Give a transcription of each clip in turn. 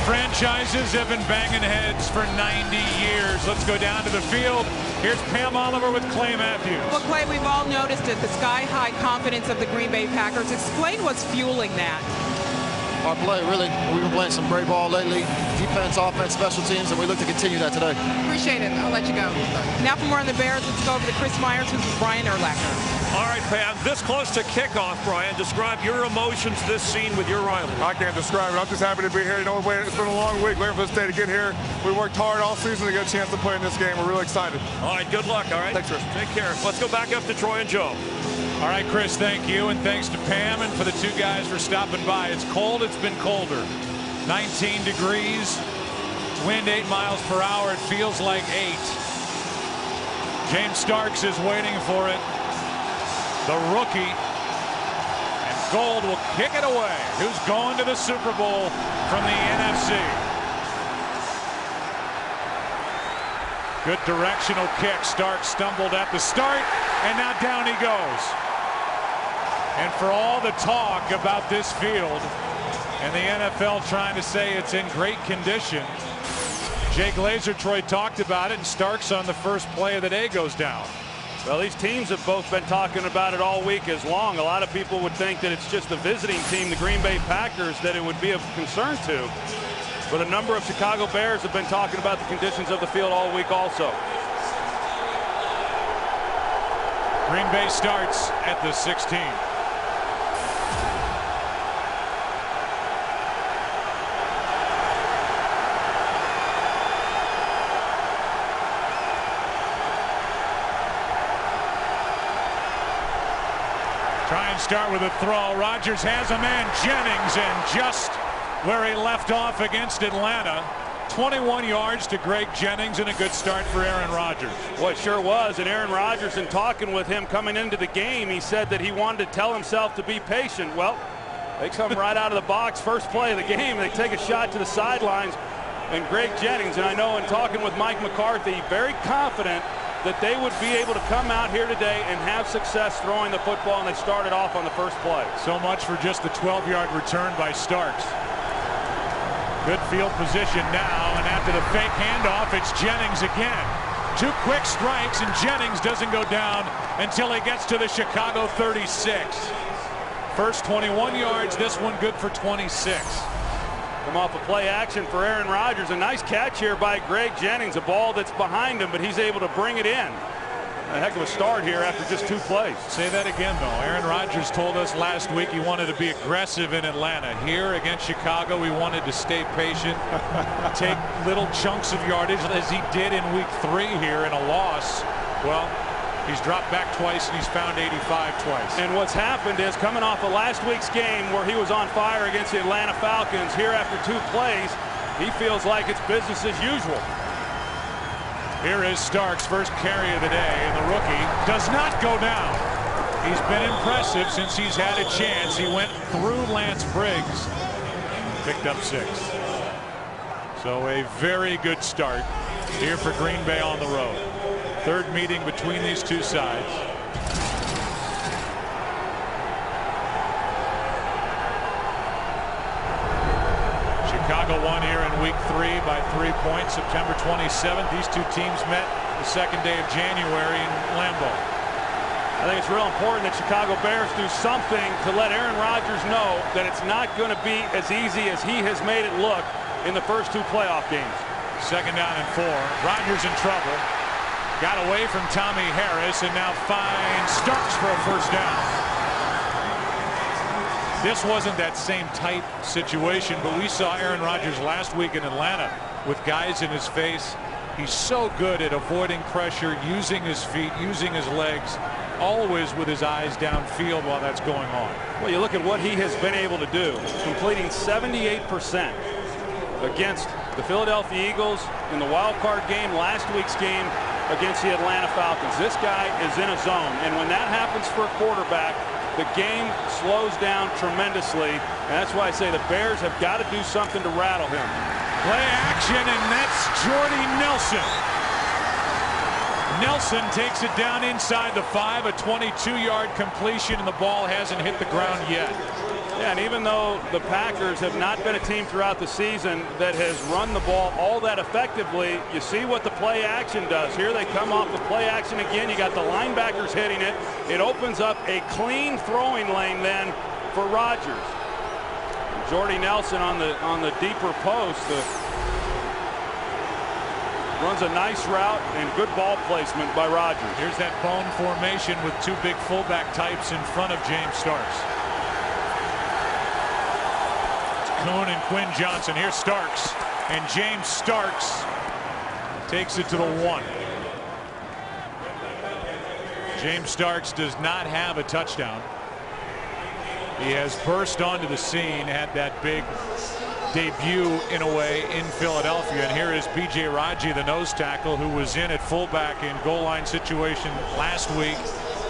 franchises have been banging heads for 90 years. Let's go down to the field. Here's Pam Oliver with Clay Matthews. Well, Clay, we've all noticed it, the sky-high confidence of the Green Bay Packers. Explain what's fueling that. Our play, really, we've been playing some great ball lately. Defense, offense, special teams, and we look to continue that today. Appreciate it. I'll let you go. Now for more on the Bears, let's go over to Chris Myers, who's with Brian Urlacher. All right, Pam, this close to kickoff, Brian, describe your emotions this scene with your rival. I can't describe it. I'm just happy to be here. You know, it's been a long week waiting for this day to get here. We worked hard all season to get a chance to play in this game. We're really excited. All right, good luck, all right? Thanks, Chris. Take care. Let's go back up to Troy and Joe. All right, Chris, thank you, and thanks to Pam and for the two guys for stopping by. It's cold. It's been colder. 19 degrees. Wind 8 miles per hour. It feels like 8. James Starks is waiting for it. The rookie. And Gold will kick it away. Who's going to the Super Bowl from the NFC? Good directional kick. Starks stumbled at the start, and now down he goes. And for all the talk about this field and the NFL trying to say it's in great condition, Jay Glazer, Troy talked about it, and Starks on the first play of the day goes down. Well, these teams have both been talking about it all week as long. A lot of people would think that it's just the visiting team, the Green Bay Packers, that it would be of concern to. But a number of Chicago Bears have been talking about the conditions of the field all week also. Green Bay starts at the 16. Try and start with a throw. Rodgers has a man, Jennings, and just where he left off against Atlanta. 21 yards to Greg Jennings, and a good start for Aaron Rodgers. Well, it sure was. And Aaron Rodgers, in talking with him coming into the game, he said that he wanted to tell himself to be patient. Well, they come right out of the box, first play of the game. They take a shot to the sidelines, and Greg Jennings, and I know in talking with Mike McCarthy, very confident that they would be able to come out here today and have success throwing the football, and they started off on the first play. So much for just the 12-yard return by Starks. Good field position now, and after the fake handoff, it's Jennings again. 2 quick strikes, and Jennings doesn't go down until he gets to the Chicago 36. First 21 yards, this one good for 26. Come off a play action for Aaron Rodgers. A nice catch here by Greg Jennings. A ball that's behind him, but he's able to bring it in. A heck of a start here after just 2 plays. Say that again, though. Aaron Rodgers told us last week he wanted to be aggressive in Atlanta. Here against Chicago, he wanted to stay patient, take little chunks of yardage as he did in week 3 here in a loss. Well, he's dropped back twice, and he's found 85 twice. And what's happened is, coming off of last week's game where he was on fire against the Atlanta Falcons, here after 2 plays, he feels like it's business as usual. Here is Starks' first carry of the day, and the rookie does not go down. He's been impressive since he's had a chance. He went through Lance Briggs, picked up 6. So a very good start here for Green Bay on the road. Third meeting between these two sides. Chicago won here in week 3 by 3 points. September 27th. These two teams met the second day of January in Lambeau. I think it's real important that Chicago Bears do something to let Aaron Rodgers know that it's not going to be as easy as he has made it look in the first 2 playoff games. Second down and 4. Rodgers in trouble. Got away from Tommy Harris and now finds Starks for a first down. This wasn't that same tight situation, but we saw Aaron Rodgers last week in Atlanta with guys in his face. He's so good at avoiding pressure, using his feet, using his legs, always with his eyes downfield while that's going on. Well, you look at what he has been able to do, completing 78% against the Philadelphia Eagles in the wild card game, last week's game against the Atlanta Falcons. This guy is in a zone, and when that happens for a quarterback, the game slows down tremendously, and that's why I say the Bears have got to do something to rattle him. Play action, and that's Jordy Nelson. Nelson takes it down inside the 5, a 22-yard completion, and the ball hasn't hit the ground yet. Yeah, and even though the Packers have not been a team throughout the season that has run the ball all that effectively, you see what the play action does. Here they come off the play action again. You got the linebackers hitting it. It opens up a clean throwing lane then for Rodgers. Jordy Nelson on the deeper post runs a nice route and good ball placement by Rodgers. Here's that bone formation with two big fullback types in front of James Starks. Kuhn and Quinn Johnson. Here's Starks, and James Starks takes it to the 1. James Starks does not have a touchdown. He has burst onto the scene, had that big debut in a way in Philadelphia, and here is B.J. Raji, the nose tackle, who was in at fullback in goal line situation last week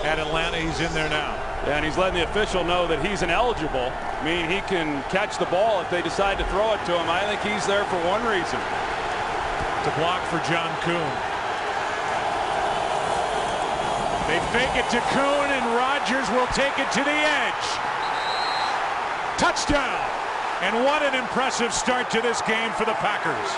at Atlanta. He's in there now. Yeah, and he's letting the official know that he's ineligible. I mean, he can catch the ball if they decide to throw it to him. I think he's there for one reason. To block for John Kuhn. They fake it to Kuhn, and Rodgers will take it to the edge. Touchdown! And what an impressive start to this game for the Packers.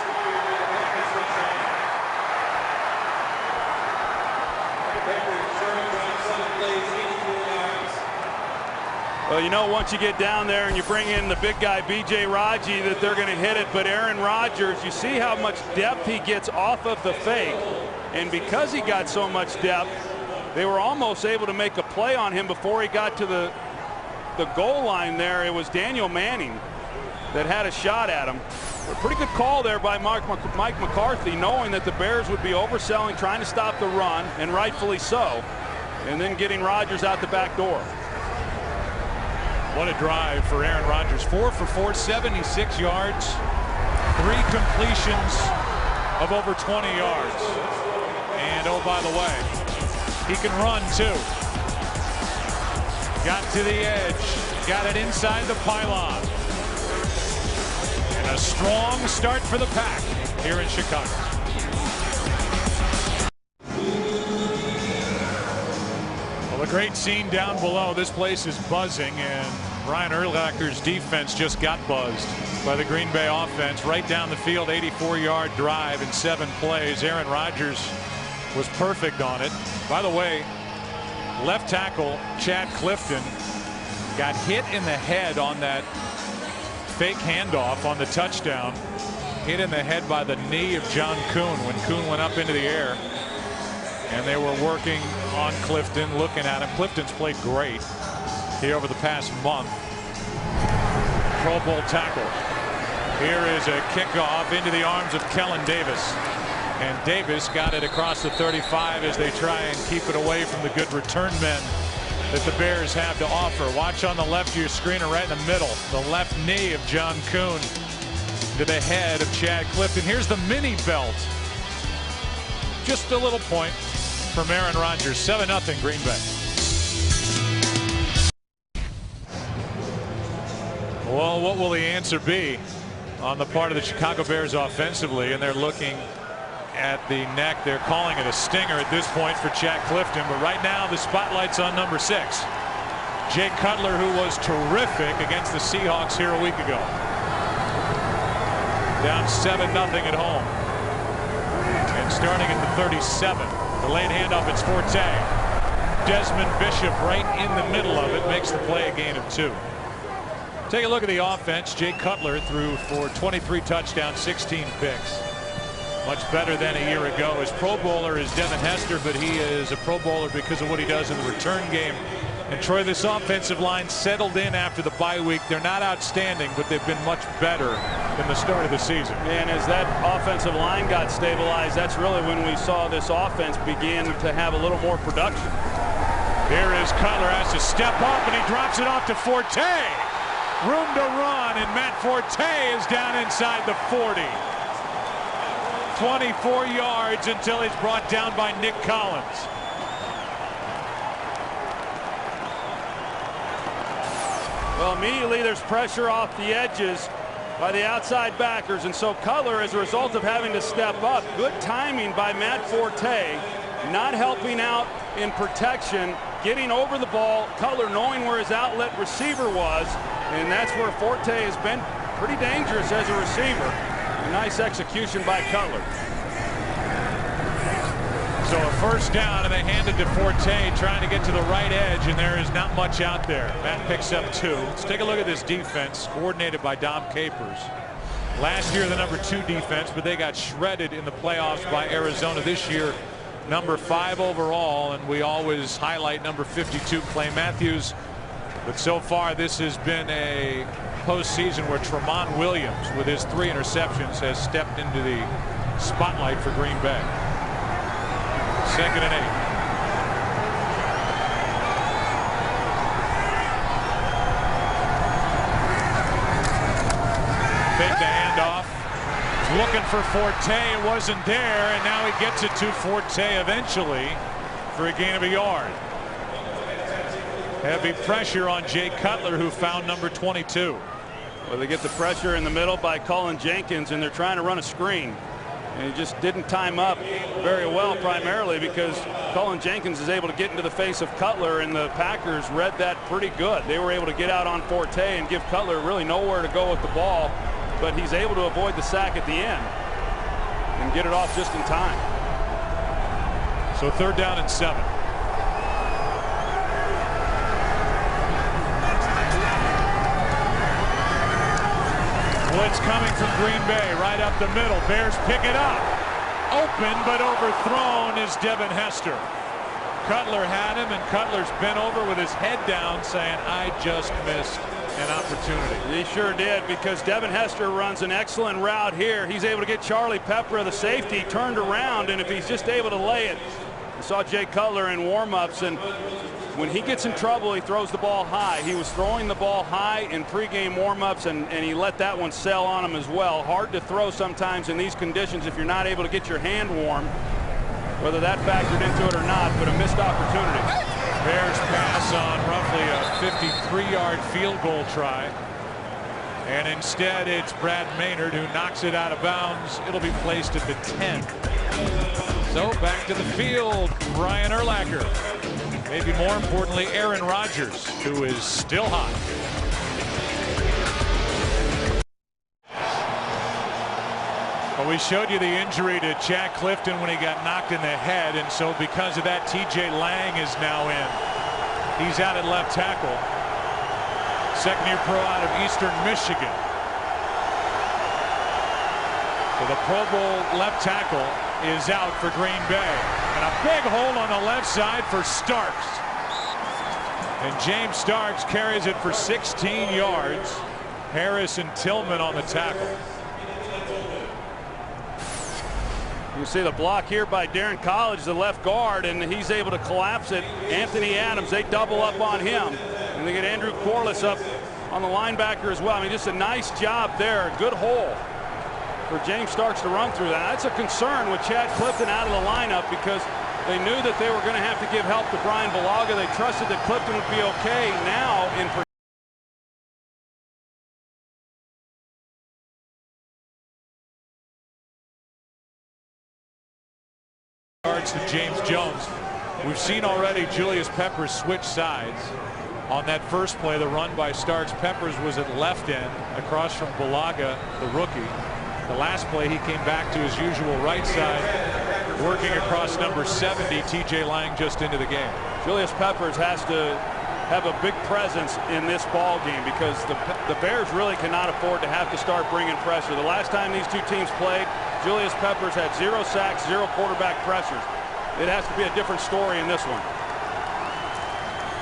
Well, you know, once you get down there and you bring in the big guy, B.J. Raji, that they're going to hit it. But Aaron Rodgers, you see how much depth he gets off of the fake. And because he got so much depth, they were almost able to make a play on him before he got to the goal line there. It was Daniel Manning that had a shot at him. A pretty good call there by Mike McCarthy, knowing that the Bears would be overselling, trying to stop the run, and rightfully so, and then getting Rodgers out the back door. What a drive for Aaron Rodgers. 4 for 4, 76 yards, 3 completions of over 20 yards. And oh, by the way, he can run too. Got to the edge, got it inside the pylon. And a strong start for the Pack here in Chicago. Well, a great scene down below. This place is buzzing, and Brian Urlacher's defense just got buzzed by the Green Bay offense. Right down the field, 84-yard drive in 7 plays. Aaron Rodgers was perfect on it. By the way, left tackle Chad Clifton got hit in the head on that fake handoff on the touchdown. Hit in the head by the knee of John Kuhn when Kuhn went up into the air. And they were working on Clifton, looking at him. Clifton's played great here over the past month. Pro Bowl tackle. Here is a kickoff into the arms of Kellen Davis. And Davis got it across the 35 as they try and keep it away from the good return men that the Bears have to offer. Watch on the left of your screen, or right in the middle, the left knee of John Kuhn to the head of Chad Clifton. Here's the mini belt. Just a little point from Aaron Rodgers. 7-0 Green Bay. Well, what will the answer be on the part of the Chicago Bears offensively? And they're looking at the neck. They're calling it a stinger at this point for Chad Clifton. But right now the spotlight's on number 6. Jay Cutler, who was terrific against the Seahawks here a week ago. Down 7-0 at home. And starting at the 37. The late handoff, it's Forte. Desmond Bishop right in the middle of it makes the play a gain of 2. Take a look at the offense. Jay Cutler threw for 23 touchdowns, 16 picks. Much better than a year ago. His Pro Bowler is Devin Hester, but he is a Pro Bowler because of what he does in the return game. And Troy, this offensive line settled in after the bye week. They're not outstanding, but they've been much better than the start of the season. And as that offensive line got stabilized, that's really when we saw this offense begin to have a little more production. Here is Cutler, has to step up, and he drops it off to Forte. Room to run, and Matt Forte is down inside the 40. 24 yards until he's brought down by Nick Collins. Well, immediately there's pressure off the edges by the outside backers, and so Cutler, as a result of having to step up, good timing by Matt Forte not helping out in protection, getting over the ball, Cutler knowing where his outlet receiver was, and that's where Forte has been pretty dangerous as a receiver. A nice execution by Cutler. So a first down, and they hand it to Forte, trying to get to the right edge, and there is not much out there. Matt picks up 2. Let's take a look at this defense, coordinated by Dom Capers. Last year, the #2 defense, but they got shredded in the playoffs by Arizona. This year, #5 overall, and we always highlight number 52, Clay Matthews. But so far, this has been a postseason where Tramon Williams, with his 3 interceptions, has stepped into the spotlight for Green Bay. 2nd and 8. Fake the handoff. Looking for Forte. It wasn't there, and now he gets it to Forte eventually for a gain of a yard. Heavy pressure on Jay Cutler, who found number 22. Well, they get the pressure in the middle by Colin Jenkins, and they're trying to run a screen. And he just didn't time up very well, primarily because Colin Jenkins is able to get into the face of Cutler, and the Packers read that pretty good. They were able to get out on Forte and give Cutler really nowhere to go with the ball, but he's able to avoid the sack at the end and get it off just in time. So 3rd down and 7. Blitz coming from Green Bay, right up the middle. Bears pick it up. Open, but overthrown is Devin Hester. Cutler had him, and Cutler's bent over with his head down, saying, I just missed an opportunity. He sure did, because Devin Hester runs an excellent route here. He's able to get Charlie Pepper, the safety, turned around, and if he's just able to lay it. I saw Jay Cutler in warm-ups, and when he gets in trouble, he throws the ball high. He was throwing the ball high in pregame warm-ups, and he let that one sell on him as well. Hard to throw sometimes in these conditions if you're not able to get your hand warm, whether that factored into it or not, but a missed opportunity. Bears pass on roughly a 53-yard field goal try, and instead it's Brad Maynard who knocks it out of bounds. It'll be placed at the 10. So back to the field, Brian Urlacher. Maybe more importantly, Aaron Rodgers, who is still hot. Well, we showed you the injury to Jack Clifton when he got knocked in the head, and so because of that, TJ Lang is now in. He's out at left tackle. Second-year pro out of Eastern Michigan. So the Pro Bowl left tackle is out for Green Bay. And a big hole on the left side for Starks. And James Starks carries it for 16 yards. Harris and Tillman on the tackle. You see the block here by Darren College, the left guard, and he's able to collapse it. Anthony Adams, they double up on him. And they get Andrew Corliss up on the linebacker as well. I mean, just a nice job there. Good hole for James Starks to run through that. That's a concern with Chad Clifton out of the lineup, because they knew that they were going to have to give help to Brian Bulaga. They trusted that Clifton would be okay. Now in yards to James Jones. We've seen already Julius Peppers switch sides. On that first play, the run by Starks, Peppers was at left end across from Bulaga, the rookie. The last play, he came back to his usual right side, working across number 70, TJ Lang, just into the game. Julius Peppers has to have a big presence in this ball game, because the Bears really cannot afford to have to start bringing pressure. The last time these two teams played, Julius Peppers had 0 sacks, 0 quarterback pressures. It has to be a different story in this one.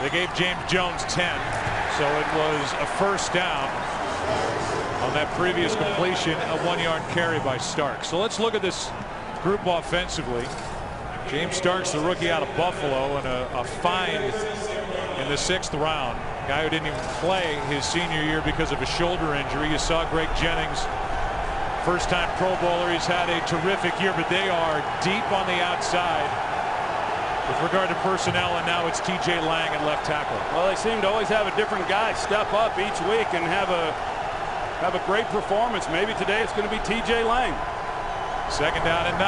They gave James Jones 10, so it was a first down on that previous completion, a 1-yard carry by Starks. So let's look at this group offensively. James Starks, the rookie out of Buffalo, and a find in the 6th round. Guy who didn't even play his senior year because of a shoulder injury. You saw Greg Jennings, first-time Pro Bowler. He's had a terrific year, but they are deep on the outside with regard to personnel, and now it's TJ Lang at left tackle. Well, they seem to always have a different guy step up each week and have a great performance. Maybe today it's going to be TJ Lang. 2nd down and 9.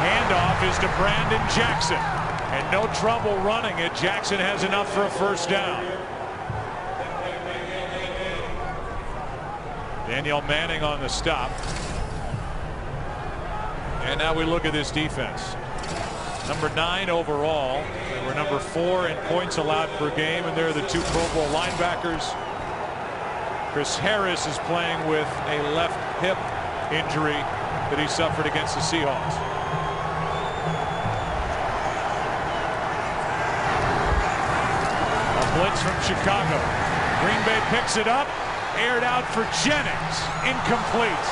Handoff is to Brandon Jackson. And no trouble running it. Jackson has enough for a first down. Danielle Manning on the stop. And now we look at this defense. Number 9 overall. They were number 4 in points allowed per game, and they're the 2 Pro Bowl linebackers. Chris Harris is playing with a left hip injury that he suffered against the Seahawks. A blitz from Chicago. Green Bay picks it up. Aired out for Jennings. Incomplete.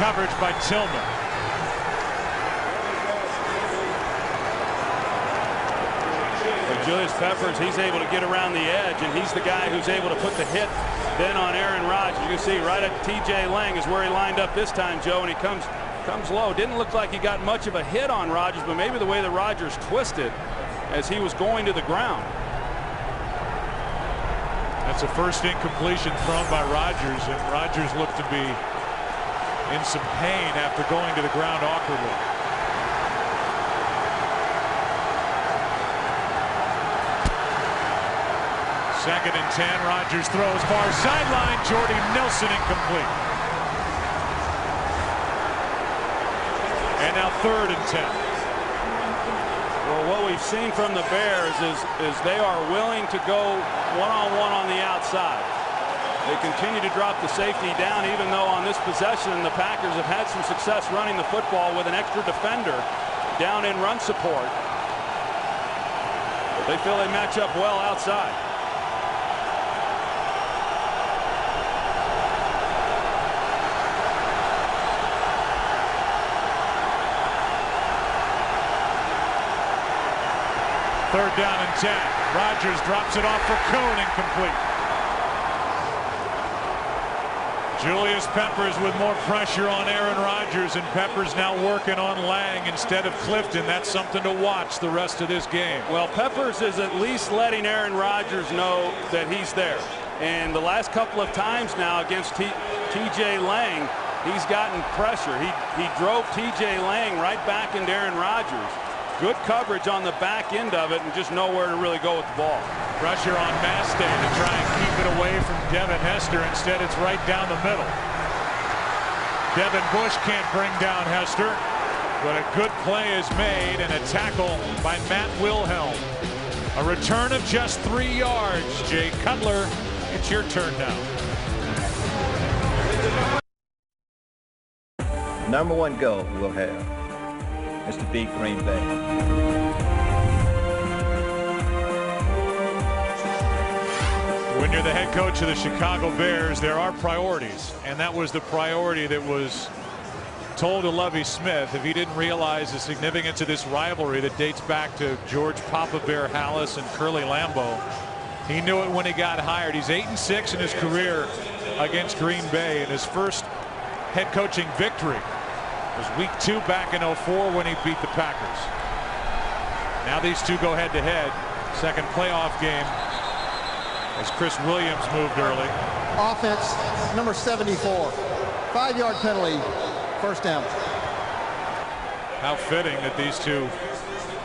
Coverage by Tillman. Julius Peppers, he's able to get around the edge, and he's the guy who's able to put the hit then on Aaron Rodgers. You can see right at T.J. Lang is where he lined up this time, Joe, and he comes low. Didn't look like he got much of a hit on Rodgers, but maybe the way that Rodgers twisted as he was going to the ground. That's a first incompletion thrown by Rodgers, and Rodgers looked to be in some pain after going to the ground awkwardly. Second and 10. Rodgers throws far sideline. Jordy Nelson incomplete. And now 3rd and 10. Well, what we've seen from the Bears is they are willing to go one-on-one on the outside. They continue to drop the safety down, even though on this possession the Packers have had some success running the football with an extra defender down in run support. But they feel they match up well outside. Third down and 10. Rodgers drops it off for Cohn, incomplete. Julius Peppers with more pressure on Aaron Rodgers, and Peppers now working on Lang instead of Clifton. That's something to watch the rest of this game. Well, Peppers is at least letting Aaron Rodgers know that he's there. And the last couple of times now against T.J. Lang, he's gotten pressure. He drove T.J. Lang right back into Aaron Rodgers. Good coverage on the back end of it, and just nowhere to really go with the ball. Pressure on Mastay to try and keep it away from Devin Hester. Instead, it's right down the middle. Devin Bush can't bring down Hester, but a good play is made and a tackle by Matt Wilhelm. A return of just 3 yards. Jay Cutler, it's your turn now. Number 1 goal we'll have is to beat Green Bay. When you're the head coach of the Chicago Bears, there are priorities, and that was the priority that was told to Lovie Smith. If he didn't realize the significance of this rivalry that dates back to George Papa Bear Hallis and Curly Lambeau, he knew it when he got hired. He's 8-6 in his career against Green Bay, and his first head coaching victory was week 2 back in 04 when he beat the Packers. Now these two go head to head. Second playoff game as Chris Williams moved early. Offense, number 74. 5-yard penalty, first down. How fitting that these two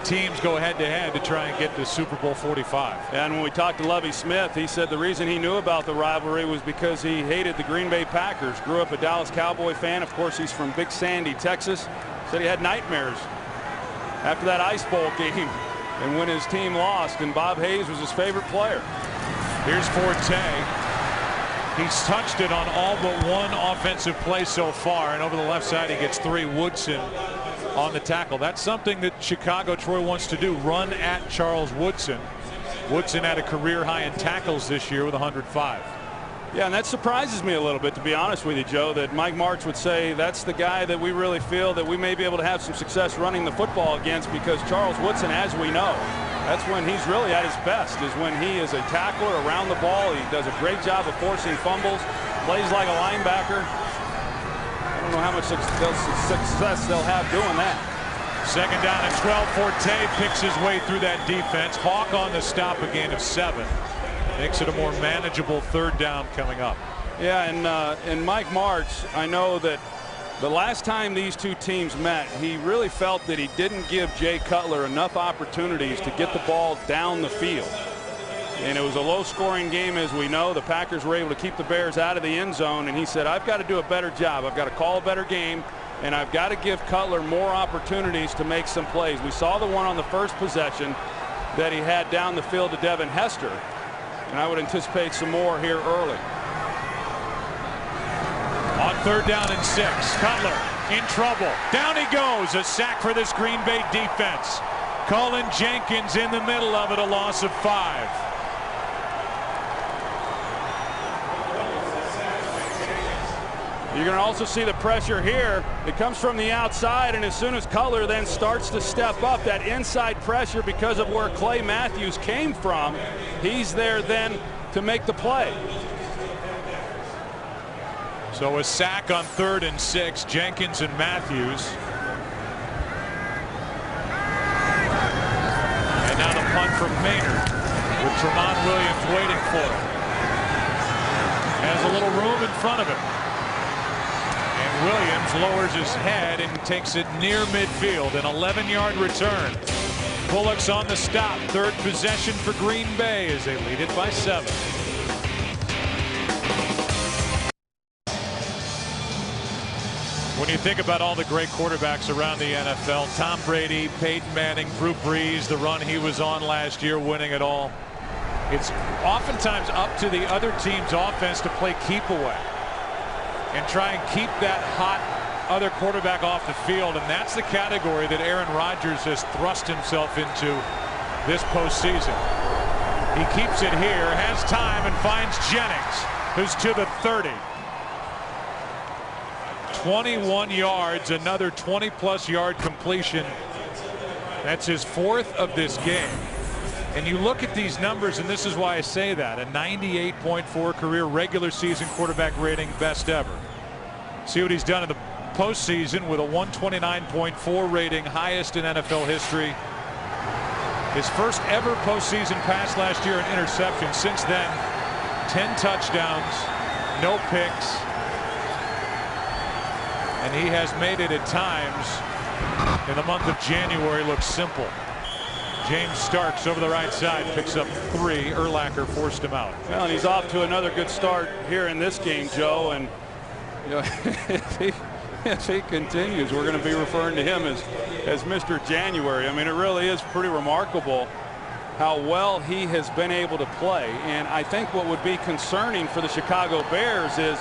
teams go head to head to try and get to Super Bowl 45. And when we talked to Lovie Smith, he said the reason he knew about the rivalry was because he hated the Green Bay Packers. Grew up a Dallas Cowboy fan. Of course, he's from Big Sandy, Texas. Said he had nightmares after that Ice Bowl game and when his team lost, and Bob Hayes was his favorite player. Here's Forte. He's touched it on all but one offensive play so far, and over the left side he gets 3. Woodson on the tackle. That's something that Chicago Troy wants to do, run at Charles Woodson. Woodson had a career high in tackles this year with 105. Yeah, and that surprises me a little bit, to be honest with you, Joe, that Mike Martz would say that's the guy that we really feel that we may be able to have some success running the football against, because Charles Woodson, as we know, that's when he's really at his best, is when he is a tackler around the ball. He does a great job of forcing fumbles, plays like a linebacker. I don't know how much success they'll have doing that. Second down and 12. Forte picks his way through that defense. Hawk on the stop, a gain of 7. Makes it a more manageable third down coming up. Yeah, and Mike Martz, I know that The last time these two teams met, he really felt that he didn't give Jay Cutler enough opportunities to get the ball down the field. And it was a low-scoring game, as we know. The Packers were able to keep the Bears out of the end zone, and he said, I've got to do a better job. I've got to call a better game, and I've got to give Cutler more opportunities to make some plays. We saw the one on the first possession that he had down the field to Devin Hester, and I would anticipate some more here early. On 3rd down and 6, Cutler in trouble. Down he goes. A sack for this Green Bay defense. Cullen Jenkins in the middle of it, a loss of 5. You're going to also see the pressure here. It comes from the outside, and as soon as Cutler then starts to step up, that inside pressure because of where Clay Matthews came from, he's there then to make the play. So a sack on 3rd and 6, Jenkins and Matthews. And now the punt from Maynard with Tramon Williams waiting for it. Has a little room in front of him. And Williams lowers his head and takes it near midfield. An 11-yard return. Bullock's on the stop. 3rd possession for Green Bay as they lead it by 7. When you think about all the great quarterbacks around the NFL, Tom Brady, Peyton Manning, Drew Brees, the run he was on last year, winning it all, it's oftentimes up to the other team's offense to play keep away and try and keep that hot other quarterback off the field. And that's the category that Aaron Rodgers has thrust himself into this postseason. He keeps it here, has time, and finds Jennings, who's to the 30. 21 yards, another 20-plus yard completion. That's his 4th of this game. And you look at these numbers, and this is why I say that. A 98.4 career regular season quarterback rating, best ever. See what he's done in the postseason with a 129.4 rating, highest in NFL history. His first ever postseason pass last year, an interception. Since then, 10 touchdowns, no picks. And he has made it at times in the month of January look simple. James Starks over the right side picks up 3. Urlacher forced him out. Well, and he's off to another good start here in this game, Joe. And you know, if he continues, we're going to be referring to him as Mr. January. I mean, it really is pretty remarkable how well he has been able to play. And I think what would be concerning for the Chicago Bears is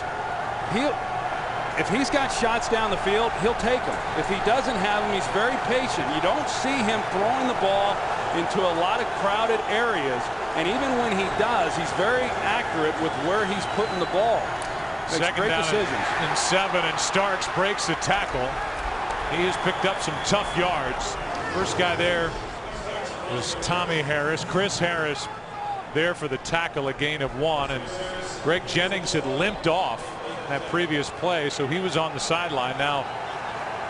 if he's got shots down the field, he'll take them. If he doesn't have them, he's very patient. You don't see him throwing the ball into a lot of crowded areas. And even when he does, he's very accurate with where he's putting the ball. Makes Second great down decisions. And 7, and Starks breaks the tackle. He has picked up some tough yards. First guy there was Tommy Harris. Chris Harris there for the tackle, a gain of 1. And Greg Jennings had limped off that previous play, so he was on the sideline. Now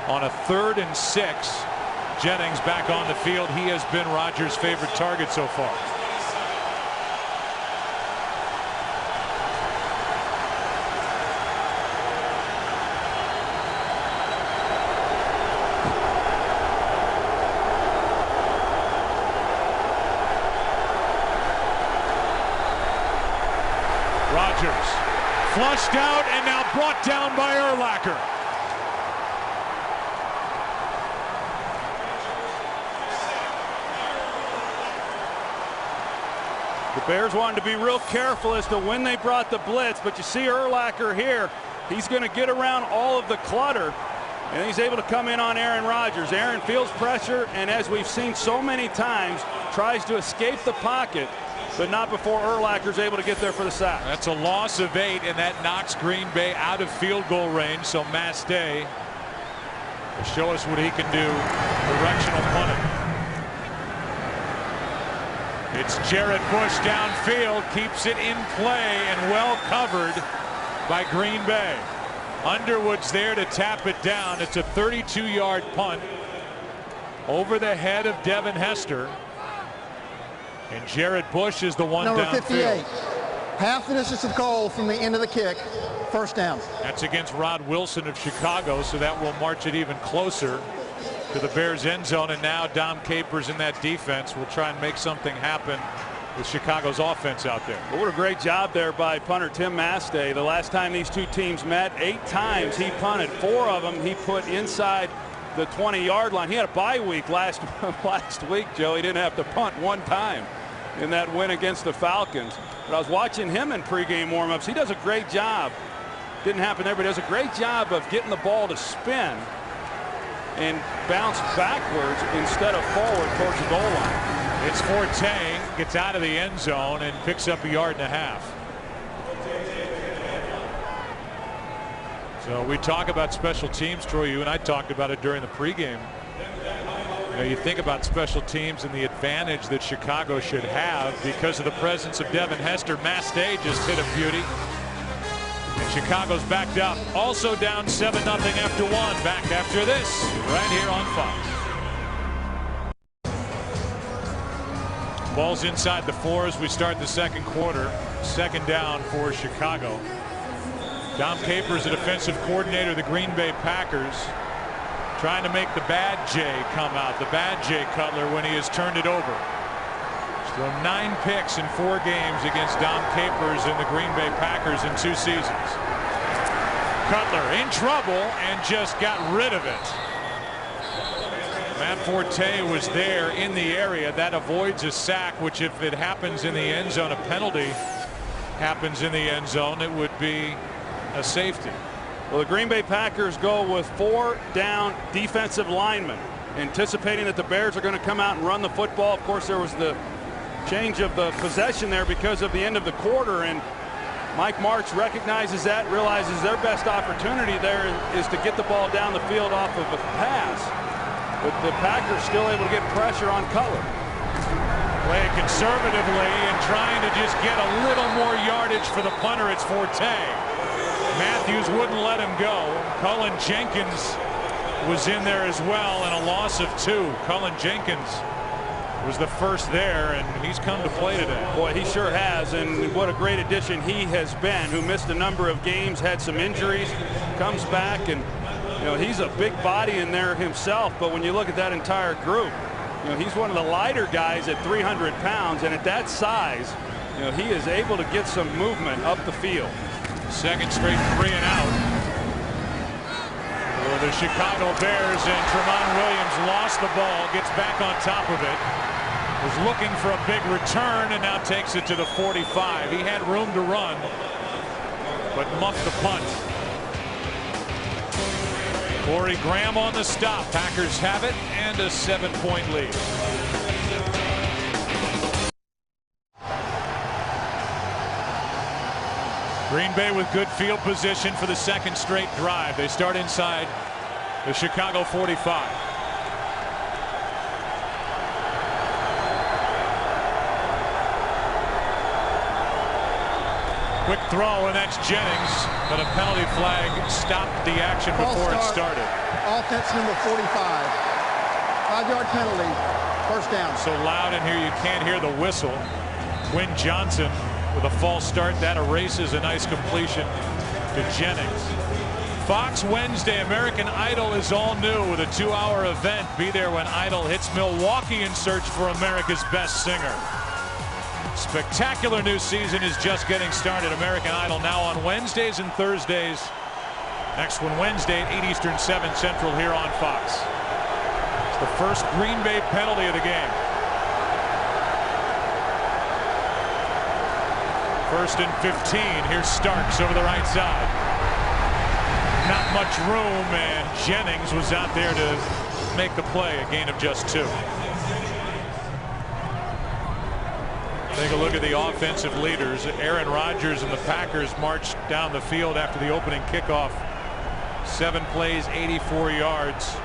on a 3rd and 6, Jennings back on the field. He has been Rodgers' favorite target so far. Rodgers flushed out and now brought down by Urlacher. The Bears wanted to be real careful as to when they brought the blitz, but you see Urlacher here. He's going to get around all of the clutter, and he's able to come in on Aaron Rodgers. Aaron feels pressure, and as we've seen so many times, tries to escape the pocket, but not before Urlacher's able to get there for the sack. That's a loss of 8, and that knocks Green Bay out of field goal range. So Mastay will show us what he can do. Directional punting. It's Jared Bush downfield, keeps it in play and well covered by Green Bay. Underwood's there to tap it down. It's a 32-yard punt over the head of Devin Hester. And Jared Bush is the one Number downfield. 58. half the distance of goal from the end of the kick. First down. That's against Rod Wilson of Chicago, so that will march it even closer to the Bears end zone. And now Dom Capers in that defense will try and make something happen with Chicago's offense out there. Well, what a great job there by punter Tim Mastay. The last time these two teams met, 8 times he punted. 4 of them he put inside the 20-yard line. He had a bye week last week, Joe. He didn't have to punt 1 time in that win against the Falcons. But I was watching him in pregame warmups. He does a great job. Didn't happen there, but he does a great job of getting the ball to spin and bounce backwards instead of forward towards the goal line. It's Forte, gets out of the end zone and picks up a 1.5 yards. So we talk about special teams, Troy. You and I talked about it during the pregame. You know, you think about special teams and the advantage that Chicago should have because of the presence of Devin Hester. Mastay just hit a beauty. And Chicago's backed up. Also down 7-0 after 1. Back after this, right here on Fox. Ball's inside the 4 as we start the second quarter. Second down for Chicago. Dom Capers, the defensive coordinator of the Green Bay Packers, trying to make the bad J come out. The bad J Cutler when he has turned it over. He's thrown 9 picks in 4 games against Dom Capers and the Green Bay Packers in 2 seasons. Cutler in trouble and just got rid of it. Matt Forte was there in the area. That avoids a sack, which if it happens in the end zone, a penalty happens in the end zone, it would be a safety. Well, the Green Bay Packers go with 4 down defensive linemen, anticipating that the Bears are going to come out and run the football. Of course, there was the change of the possession there because of the end of the quarter, and Mike Martz recognizes that, realizes their best opportunity there is to get the ball down the field off of a pass. But the Packers still able to get pressure on Cutler. Playing conservatively and trying to just get a little more yardage for the punter. It's Forte. Matthews wouldn't let him go. Cullen Jenkins was in there as well, and a loss of 2. Cullen Jenkins was the first there, and he's come to play today. Boy, he sure has, and what a great addition he has been, who missed a number of games, had some injuries, comes back, and you know, he's a big body in there himself, but when you look at that entire group, you know, he's one of the lighter guys at 300 pounds, and at that size, you know, he is able to get some movement up the field. Second straight 3 and out for the Chicago Bears, and Tramon Williams lost the ball, gets back on top of it, was looking for a big return, and now takes it to the 45. He had room to run, but muffed the punt. Corey Graham on the stop. Packers have it and a 7-point lead. Green Bay with good field position for the second straight drive. They start inside the Chicago 45. Quick throw, and that's Jennings, but a penalty flag stopped the action before it started. Offense number 45. 5-yard penalty. First down. So loud in here you can't hear the whistle. Quinn Johnson with a false start. That erases a nice completion to Jennings. Fox Wednesday, American Idol is all new with a 2-hour event. Be there when Idol hits Milwaukee in search for America's Best Singer. Spectacular new season is just getting started. American Idol now on Wednesdays and Thursdays. Next one Wednesday at 8 Eastern, 7 Central here on Fox. It's the first Green Bay penalty of the game. First and 15. Here's Starks over the right side. Not much room, and Jennings was out there to make the play. A gain of just 2. Take a look at the offensive leaders. Aaron Rodgers and the Packers marched down the field after the opening kickoff. 7 plays, 84 yards.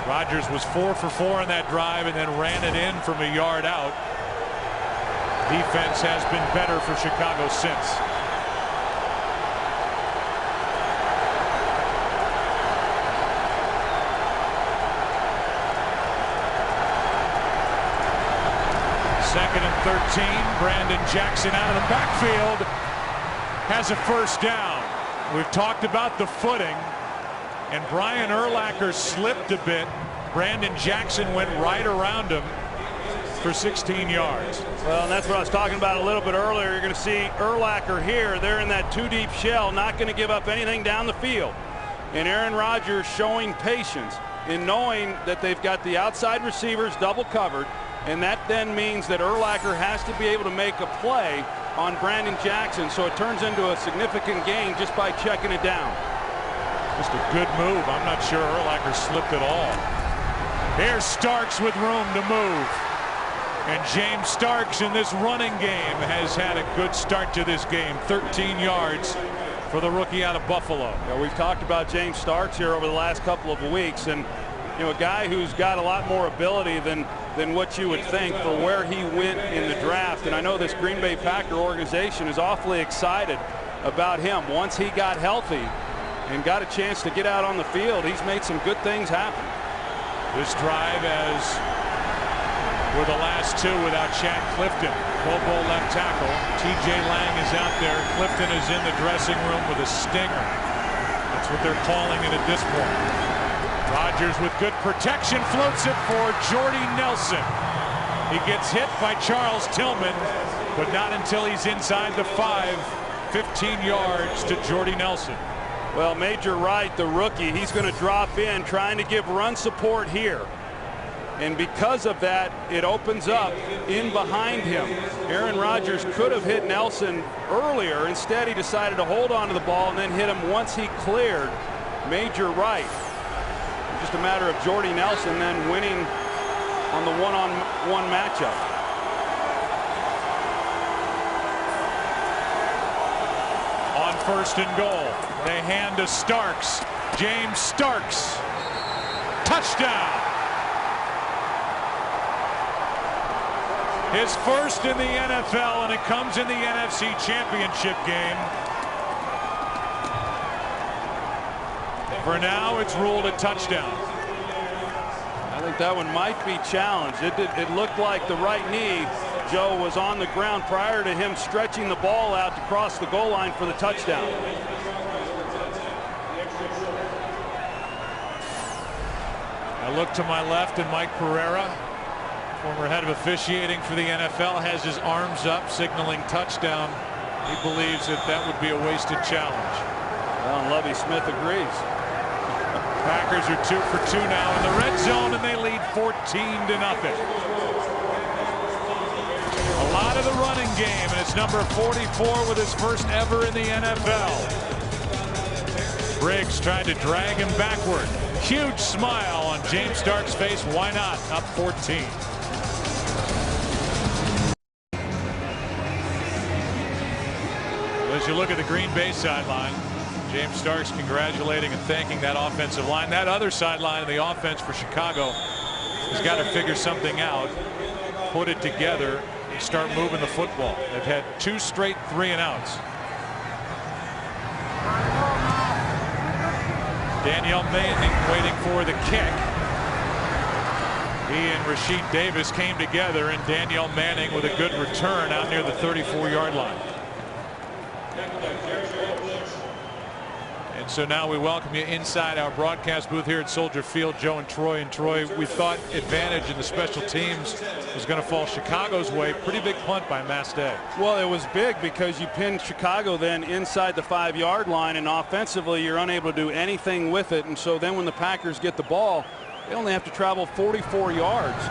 Rodgers was 4 for 4 on that drive and then ran it in from a yard out. Defense has been better for Chicago since. 2nd and 13. Brandon Jackson out of the backfield has a first down. We've talked about the footing, and Brian Urlacher slipped a bit. Brandon Jackson went right around him for 16 yards. Well, and that's what I was talking about a little bit earlier. You're going to see Urlacher here. They're in that 2-deep shell, not going to give up anything down the field. And Aaron Rodgers showing patience in knowing that they've got the outside receivers double covered, and that then means that Urlacher has to be able to make a play on Brandon Jackson, so it turns into a significant gain just by checking it down. Just a good move. I'm not sure Urlacher slipped at all. Here's Starks with room to move. And James Starks in this running game has had a good start to this game. 13 yards for the rookie out of Buffalo. Yeah, we've talked about James Starks here over the last couple of weeks, and a guy who's got a lot more ability than what you would think for where he went in the draft. And I know this Green Bay Packer organization is awfully excited about him. Once he got healthy and got a chance to get out on the field, he's made some good things happen. This drive as we're the last two without Chad Clifton. Pro Bowl left tackle. TJ Lang is out there. Clifton is in the dressing room with a stinger. That's what they're calling it at this point. Rodgers with good protection floats it for Jordy Nelson. He gets hit by Charles Tillman, but not until he's inside the 5. 15 yards to Jordy Nelson. Well, Major Wright, the rookie, he's going to drop in trying to give run support here. And because of that, it opens up in behind him. Aaron Rodgers could have hit Nelson earlier. Instead, he decided to hold on to the ball and then hit him once he cleared Major Wright. Just a matter of Jordy Nelson then winning on the one-on-one matchup. On 1st and goal, they hand to Starks. James Starks. Touchdown. His first in the NFL, and it comes in the NFC Championship game. For now, it's ruled a touchdown. I think that one might be challenged. It looked like the right knee, Joe, was on the ground prior to him stretching the ball out to cross the goal line for the touchdown. I look to my left, and Mike Pereira, former head of officiating for the NFL, has his arms up signaling touchdown. He believes that would be a wasted challenge. Well, and Lovie Smith agrees. Packers are 2 for 2 now in the red zone, and they lead 14-0. A lot of the running game, and it's number 44 with his first ever in the NFL. Briggs tried to drag him backward. Huge smile on James Starks' face. Why not? Up 14. As you look at the Green Bay sideline, James Starks congratulating and thanking that offensive line. That other sideline of the offense for Chicago has got to figure something out, put it together, and start moving the football. They've had 2 straight 3-and-outs. Danielle Manning waiting for the kick. He and Rasheed Davis came together, and Danielle Manning with a good return out near the 34-yard line. And so now we welcome you inside our broadcast booth here at Soldier Field. Joe and Troy. And Troy, we thought advantage in the special teams was going to fall Chicago's way. Pretty big punt by Masday. Well, it was big because you pinned Chicago then inside the 5-yard line, and offensively you're unable to do anything with it. And so then when the Packers get the ball, they only have to travel 44 yards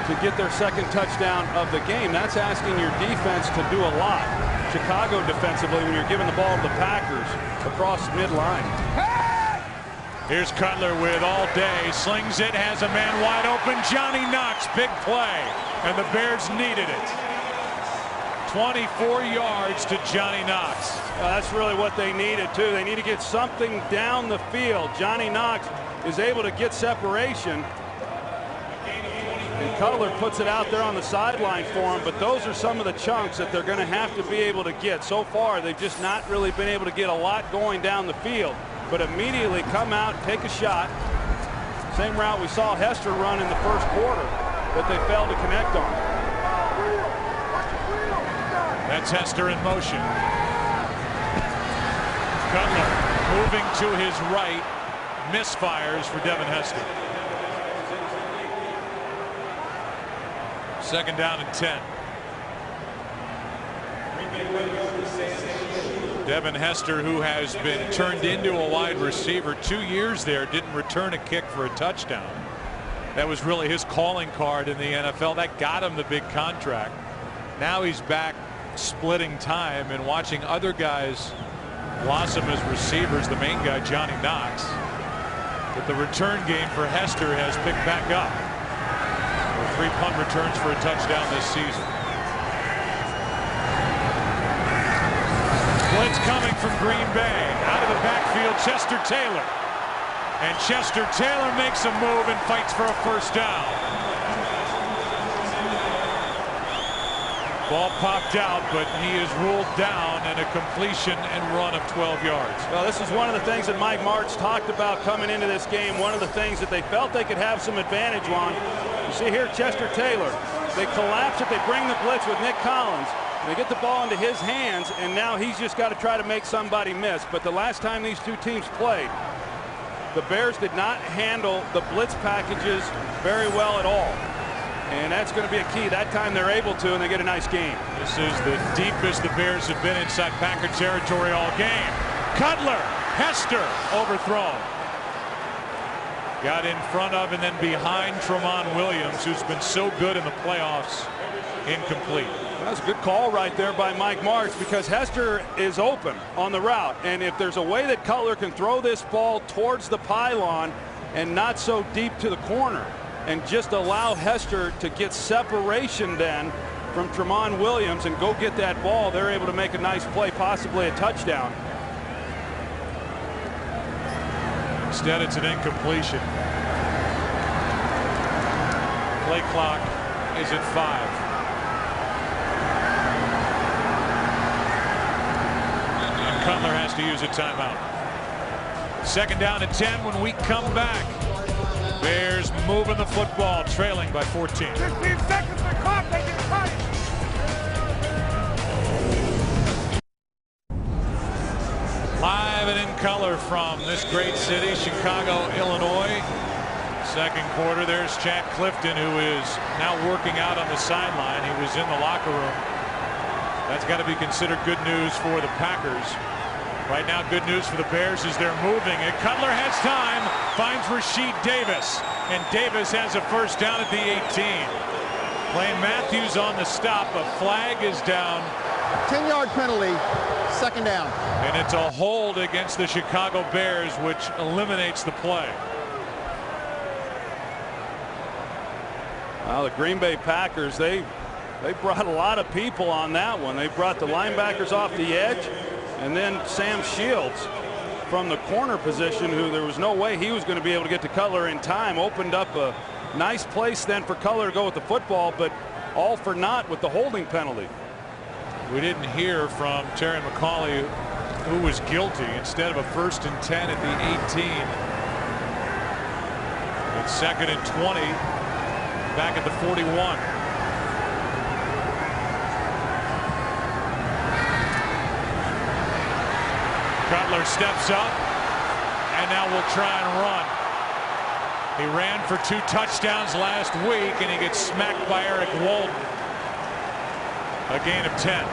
to get their second touchdown of the game. That's asking your defense to do a lot. Chicago defensively, when you're giving the ball to the Packers across midline. Here's Cutler with all day. Slings it, has a man wide open. Johnny Knox, big play. And the Bears needed it. 24 yards to Johnny Knox. That's really what they needed, too. They need to get something down the field. Johnny Knox is able to get separation. And Cutler puts it out there on the sideline for him, but those are some of the chunks that they're going to have to be able to get. So far, they've just not really been able to get a lot going down the field, but immediately come out, take a shot. Same route we saw Hester run in the first quarter that they failed to connect on. That's Hester in motion. Cutler moving to his right. Misfires for Devin Hester. 2nd down and 10. Devin Hester, who has been turned into a wide receiver 2 years there, didn't return a kick for a touchdown. That was really his calling card in the NFL. That got him the big contract. Now he's back splitting time and watching other guys blossom as receivers. The main guy, Johnny Knox. But the return game for Hester has picked back up. 3 punt returns for a touchdown this season. Blitz coming from Green Bay. Out of the backfield, Chester Taylor. And Chester Taylor makes a move and fights for a 1st down. Ball popped out, but he is ruled down in a completion and run of 12 yards. Well, this is one of the things that Mike Martz talked about coming into this game. One of the things that they felt they could have some advantage on. You see here, Chester Taylor. They collapse it. They bring the blitz with Nick Collins. They get the ball into his hands, and now he's just got to try to make somebody miss. But the last time these two teams played, the Bears did not handle the blitz packages very well at all. And that's going to be a key. That time they're able to, and they get a nice game. This is the deepest the Bears have been inside Packer territory all game. Cutler, Hester, overthrown. Got in front of and then behind Tramon Williams, who's been so good in the playoffs. Incomplete. That's a good call right there by Mike Martz, because Hester is open on the route. And if there's a way that Cutler can throw this ball towards the pylon and not so deep to the corner, and just allow Hester to get separation then from Tramon Williams and go get that ball, they're able to make a nice play, possibly a touchdown. Instead, it's an incompletion. Play clock is at 5. And Cutler has to use a timeout. 2nd down and 10 when we come back. Bears moving the football, trailing by 14. 15 seconds to clock, they get cut. Live and in color from this great city, Chicago, Illinois. 2nd quarter, there's Chad Clifton, who is now working out on the sideline. He was in the locker room. That's got to be considered good news for the Packers. Right now, good news for the Bears is they're moving. And Cutler has time, finds Rasheed Davis. And Davis has a 1st down at the 18. Blaine Matthews on the stop. A flag is down. 10-yard penalty, 2nd down. And it's a hold against the Chicago Bears, which eliminates the play. Well, the Green Bay Packers, they brought a lot of people on that one. They brought the linebackers off the edge. And then Sam Shields from the corner position, who there was no way he was going to be able to get to Cutler in time, opened up a nice place then for Cutler to go with the football, but all for naught with the holding penalty. We didn't hear from Terry McCauley who was guilty. Instead of a 1st and 10 at the 18. It's 2nd and 20 back at the 41. Cutler steps up and now will try and run. He ran for 2 touchdowns last week, and he gets smacked by Eric Walden. A gain of 10.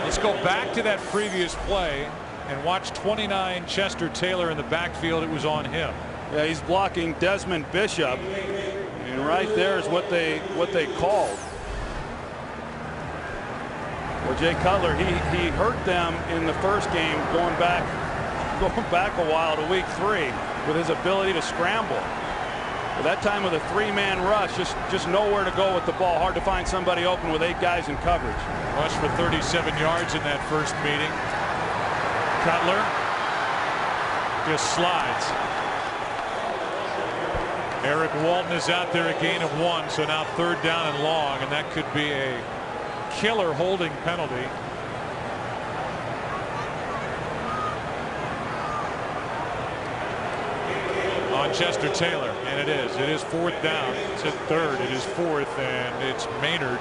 Let's go back to that previous play and watch 29 Chester Taylor in the backfield. It was on him. Yeah, he's blocking Desmond Bishop, and right there is what they called. Well, Jay Cutler, he hurt them in the 1st game, going back a while to week 3 with his ability to scramble. But that time with a 3-man rush, just nowhere to go with the ball. Hard to find somebody open with 8 guys in coverage. Rush for 37 yards in that first meeting. Cutler just slides. Eric Walden is out there, a gain of 1, so now 3rd down and long, and that could be a killer holding penalty. On Chester Taylor, and it is 4th down. It's at 3rd. It is 4th, and it's Maynard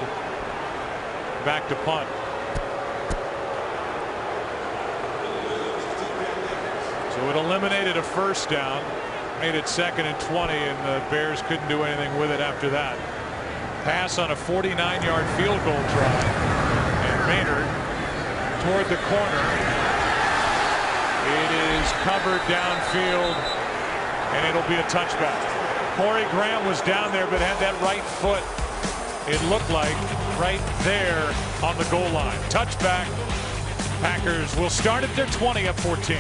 back to punt. So it eliminated a first down, made it 2nd and 20, and the Bears couldn't do anything with it after that. Pass on a 49-yard field goal try, and Maynard toward the corner. It is covered downfield, and it'll be a touchback. Corey Graham was down there but had that right foot, it looked like, right there on the goal line. Touchback. Packers will start at their 20 at 14.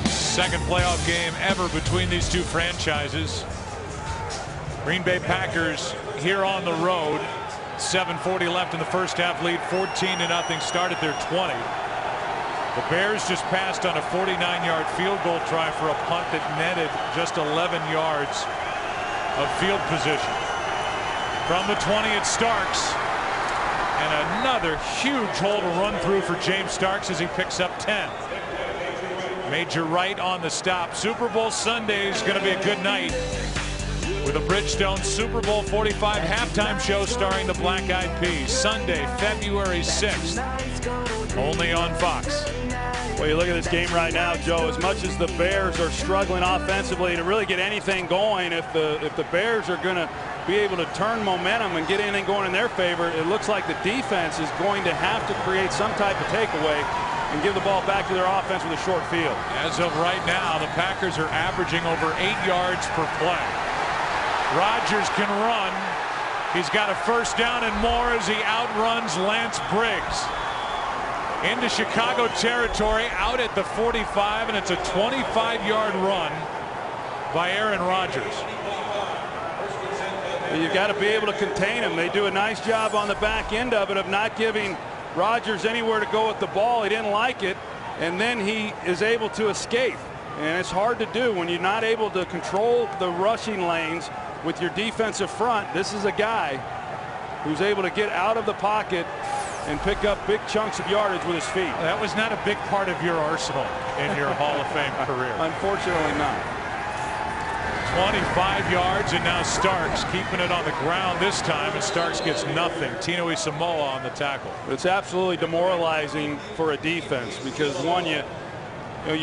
Second playoff game ever between these two franchises. Green Bay Packers here on the road. 7:40 left in the first half, lead 14-0, start at their 20. The Bears just passed on a 49-yard field goal try for a punt that netted just 11 yards of field position. From the 20, it's Starks, and another huge hole to run through for James Starks as he picks up 10. Major right on the stop. Super Bowl Sunday is going to be a good night with a Bridgestone Super Bowl 45 halftime show starring the Black Eyed Peas. Sunday, February 6th, only on Fox. Well, you look at this game right now, Joe, as much as the Bears are struggling offensively to really get anything going, if the Bears are going to be able to turn momentum and get anything going in their favor, it looks like the defense is going to have to create some type of takeaway and give the ball back to their offense with a short field. As of right now, the Packers are averaging over 8 yards per play. Rodgers can run. He's got a first down and more as he outruns Lance Briggs into Chicago territory, out at the 45, and it's a 25-yard run by Aaron Rodgers. You've got to be able to contain him. They do a nice job on the back end of it of not giving Rodgers anywhere to go with the ball. He didn't like it, and then he is able to escape, and it's hard to do when you're not able to control the rushing lanes with your defensive front. This is a guy who's able to get out of the pocket and pick up big chunks of yardage with his feet. That was not a big part of your arsenal in your Hall of Fame career. Unfortunately not. 25 yards, and now Starks keeping it on the ground this time, and Starks gets nothing. Tino Isamoa on the tackle. It's absolutely demoralizing for a defense because, one, you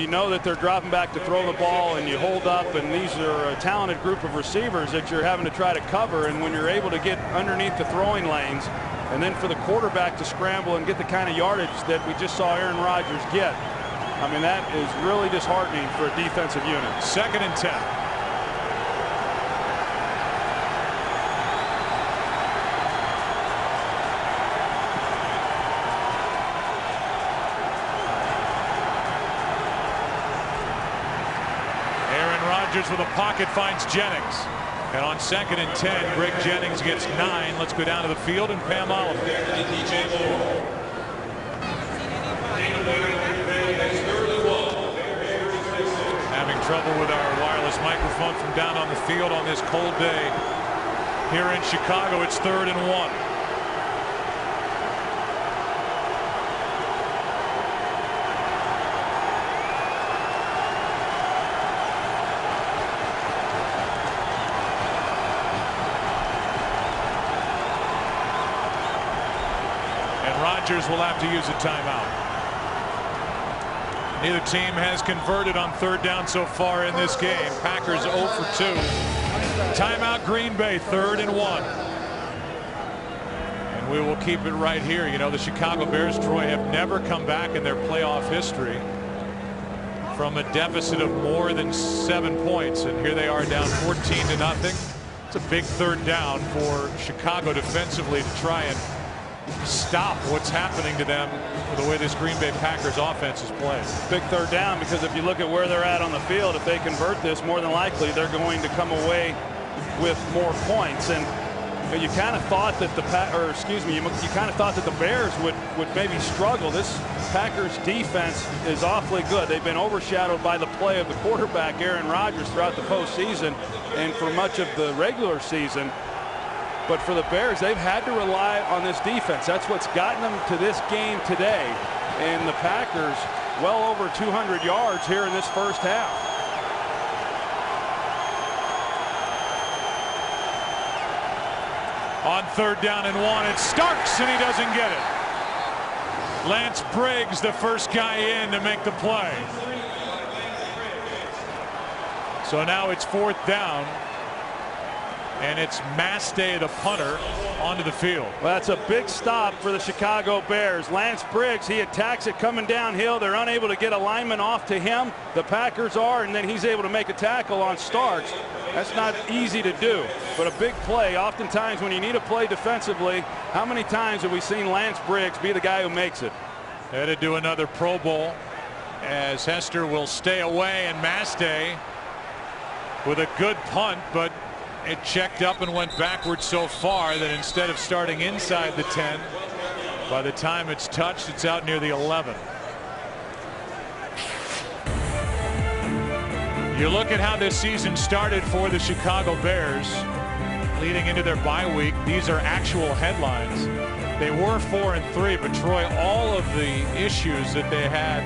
know that they're dropping back to throw the ball, and you hold up, and these are a talented group of receivers that you're having to try to cover, and when you're able to get underneath the throwing lanes, and then for the quarterback to scramble and get the kind of yardage that we just saw Aaron Rodgers get, I mean, that is really disheartening for a defensive unit. 2nd and 10. Rodgers with a pocket finds Jennings, and on 2nd and 10, Greg Jennings gets 9. Let's go down to the field and Pam Oliver. Having trouble with our wireless microphone from down on the field on this cold day here in Chicago. It's 3rd and 1. Rodgers will have to use a timeout. Neither team has converted on 3rd down so far in this game. Packers 0 for 2. Timeout Green Bay, 3rd and 1. And we will keep it right here. You know, the Chicago Bears, Troy, have never come back in their playoff history from a deficit of more than 7 points. And here they are down 14-0. It's a big 3rd down for Chicago defensively to try and stop what's happening to them with the way this Green Bay Packers offense is playing. Big 3rd down, because if you look at where they're at on the field, if they convert this, more than likely they're going to come away with more points. And you kind of thought that the Bears would maybe struggle. This Packers defense is awfully good. They've been overshadowed by the play of the quarterback Aaron Rodgers throughout the postseason and for much of the regular season. But for the Bears, they've had to rely on this defense. That's what's gotten them to this game today. and the Packers well over 200 yards here in this first half. On 3rd down and 1, it's Starks, and he doesn't get it. Lance Briggs, the first guy in to make the play. So now it's 4th down, and it's Mastay, the punter, onto the field. Well, that's a big stop for the Chicago Bears. Lance Briggs, he attacks it coming downhill. They're unable to get alignment off to him. The Packers are, and then he's able to make a tackle on Starks. That's not easy to do, but a big play. Oftentimes when you need a play defensively, how many times have we seen Lance Briggs be the guy who makes it? Headed to another Pro Bowl as Hester will stay away, and Mastay with a good punt, but it checked up and went backwards so far that instead of starting inside the 10, by the time it's touched, it's out near the 11. You look at how this season started for the Chicago Bears leading into their bye week. These are actual headlines. They were 4-3, but Troy, all of the issues that they had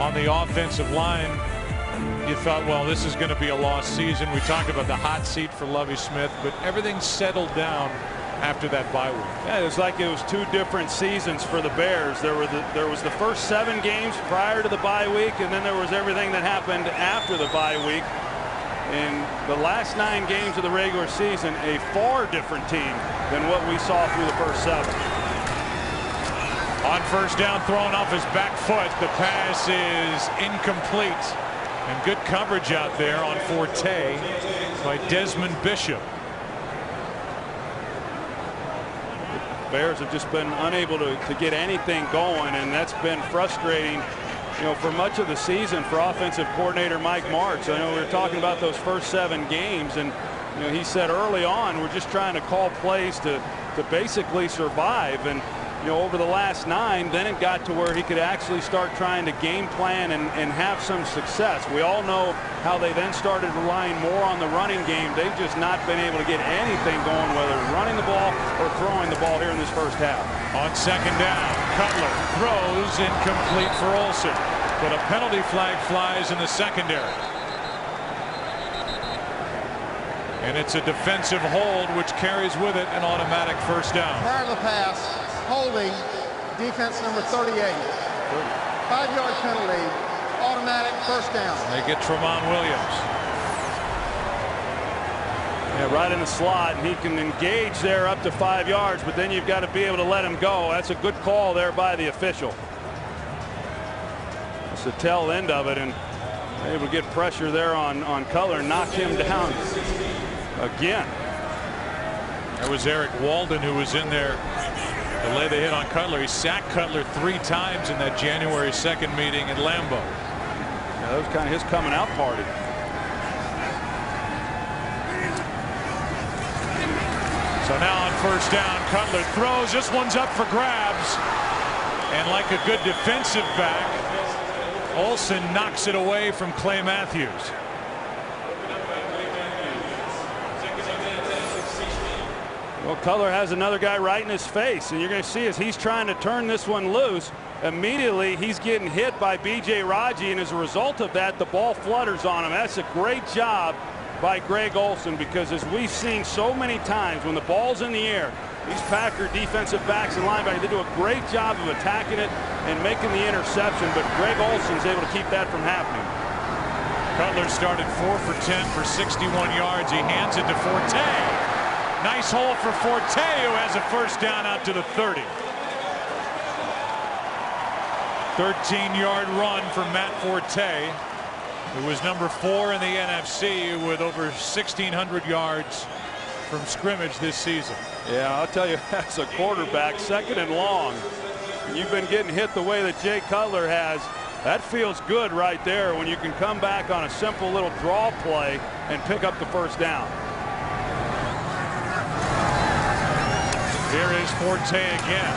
on the offensive line, you thought, well, this is going to be a lost season. We talked about the hot seat for Lovie Smith, but everything settled down after that bye week. Yeah, it was like it was 2 different seasons for the Bears. There was the first 7 games prior to the bye week, and then there was everything that happened after the bye week. In the last 9 games of the regular season, a far different team than what we saw through the first 7. On 1st down, thrown off his back foot. The pass is incomplete. And good coverage out there on Forte by Desmond Bishop. Bears have just been unable to get anything going, and that's been frustrating, you know, for much of the season for offensive coordinator Mike Martz. I know we were talking about those first 7 games, and you know, he said early on we're just trying to call plays to basically survive. And you know, over the last 9, then it got to where he could actually start trying to game plan and have some success. We all know how they then started relying more on the running game. They've just not been able to get anything going, whether running the ball or throwing the ball here in this first half. On 2nd down, Cutler throws incomplete for Olsen, but a penalty flag flies in the secondary. And it's a defensive hold, which carries with it an automatic 1st down. Prior to the pass, holding defense number 38. 5-yard penalty, automatic 1st down. They get Tramon Williams. Yeah, right in the slot, and he can engage there up to 5 yards, but then you've got to be able to let him go. That's a good call there by the official. It's the tail end of it, and able to get pressure there on Cutler, knocked him down again. That was Eric Walden who was in there to lay the hit on Cutler. He sacked Cutler 3 times in that January 2nd meeting in Lambeau. Yeah, that was kind of his coming out party. So now on 1st down, Cutler throws. This one's up for grabs. And like a good defensive back, Olsen knocks it away from Clay Matthews. Well, Cutler has another guy right in his face, and you're going to see as he's trying to turn this one loose, immediately he's getting hit by B.J. Raji, and as a result of that, the ball flutters on him. That's a great job by Greg Olsen, because as we've seen so many times, when the ball's in the air, these Packer defensive backs and linebackers, they do a great job of attacking it and making the interception, but Greg Olsen's able to keep that from happening. Cutler started 4 for 10 for 61 yards. He hands it to Forte. Nice hole for Forte, who has a 1st down out to the 30. 13-yard run for Matt Forte, who was number 4 in the NFC with over 1,600 yards from scrimmage this season. Yeah, I'll tell you, as a quarterback, 2nd and long, and you've been getting hit the way that Jay Cutler has, that feels good right there when you can come back on a simple little draw play and pick up the 1st down. Here is Forte again.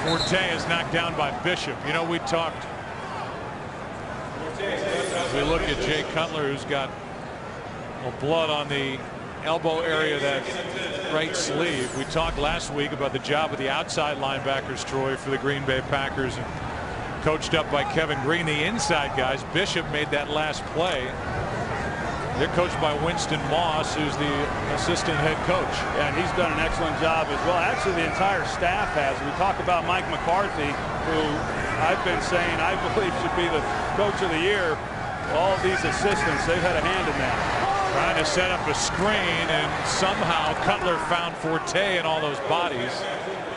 Forte is knocked down by Bishop. You know, we talked, as we look at Jay Cutler, who's got blood on the elbow area of that right sleeve. We talked last week about the job of the outside linebackers, Troy, for the Green Bay Packers, and coached up by Kevin Green. The inside guys, Bishop made that last play. They're coached by Winston Moss, who's the assistant head coach. Yeah, and he's done an excellent job as well. Actually, the entire staff has. We talk about Mike McCarthy, who I've been saying I believe should be the coach of the year. All of these assistants, they've had a hand in that. Trying to set up a screen, and somehow Cutler found Forte in all those bodies.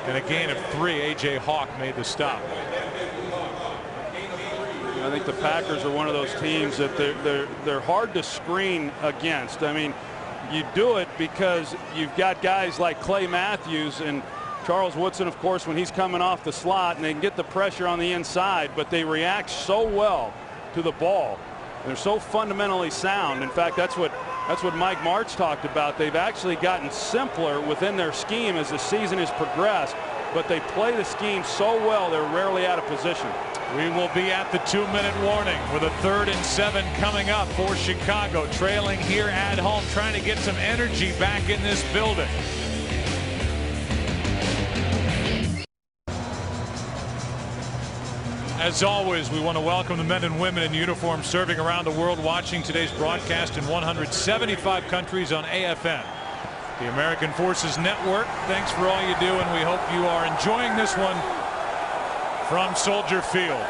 And a gain of 3. A.J. Hawk made the stop. I think the Packers are one of those teams that they're hard to screen against. I mean, you do it because you've got guys like Clay Matthews and Charles Woodson, of course, when he's coming off the slot, and they can get the pressure on the inside, but they react so well to the ball. They're so fundamentally sound. In fact, that's what Mike Martz talked about. They've actually gotten simpler within their scheme as the season has progressed, but they play the scheme so well they're rarely out of position. We will be at the 2-minute warning with a 3rd and 7 coming up for Chicago, trailing here at home, trying to get some energy back in this building. As always, we want to welcome the men and women in uniform serving around the world, watching today's broadcast in 175 countries on AFN, the American Forces Network. Thanks for all you do, and we hope you are enjoying this one from Soldier Field.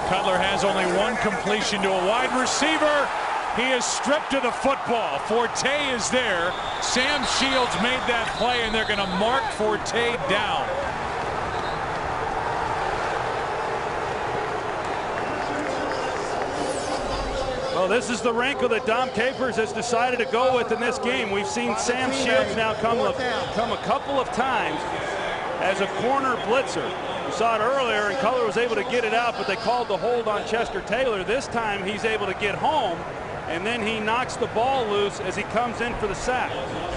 Cutler has only 1 completion to a wide receiver. He is stripped of the football. Forte is there. Sam Shields made that play, and they're going to mark Forte down. Well, this is the wrinkle that Dom Capers has decided to go with in this game. We've seen Sam Shields now come a couple of times as a corner blitzer. We saw it earlier, and Cutler was able to get it out, but they called the hold on Chester Taylor. This time he's able to get home, and then he knocks the ball loose as he comes in for the sack.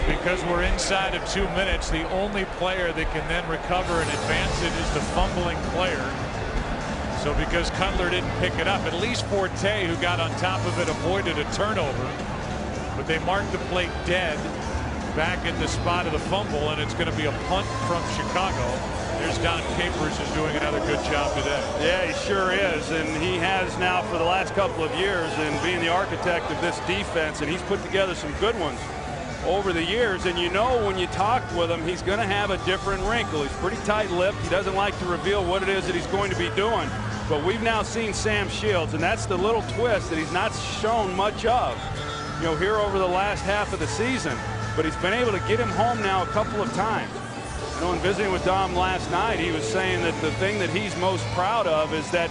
Because we're inside of 2 minutes, the only player that can then recover and advance it is the fumbling player. So because Cutler didn't pick it up, at least Forte, who got on top of it, avoided a turnover. But they marked the play dead back at the spot of the fumble, and it's going to be a punt from Chicago. There's Don Capers, who's doing another good job today. Yeah, he sure is, and he has now for the last couple of years in being the architect of this defense, and he's put together some good ones over the years. And you know, when you talk with him, he's going to have a different wrinkle. He's pretty tight-lipped. He doesn't like to reveal what it is that he's going to be doing. But we've now seen Sam Shields, and that's the little twist that he's not shown much of, you know, here over the last half of the season. But he's been able to get him home now a couple of times. I know in visiting with Dom last night, he was saying that the thing that he's most proud of is that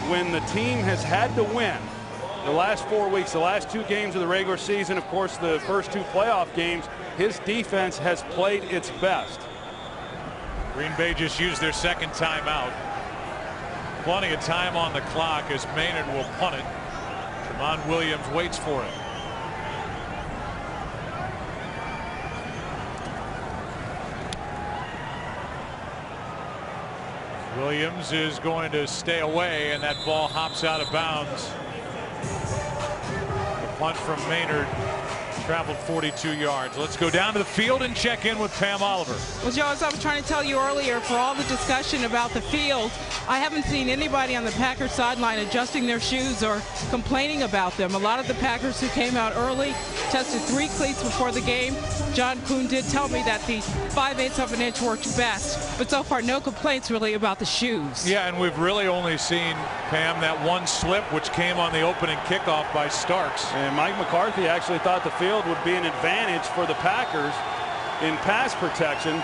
when the team has had to win the last 4 weeks, the last 2 games of the regular season, of course, the first 2 playoff games, his defense has played its best. Green Bay just used their 2nd timeout. Plenty of time on the clock as Maynard will punt it. Tramon Williams waits for it. Williams is going to stay away, and that ball hops out of bounds. The punt from Maynard traveled 42 yards. Let's go down to the field and check in with Pam Oliver. Well, Joe, as I was trying to tell you earlier, for all the discussion about the field, I haven't seen anybody on the Packers sideline adjusting their shoes or complaining about them. A lot of the Packers who came out early tested 3 cleats before the game. John Kuhn did tell me that the 5/8 of an inch works best, but so far no complaints really about the shoes. Yeah, and we've really only seen, Pam, that 1 slip which came on the opening kickoff by Starks. And Mike McCarthy actually thought the field would be an advantage for the Packers in pass protection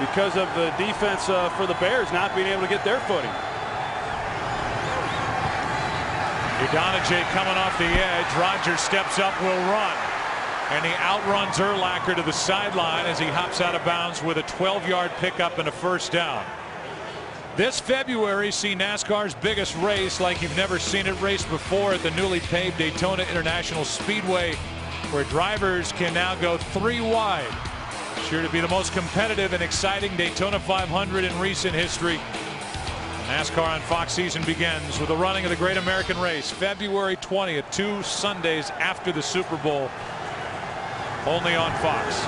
because of the defense for the Bears not being able to get their footing. Udonije coming off the edge. Rodgers steps up, will run. And he outruns Urlacher to the sideline as he hops out of bounds with a 12-yard pickup and a 1st down. This February, see NASCAR's biggest race like you've never seen it raced before at the newly paved Daytona International Speedway, where drivers can now go 3 wide. Sure to be the most competitive and exciting Daytona 500 in recent history. NASCAR on Fox season begins with the running of the Great American Race, February 20th, 2 Sundays after the Super Bowl, only on Fox.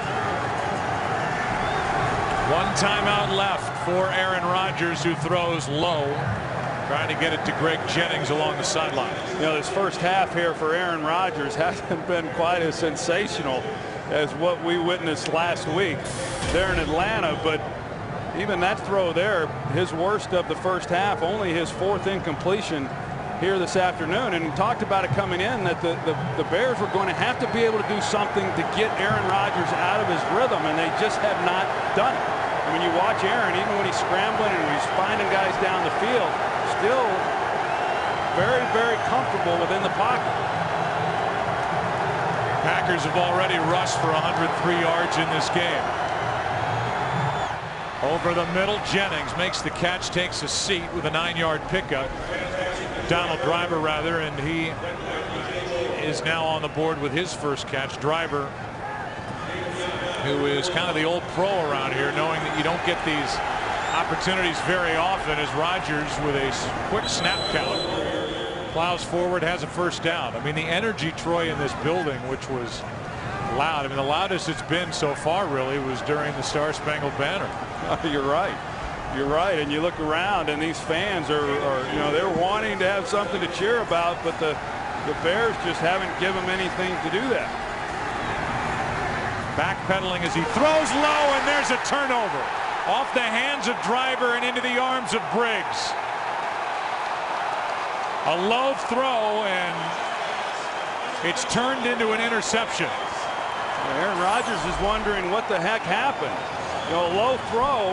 One timeout left for Aaron Rodgers, who throws low, trying to get it to Greg Jennings along the sideline. You know, this first half here for Aaron Rodgers hasn't been quite as sensational as what we witnessed last week there in Atlanta, but even that throw there, his worst of the first half, only his 4th incompletion here this afternoon. And talked about it coming in that the Bears were going to have to be able to do something to get Aaron Rodgers out of his rhythm, and they just have not done it. I mean, you watch Aaron, even when he's scrambling and he's finding guys down the field, still very, very comfortable within the pocket. Packers have already rushed for 103 yards in this game. Over the middle, Jennings makes the catch, takes a seat with a 9-yard pickup. Donald Driver, rather, and he is now on the board with his first catch. Driver, who is kind of the old pro around here, knowing that you don't get these opportunities very often, as Rodgers, with a quick snap count, plows forward, has a first down. I mean, the energy, Troy, in this building, which was loud. I mean, the loudest it's been so far, really, was during the Star Spangled Banner. You're right. You're right. And you look around, and these fans are you know, they're wanting to have something to cheer about, but the Bears just haven't given them anything to do that. Backpedaling as he throws low, and there's a turnover. Off the hands of Driver and into the arms of Briggs. A low throw, and it's turned into an interception. Aaron Rodgers is wondering what the heck happened. You know, a low throw,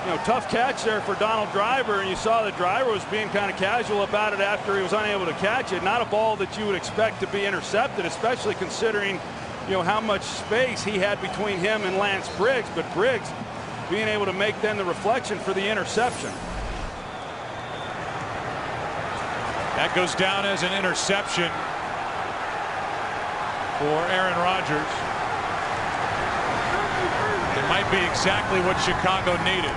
you know, tough catch there for Donald Driver, and you saw that Driver was being kind of casual about it after he was unable to catch it. Not a ball that you would expect to be intercepted, especially considering, you know, how much space he had between him and Lance Briggs, but Briggs being able to make then the reflection for the interception. That goes down as an interception for Aaron Rodgers. It might be exactly what Chicago needed.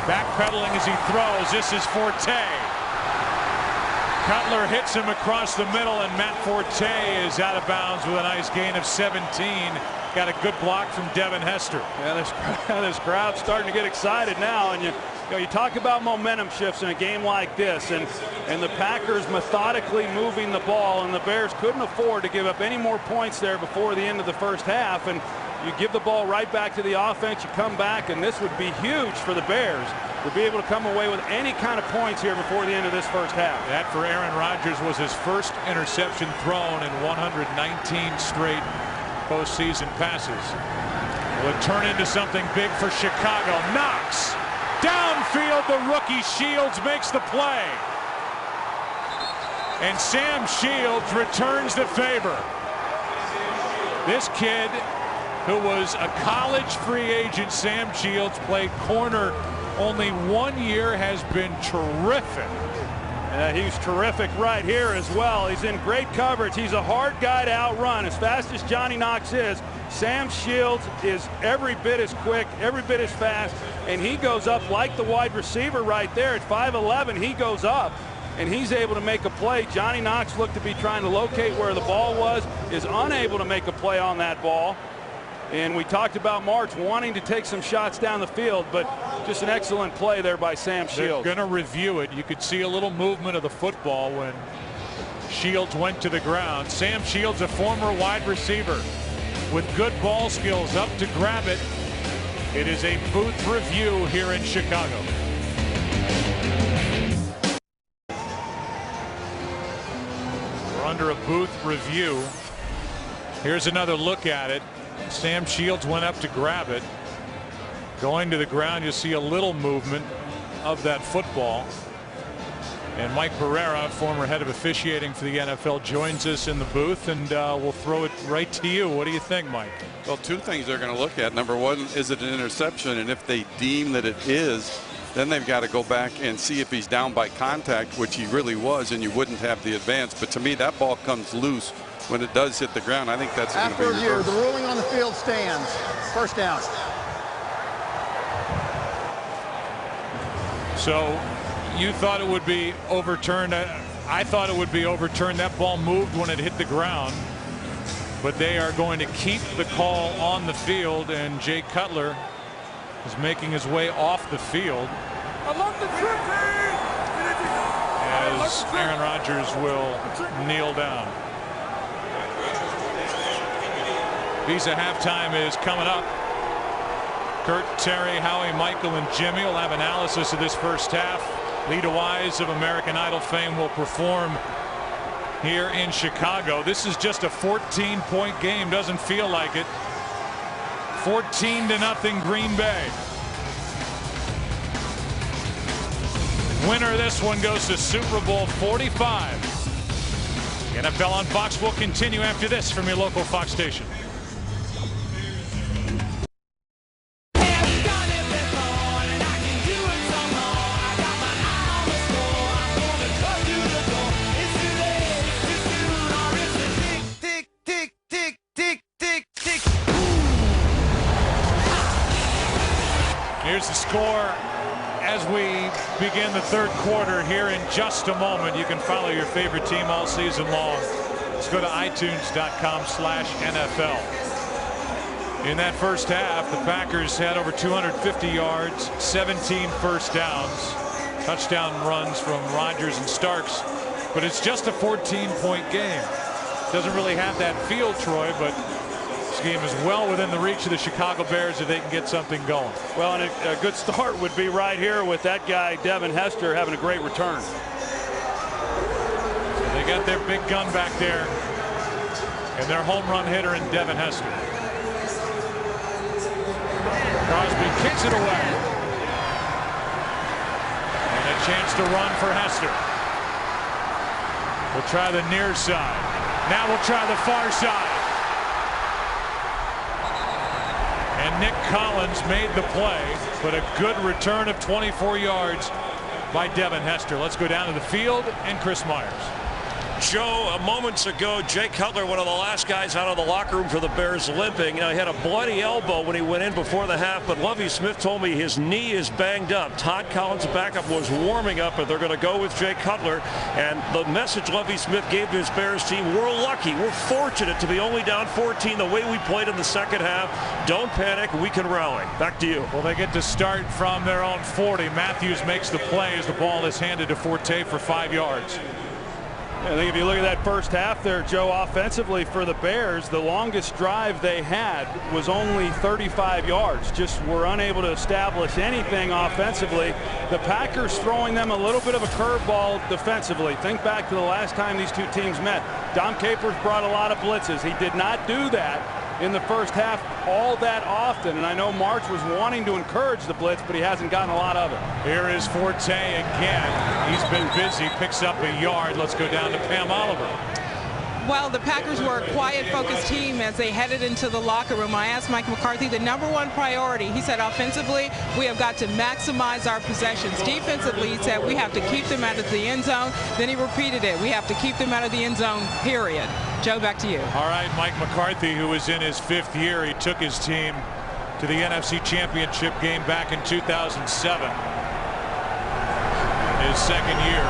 Backpedaling as he throws. This is Forte. Cutler hits him across the middle, and Matt Forte is out of bounds with a nice gain of 17. Got a good block from Devin Hester. Yeah, this crowd's starting to get excited now, and you talk about momentum shifts in a game like this, and the Packers methodically moving the ball, and the Bears couldn't afford to give up any more points there before the end of the first half. And you give the ball right back to the offense, you come back, and this would be huge for the Bears to be able to come away with any kind of points here before the end of this first half. That for Aaron Rodgers was his first interception thrown in 119 straight postseason passes. Will it turn into something big for Chicago? Knox downfield, the rookie Shields makes the play, and Sam Shields returns the favor. This kid, who was a college free agent, Sam Shields, played corner only 1 year, has been terrific. He was terrific right here as well. He's in great coverage. He's a hard guy to outrun. As fast as Johnny Knox is, Sam Shields is every bit as quick, every bit as fast, and he goes up like the wide receiver right there at 5'11". He goes up, and he's able to make a play. Johnny Knox looked to be trying to locate where the ball was, is unable to make a play on that ball. And we talked about March wanting to take some shots down the field, but just an excellent play there by Sam Shields. They're going to review it. You could see a little movement of the football when Shields went to the ground. Sam Shields, a former wide receiver with good ball skills, up to grab it. It is a booth review here in Chicago. We're under a booth review. Here's another look at it. Sam Shields went up to grab it. Going to the ground, you see a little movement of that football. And Mike Pereira, former head of officiating for the NFL, joins us in the booth, and we'll throw it right to you. What do you think, Mike? Well, two things they're going to look at. Number one, is it an interception? And if they deem that it is, then they've got to go back and see if he's down by contact, which he really was, and you wouldn't have the advance. But to me, that ball comes loose when it does hit the ground. I think that's going to be reversed. After review, the ruling on the field stands. First down. So you thought it would be overturned. I thought it would be overturned. That ball moved when it hit the ground. But they are going to keep the call on the field, and Jay Cutler is making his way off the field as Aaron Rodgers will kneel down. Visa halftime is coming up. Kurt, Terry, Howie, Michael, and Jimmy will have analysis of this first half. Lita Wise of American Idol fame will perform here in Chicago. This is just a 14-point game. Doesn't feel like it. 14-0 Green Bay. Winner of this one goes to Super Bowl 45. NFL on Fox will continue after this from your local Fox station. Here's the score as we begin the third quarter here in just a moment. You can follow your favorite team all season long. Let's go to itunes.com/NFL. In that first half, the Packers had over 250 yards, 17 first downs, touchdown runs from Rodgers and Starks. But it's just a 14-point game. Doesn't really have that feel, Troy, but this game is well within the reach of the Chicago Bears if they can get something going. Well, and a good start would be right here with that guy, Devin Hester, having a great return. So they got their big gun back there and their home run hitter in Devin Hester. Crosby kicks it away. And a chance to run for Hester. We'll try the near side. Now we'll try the far side. And Nick Collins made the play, but a good return of 24 yards by Devin Hester. Let's go down to the field and Chris Myers. Joe, moments ago, Jay Cutler, one of the last guys out of the locker room for the Bears, limping. You know, he had a bloody elbow when he went in before the half, but Lovie Smith told me his knee is banged up. Todd Collins' backup was warming up, but they're going to go with Jay Cutler. And the message Lovie Smith gave to his Bears team, we're lucky, we're fortunate to be only down 14 the way we played in the second half. Don't panic, we can rally. Back to you. Well, they get to start from their own 40. Matthews makes the play as the ball is handed to Forte for 5 yards. I think if you look at that first half there, Joe, offensively for the Bears, the longest drive they had was only 35 yards. Just were unable to establish anything offensively. The Packers throwing them a little bit of a curveball defensively. Think back to the last time these two teams met. Dom Capers brought a lot of blitzes. He did not do that in the first half all that often, and I know March was wanting to encourage the blitz, but he hasn't gotten a lot of it. Here is Forte again. He's been busy, picks up a yard. Let's go down to Pam Oliver. Well, the Packers were a quiet, focused team as they headed into the locker room. I asked Mike McCarthy the #1 priority. He said offensively, we have got to maximize our possessions. Defensively, he said we have to keep them out of the end zone. Then he repeated it. We have to keep them out of the end zone, period. Joe, back to you. All right, Mike McCarthy, who is in his 5th year, he took his team to the NFC Championship game back in 2007. His 2nd year.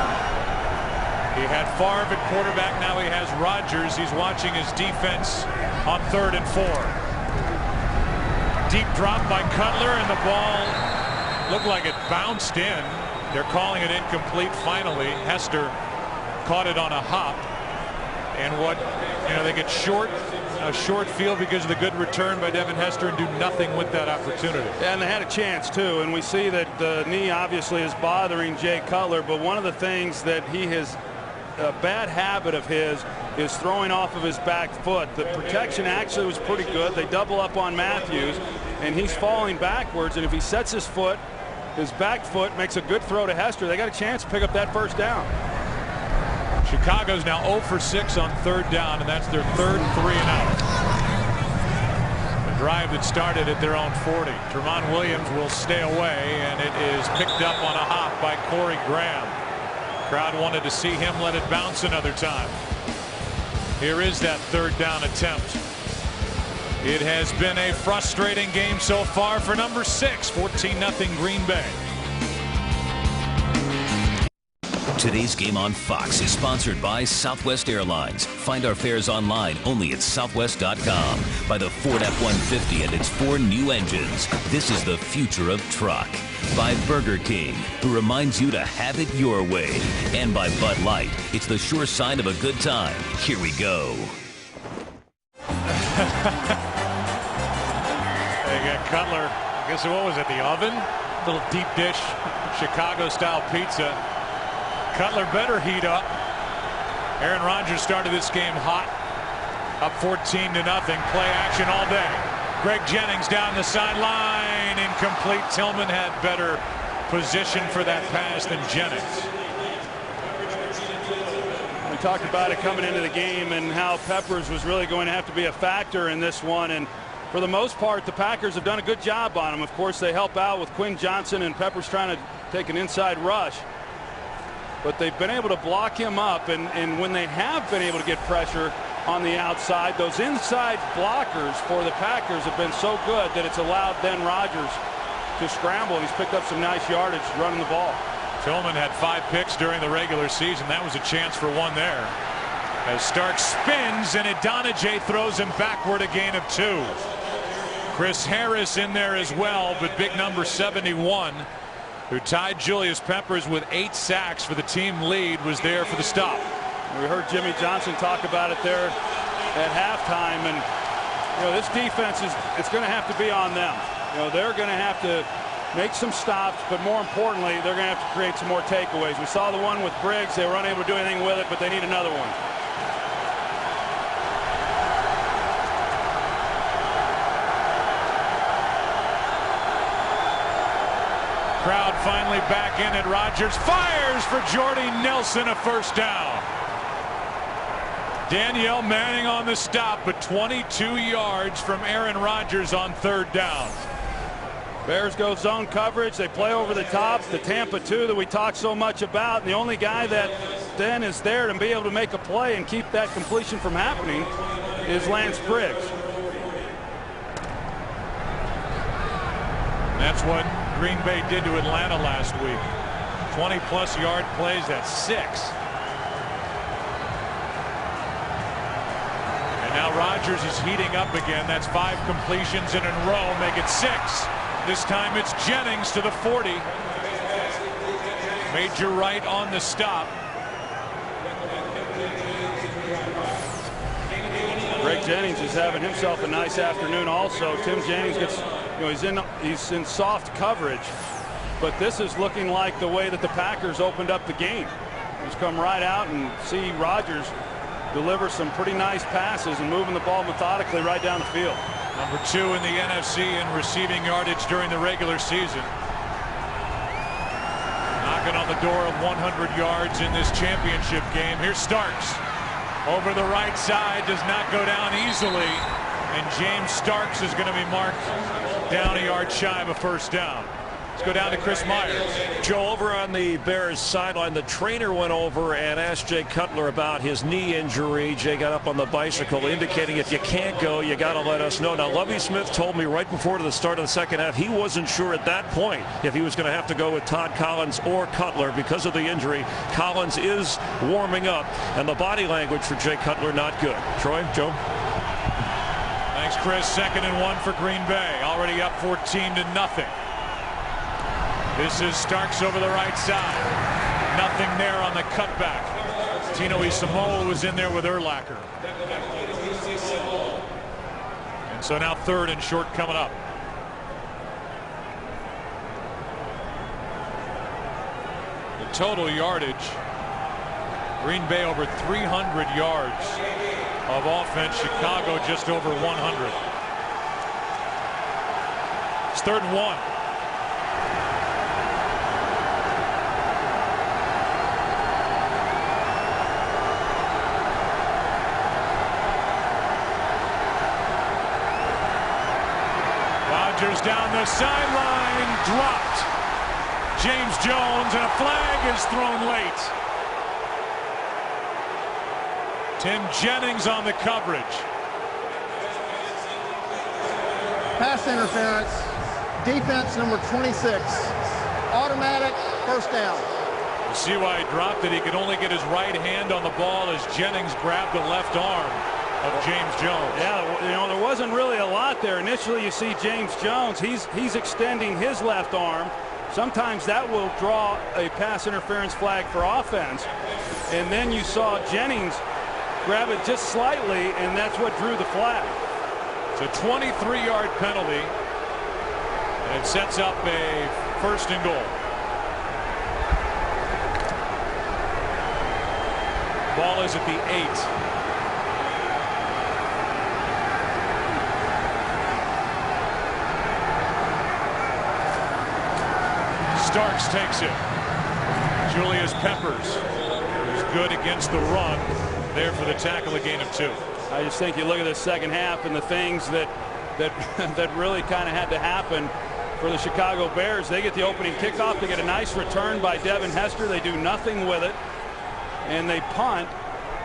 He had Favre at quarterback. Now he has Rodgers. He's watching his defense on 3rd and 4. Deep drop by Cutler, and the ball looked like it bounced in. They're calling it incomplete finally. Hester caught it on a hop. And what, they get a short field because of the good return by Devin Hester and do nothing with that opportunity. Yeah, and they had a chance too, and we see that the knee obviously is bothering Jay Cutler, but one of the things that he has, a bad habit of his, is throwing off of his back foot. The protection actually was pretty good. They double up on Matthews, and he's falling backwards, and if he sets his back foot, makes a good throw to Hester, they got a chance to pick up that first down. Chicago's now 0 for 6 on 3rd down, and that's their 3rd 3-and-out. A drive that started at their own 40. Tramon Williams will stay away, and it is picked up on a hop by Corey Graham. Crowd wanted to see him let it bounce another time. Here is that 3rd down attempt. It has been a frustrating game so far for number 6. 14-0 Green Bay. Today's Game on Fox is sponsored by Southwest Airlines. Find our fares online only at southwest.com. By the Ford F-150 and its 4 new engines. This is the future of truck. By Burger King, who reminds you to have it your way. And by Bud Light, it's the sure sign of a good time. Here we go. They got Cutler. I guess what was it, the oven? Little deep dish, Chicago-style pizza. Cutler better heat up. Aaron Rodgers started this game hot. Up 14-0. Play action all day. Greg Jennings down the sideline. Incomplete. Tillman had better position for that pass than Jennings. We talked about it coming into the game and how Peppers was really going to have to be a factor in this one. And for the most part, the Packers have done a good job on him. Of course, they help out with Quinn Johnson and Peppers trying to take an inside rush. But they've been able to block him up. And when they have been able to get pressure on the outside, those inside blockers for the Packers have been so good that it's allowed then Rodgers to scramble. He's picked up some nice yardage running the ball. Tillman had 5 picks during the regular season. That was a chance for one there. As Starks spins and Idonije throws him backward, a gain of 2. Chris Harris in there as well, but big number 71, who tied Julius Peppers with 8 sacks for the team lead, was there for the stop. We heard Jimmy Johnson talk about it there at halftime, and this defense it's going to have to be on them. They're going to have to make some stops, but more importantly, they're going to have to create some more takeaways. We saw the one with Briggs. They were unable to do anything with it, but they need another one. Crowd finally back in it. Rodgers fires for Jordy Nelson, a first down. Danielle Manning on the stop, but 22 yards from Aaron Rodgers on 3rd down. Bears go zone coverage. They play over the top. The Tampa 2 that we talked so much about. And the only guy that then is there to be able to make a play and keep that completion from happening is Lance Briggs. And that's what Green Bay did to Atlanta last week. 20-plus yard plays, that's 6. And now Rodgers is heating up again. That's 5 completions in a row, make it 6. This time it's Jennings to the 40. Major Wright on the stop. Greg Jennings is having himself a nice afternoon also. Tim Jennings gets, he's in soft coverage, but this is looking like the way that the Packers opened up the game. Just come right out and see Rodgers deliver some pretty nice passes and moving the ball methodically right down the field. Number 2 in the NFC in receiving yardage during the regular season. Knocking on the door of 100 yards in this championship game. Here's Starks. Over the right side, does not go down easily. And James Starks is going to be marked down a yard shy of a first down. Let's go down to Chris Myers. Joe, over on the Bears sideline, the trainer went over and asked Jay Cutler about his knee injury. Jay got up on the bicycle, indicating if you can't go, you got to let us know. Now, Lovie Smith told me right before the start of the second half he wasn't sure at that point if he was going to have to go with Todd Collins or Cutler because of the injury. Collins is warming up, and the body language for Jay Cutler not good. Troy, Joe? Thanks, Chris. 2nd and 1 for Green Bay. Already up 14-0. This is Starks over the right side. Nothing there on the cutback. Tino Isamoa was in there with Urlacher. And so now 3rd and short coming up. The total yardage, Green Bay over 300 yards of offense. Chicago just over 100. It's 3rd and 1. Rodgers down the sideline, dropped. James Jones, and a flag is thrown late. Tim Jennings on the coverage. Pass interference. Defense number 26. Automatic first down. See why he dropped it. He could only get his right hand on the ball as Jennings grabbed the left arm of James Jones. Yeah, you know, there wasn't really a lot there. Initially, you see James Jones. He's extending his left arm. Sometimes that will draw a pass interference flag for offense. And then you saw Jennings grab it just slightly, and that's what drew the flag. It's a 23-yard penalty, and it sets up a 1st and goal. Ball is at the 8. Starks takes it. Julius Peppers, who's good against the run, there for the tackle, a gain of 2. I just think you look at the second half and the things that really kind of had to happen for the Chicago Bears. They get the opening kickoff. They get a nice return by Devin Hester. They do nothing with it, and they punt.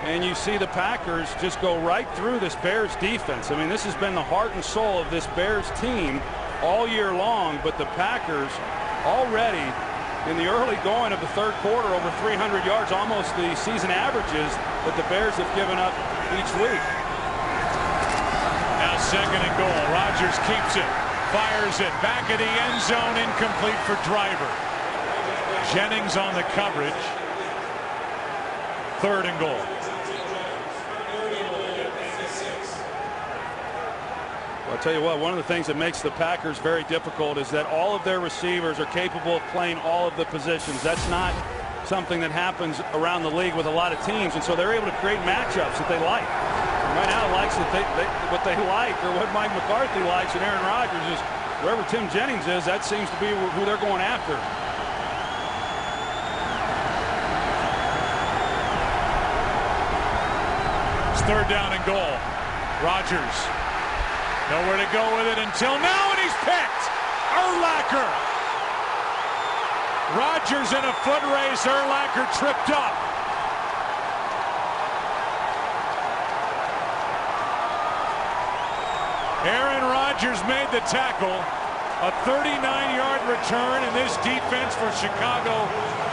And you see the Packers just go right through this Bears defense. I mean, this has been the heart and soul of this Bears team all year long, but the Packers already in the early going of the 3rd quarter over 300 yards, almost the season averages that the Bears have given up each week. Now 2nd and goal. Rodgers keeps it, fires it back at the end zone, incomplete for Driver. Jennings on the coverage. 3rd and goal. I'll tell you what, one of the things that makes the Packers very difficult is that all of their receivers are capable of playing all of the positions. That's not something that happens around the league with a lot of teams, and so they're able to create matchups that they like. And right now, it likes that what they like, or what Mike McCarthy likes, and Aaron Rodgers is wherever Tim Jennings is. That seems to be who they're going after. It's 3rd down and goal. Rodgers. Nowhere to go with it until now, and he's picked. Urlacher. Rodgers in a foot race. Urlacher tripped up. Aaron Rodgers made the tackle. A 39-yard return, and this defense for Chicago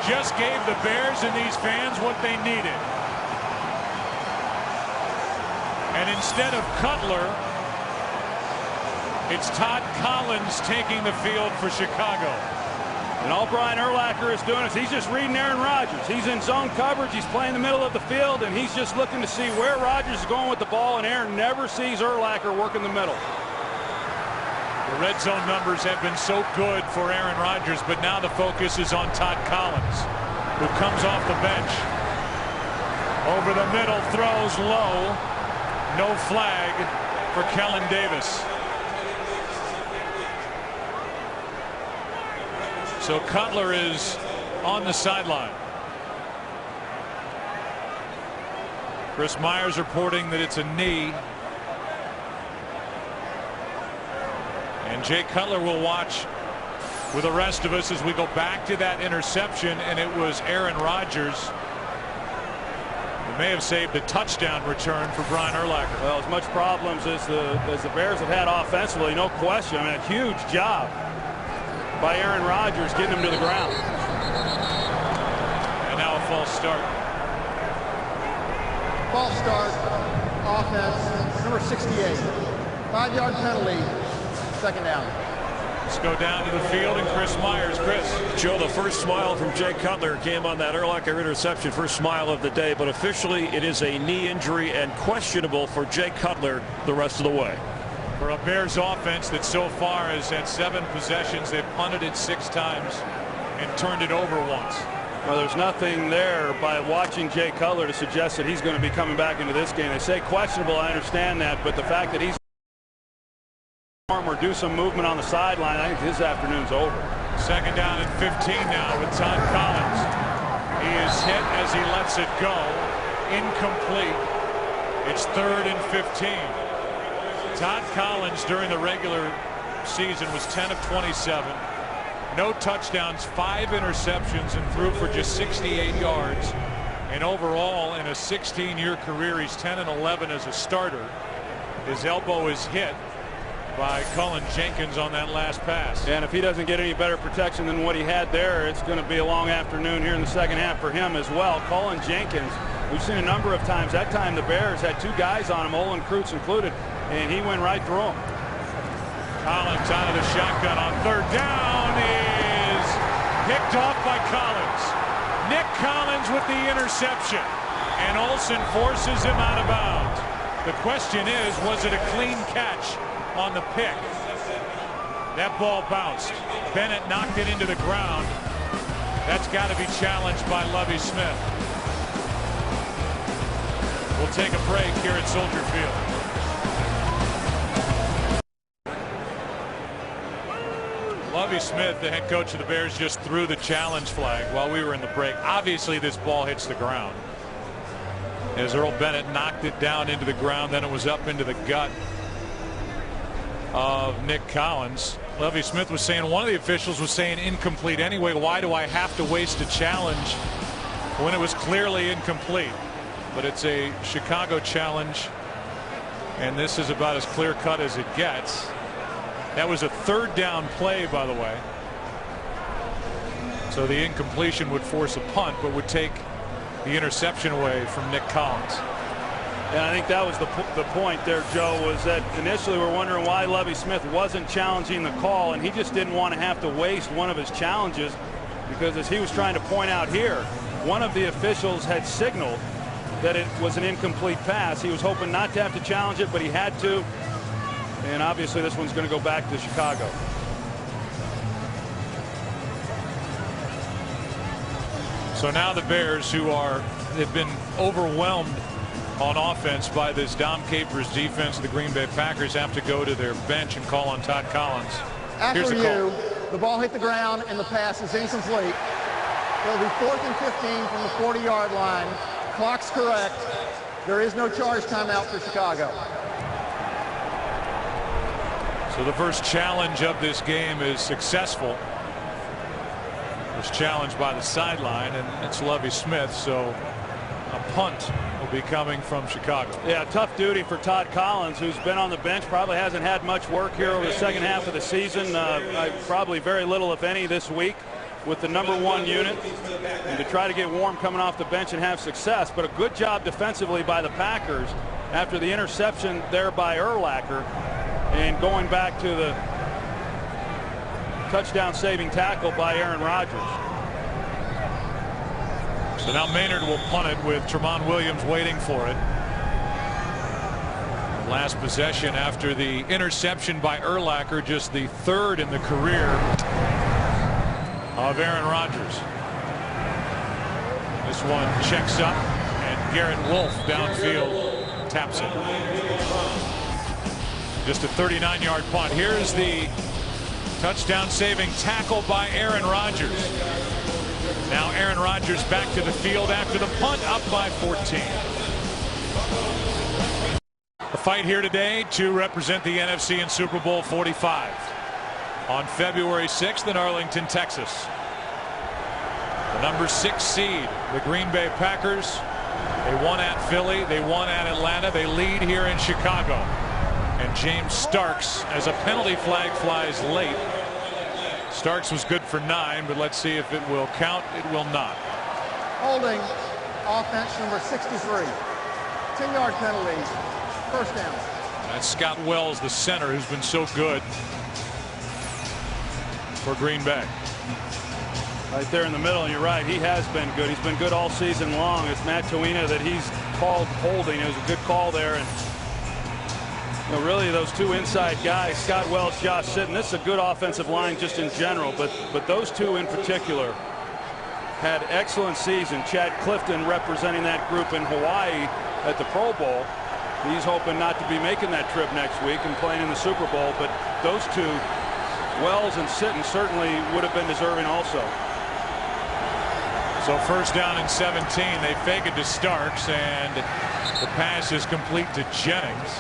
just gave the Bears and these fans what they needed. And instead of Cutler, it's Todd Collins taking the field for Chicago. And all Brian Urlacher is doing is he's just reading Aaron Rodgers. He's in zone coverage. He's playing the middle of the field, and he's just looking to see where Rodgers is going with the ball, and Aaron never sees Urlacher working the middle. The red zone numbers have been so good for Aaron Rodgers, but now the focus is on Todd Collins, who comes off the bench. Over the middle, throws low. No flag for Kellen Davis. So Cutler is on the sideline. Chris Myers reporting that it's a knee. And Jay Cutler will watch with the rest of us as we go back to that interception, and it was Aaron Rodgers who may have saved a touchdown return for Brian Urlacher. Well, as much problems as the Bears have had offensively, no question. I mean, a huge job by Aaron Rodgers getting him to the ground. And now a false start. False start, offense, number 68. 5-yard penalty, 2nd down. Let's go down to the field, and Chris Myers. Chris. Joe, the first smile from Jay Cutler came on that Urlacher interception, first smile of the day, but officially it is a knee injury and questionable for Jay Cutler the rest of the way. For a Bears offense that so far has had 7 possessions, they've punted it 6 times and turned it over once. Well, there's nothing there by watching Jay Cutler to suggest that he's going to be coming back into this game. They say questionable, I understand that, but the fact that he's or do some movement on the sideline, I think his afternoon's over. 2nd down and 15 now with Todd Collins. He is hit as he lets it go. Incomplete. It's 3rd and 15. Todd Collins during the regular season was 10 of 27. No touchdowns, 5 interceptions, and threw for just 68 yards. And overall, in a 16-year career, he's 10 and 11 as a starter. His elbow is hit. by Cullen Jenkins on that last pass. And if he doesn't get any better protection than what he had there, it's going to be a long afternoon here in the second half for him as well. Cullen Jenkins, we've seen a number of times. That time the Bears had two guys on him, Olin Kreutz included, and he went right through him. Collins out of the shotgun on third down is picked off by Collins. Nick Collins with the interception, and Olsen forces him out of bounds. The question is, was it a clean catch on the pick? That ball bounced. Bennett knocked it into the ground. That's got to be challenged by Lovie Smith. We'll take a break here at Soldier Field. Lovie Smith, the head coach of the Bears, just threw the challenge flag while we were in the break. Obviously, this ball hits the ground. As Earl Bennett knocked it down into the ground, then it was up into the gut of Nick Collins. Lovie Smith was saying, one of the officials was saying incomplete anyway. Why do I have to waste a challenge when it was clearly incomplete? But it's a Chicago challenge, and this is about as clear cut as it gets. That was a third down play, by the way. So the incompletion would force a punt, but would take the interception away from Nick Collins. And I think that was the point there, Joe, was that initially we're wondering why Lovie Smith wasn't challenging the call, and he just didn't want to have to waste one of his challenges, because as he was trying to point out here, one of the officials had signaled that it was an incomplete pass. He was hoping not to have to challenge it, but he had to. And obviously this one's going to go back to Chicago. So now the Bears, who have been overwhelmed on offense by this Dom Capers defense of the Green Bay Packers, have to go to their bench and call on Todd Collins. After the ball hit the ground and the pass is incomplete. It'll be 4th and 15 from the 40-yard line. Clock's correct. There is no charge timeout for Chicago. So the first challenge of this game is successful. It was challenged by the sideline, and it's Lovie Smith, so a punt will be coming from Chicago. Yeah, tough duty for Todd Collins, who's been on the bench, probably hasn't had much work here over the second half of the season. Probably very little, if any, this week with the #1 unit, and to try to get warm coming off the bench and have success. But a good job defensively by the Packers after the interception there by Urlacher, and going back to the touchdown saving tackle by Aaron Rodgers. So now Maynard will punt it with Tramon Williams waiting for it. Last possession after the interception by Urlacher, just the third in the career of Aaron Rodgers. This one checks up, and Garrett Wolf downfield taps it. Just a 39-yard punt. Here's the touchdown saving tackle by Aaron Rodgers. Now Aaron Rodgers back to the field after the punt, up by 14. A fight here today to represent the NFC in Super Bowl 45 on February 6th in Arlington, Texas. The #6 seed, the Green Bay Packers. They won at Philly. They won at Atlanta. They lead here in Chicago. And James Starks, as a penalty flag flies late. Starks was good for 9, but let's see if it will count. It will not. Holding offense number 63. 10-yard penalty. First down. That's Scott Wells, the center, who's been so good for Green Bay. Right there in the middle, and you're right, he has been good. He's been good all season long. It's Matt Toina that he's called holding. It was a good call there, and really those two inside guys, Scott Wells, Josh Sitton. This is a good offensive line just in general, but those two in particular had excellent season. Chad Clifton representing that group in Hawaii at the Pro Bowl. He's hoping not to be making that trip next week and playing in the Super Bowl, but those two, Wells and Sitton, certainly would have been deserving also. So first down and 17. They fake it to Starks, and the pass is complete to Jennings.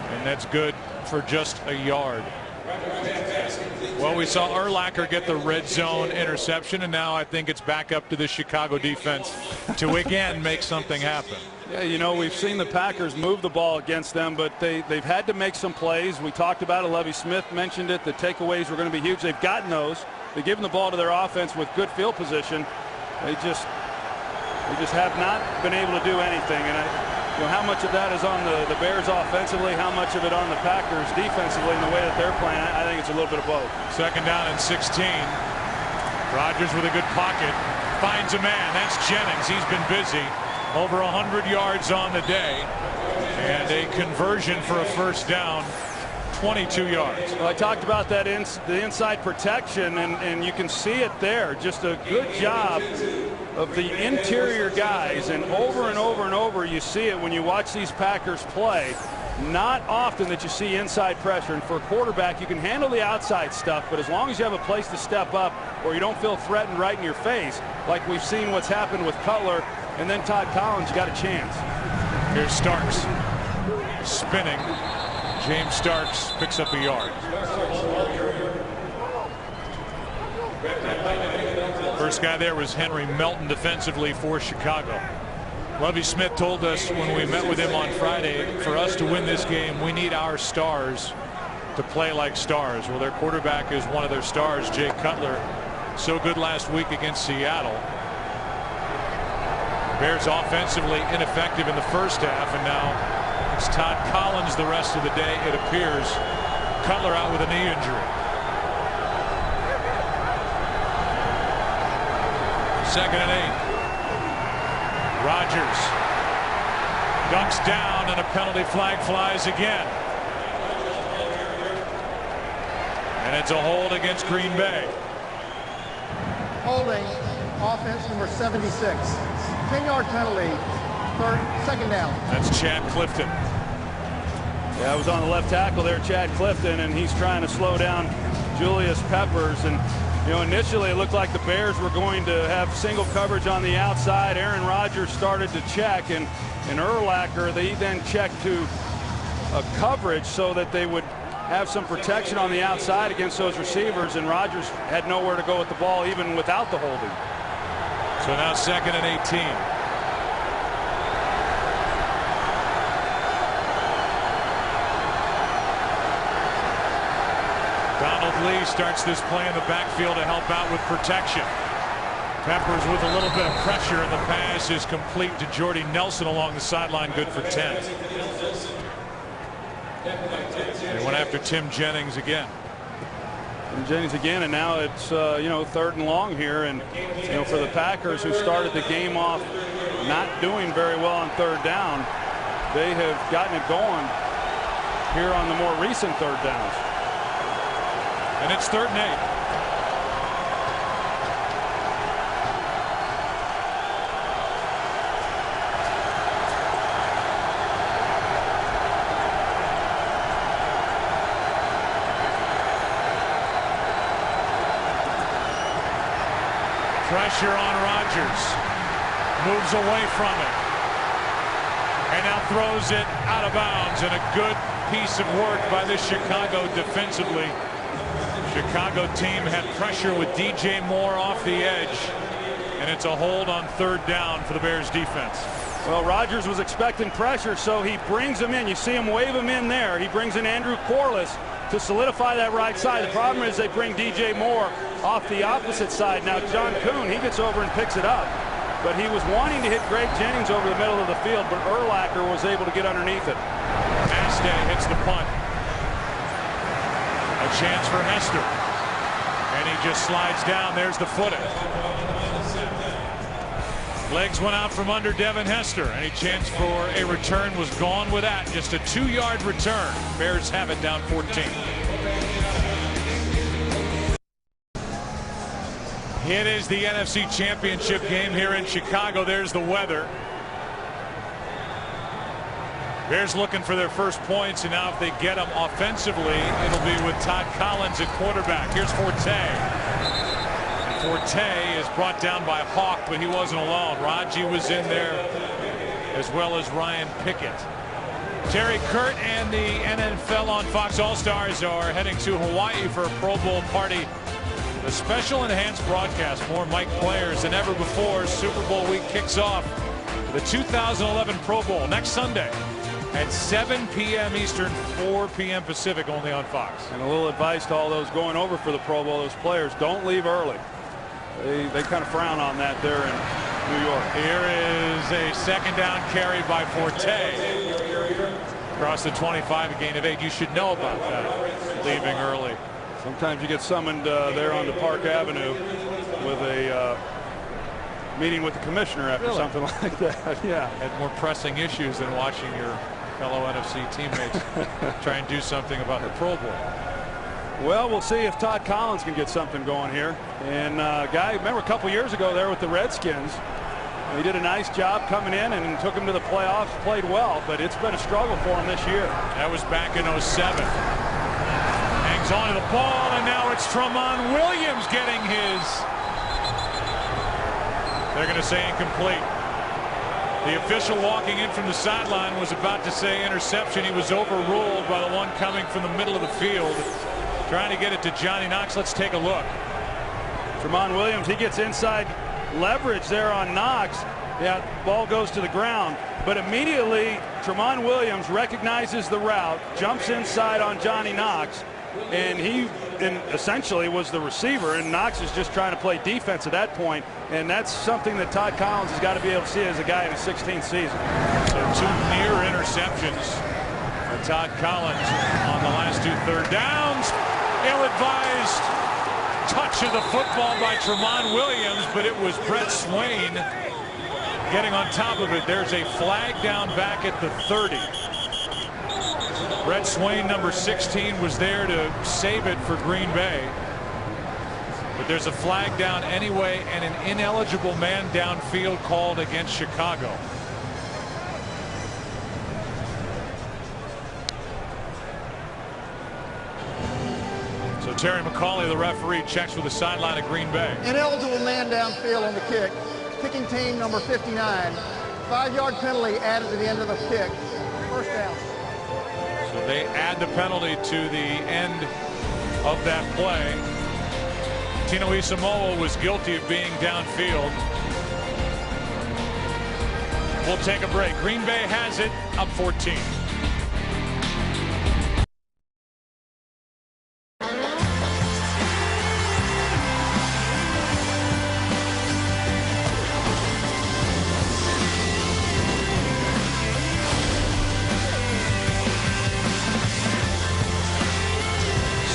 And that's good for just a yard. Well, we saw Urlacher get the red zone interception, and now I think it's back up to the Chicago defense to again make something happen. Yeah, you know, we've seen the Packers move the ball against them, but they've had to make some plays. We talked about it. Lovie Smith mentioned it. The takeaways were going to be huge. They've gotten those. They've given the ball to their offense with good field position. They just have not been able to do anything. And you know, how much of that is on the Bears offensively, how much of it on the Packers defensively in the way that they're playing? I think it's a little bit of both. Second down and 16. Rodgers with a good pocket. Finds a man. That's Jennings. He's been busy. Over 100 yards on the day. And a conversion for a first down. 22 yards. Well, I talked about that the inside protection, and you can see it there. Just a good job of the interior guys, and over and over and over you see it when you watch these Packers play. Not often that you see inside pressure, and for a quarterback you can handle the outside stuff, but as long as you have a place to step up or you don't feel threatened right in your face, like we've seen what's happened with Cutler and then Todd Collins, you got a chance. Here's Starks spinning. James Starks picks up a yard. First guy there was Henry Melton defensively for Chicago. Lovie Smith told us when we met with him on Friday, for us to win this game, we need our stars to play like stars. Well, their quarterback is one of their stars, Jay Cutler. So good last week against Seattle. Bears offensively ineffective in the first half, and now it's Todd Collins the rest of the day, it appears. Cutler out with a knee injury. Second and 8. Rodgers ducks down, and a penalty flag flies again. And it's a hold against Green Bay. Holding, offense number 76. 10-yard penalty, second down. That's Chad Clifton. Yeah, I was on the left tackle there, Chad Clifton, and he's trying to slow down Julius Peppers. And you know, initially it looked like the Bears were going to have single coverage on the outside. Aaron Rodgers started to check, and Urlacher, they then checked to a coverage so that they would have some protection on the outside against those receivers, and Rodgers had nowhere to go with the ball even without the holding. So now second and 18. Lee starts this play in the backfield to help out with protection. Peppers with a little bit of pressure, and the pass is complete to Jordy Nelson along the sideline, good for 10. They went after Tim Jennings again. And now it's you know, third and long here, and you know, for the Packers, who started the game off not doing very well on third down, they have gotten it going here on the more recent third downs. And it's third and 8. Pressure on Rodgers. Moves away from it. And now throws it out of bounds. And a good piece of work by this Chicago defensively. Chicago team had pressure with DJ Moore off the edge, and it's a hold on third down for the Bears defense. Well, Rodgers was expecting pressure, so he brings him in. You see him wave him in there. He brings in Andrew Corliss to solidify that right side. The problem is they bring DJ Moore off the opposite side. Now John Kuhn, he gets over and picks it up, but he was wanting to hit Greg Jennings over the middle of the field, but Urlacher was able to get underneath it. Aste hits the punt. A chance for Hester, and he just slides down. There's the footing. Legs went out from under Devin Hester. Any chance for a return was gone with that. Just a 2-yard return. Bears have it down 14. It is the NFC Championship game here in Chicago. There's the weather. Bears looking for their first points, and now if they get them offensively, it'll be with Todd Collins at quarterback. Here's Forte. And Forte is brought down by Hawk, but he wasn't alone. Raji was in there, as well as Ryan Pickett. Terry Kurt and the NFL on Fox All-Stars are heading to Hawaii for a Pro Bowl party. A special enhanced broadcast. More Mike players than ever before. Super Bowl week kicks off with The 2011 Pro Bowl next Sunday at 7 p.m. Eastern, 4 p.m. Pacific, only on Fox. And a little advice to all those going over for the Pro Bowl, those players, don't leave early. They kind of frown on that there in New York. Here is a second down carry by Forte. Across the 25, a gain of 8. You should know about that, leaving early. Sometimes you get summoned there onto Park Avenue with a meeting with the commissioner after something like that. Yeah. Had more pressing issues than watching your fellow NFC teammates try and do something about the Pro Bowl. Well, we'll see if Todd Collins can get something going here. And guy, remember a couple years ago there with the Redskins, he did a nice job coming in and took him to the playoffs, played well, but it's been a struggle for him this year. That was back in 07. Hangs on to the ball, and now it's Tramon Williams getting his. They're going to say incomplete. The official walking in from the sideline was about to say interception. He was overruled by the one coming from the middle of the field, trying to get it to Johnny Knox. Let's take a look. Tramon Williams, he gets inside leverage there on Knox. Yeah, ball goes to the ground, but immediately Tramon Williams recognizes the route, jumps inside on Johnny Knox, and he essentially was the receiver, and Knox is just trying to play defense at that point, and that's something that Todd Collins has got to be able to see as a guy in his 16th season. So 2 near interceptions for Todd Collins on the last 2 third downs. Ill-advised touch of the football by Tramon Williams, but it was Brett Swain getting on top of it. There's a flag down back at the 30. Brett Swain, number 16, was there to save it for Green Bay. But there's a flag down anyway, and an ineligible man downfield called against Chicago. So Terry McCauley, the referee, checks with the sideline of Green Bay. Ineligible man downfield on the kick. Kicking team number 59. 5-yard penalty added to the end of the kick. First down. So they add the penalty to the end of that play. Tino Isamoa was guilty of being downfield. We'll take a break. Green Bay has it, up 14.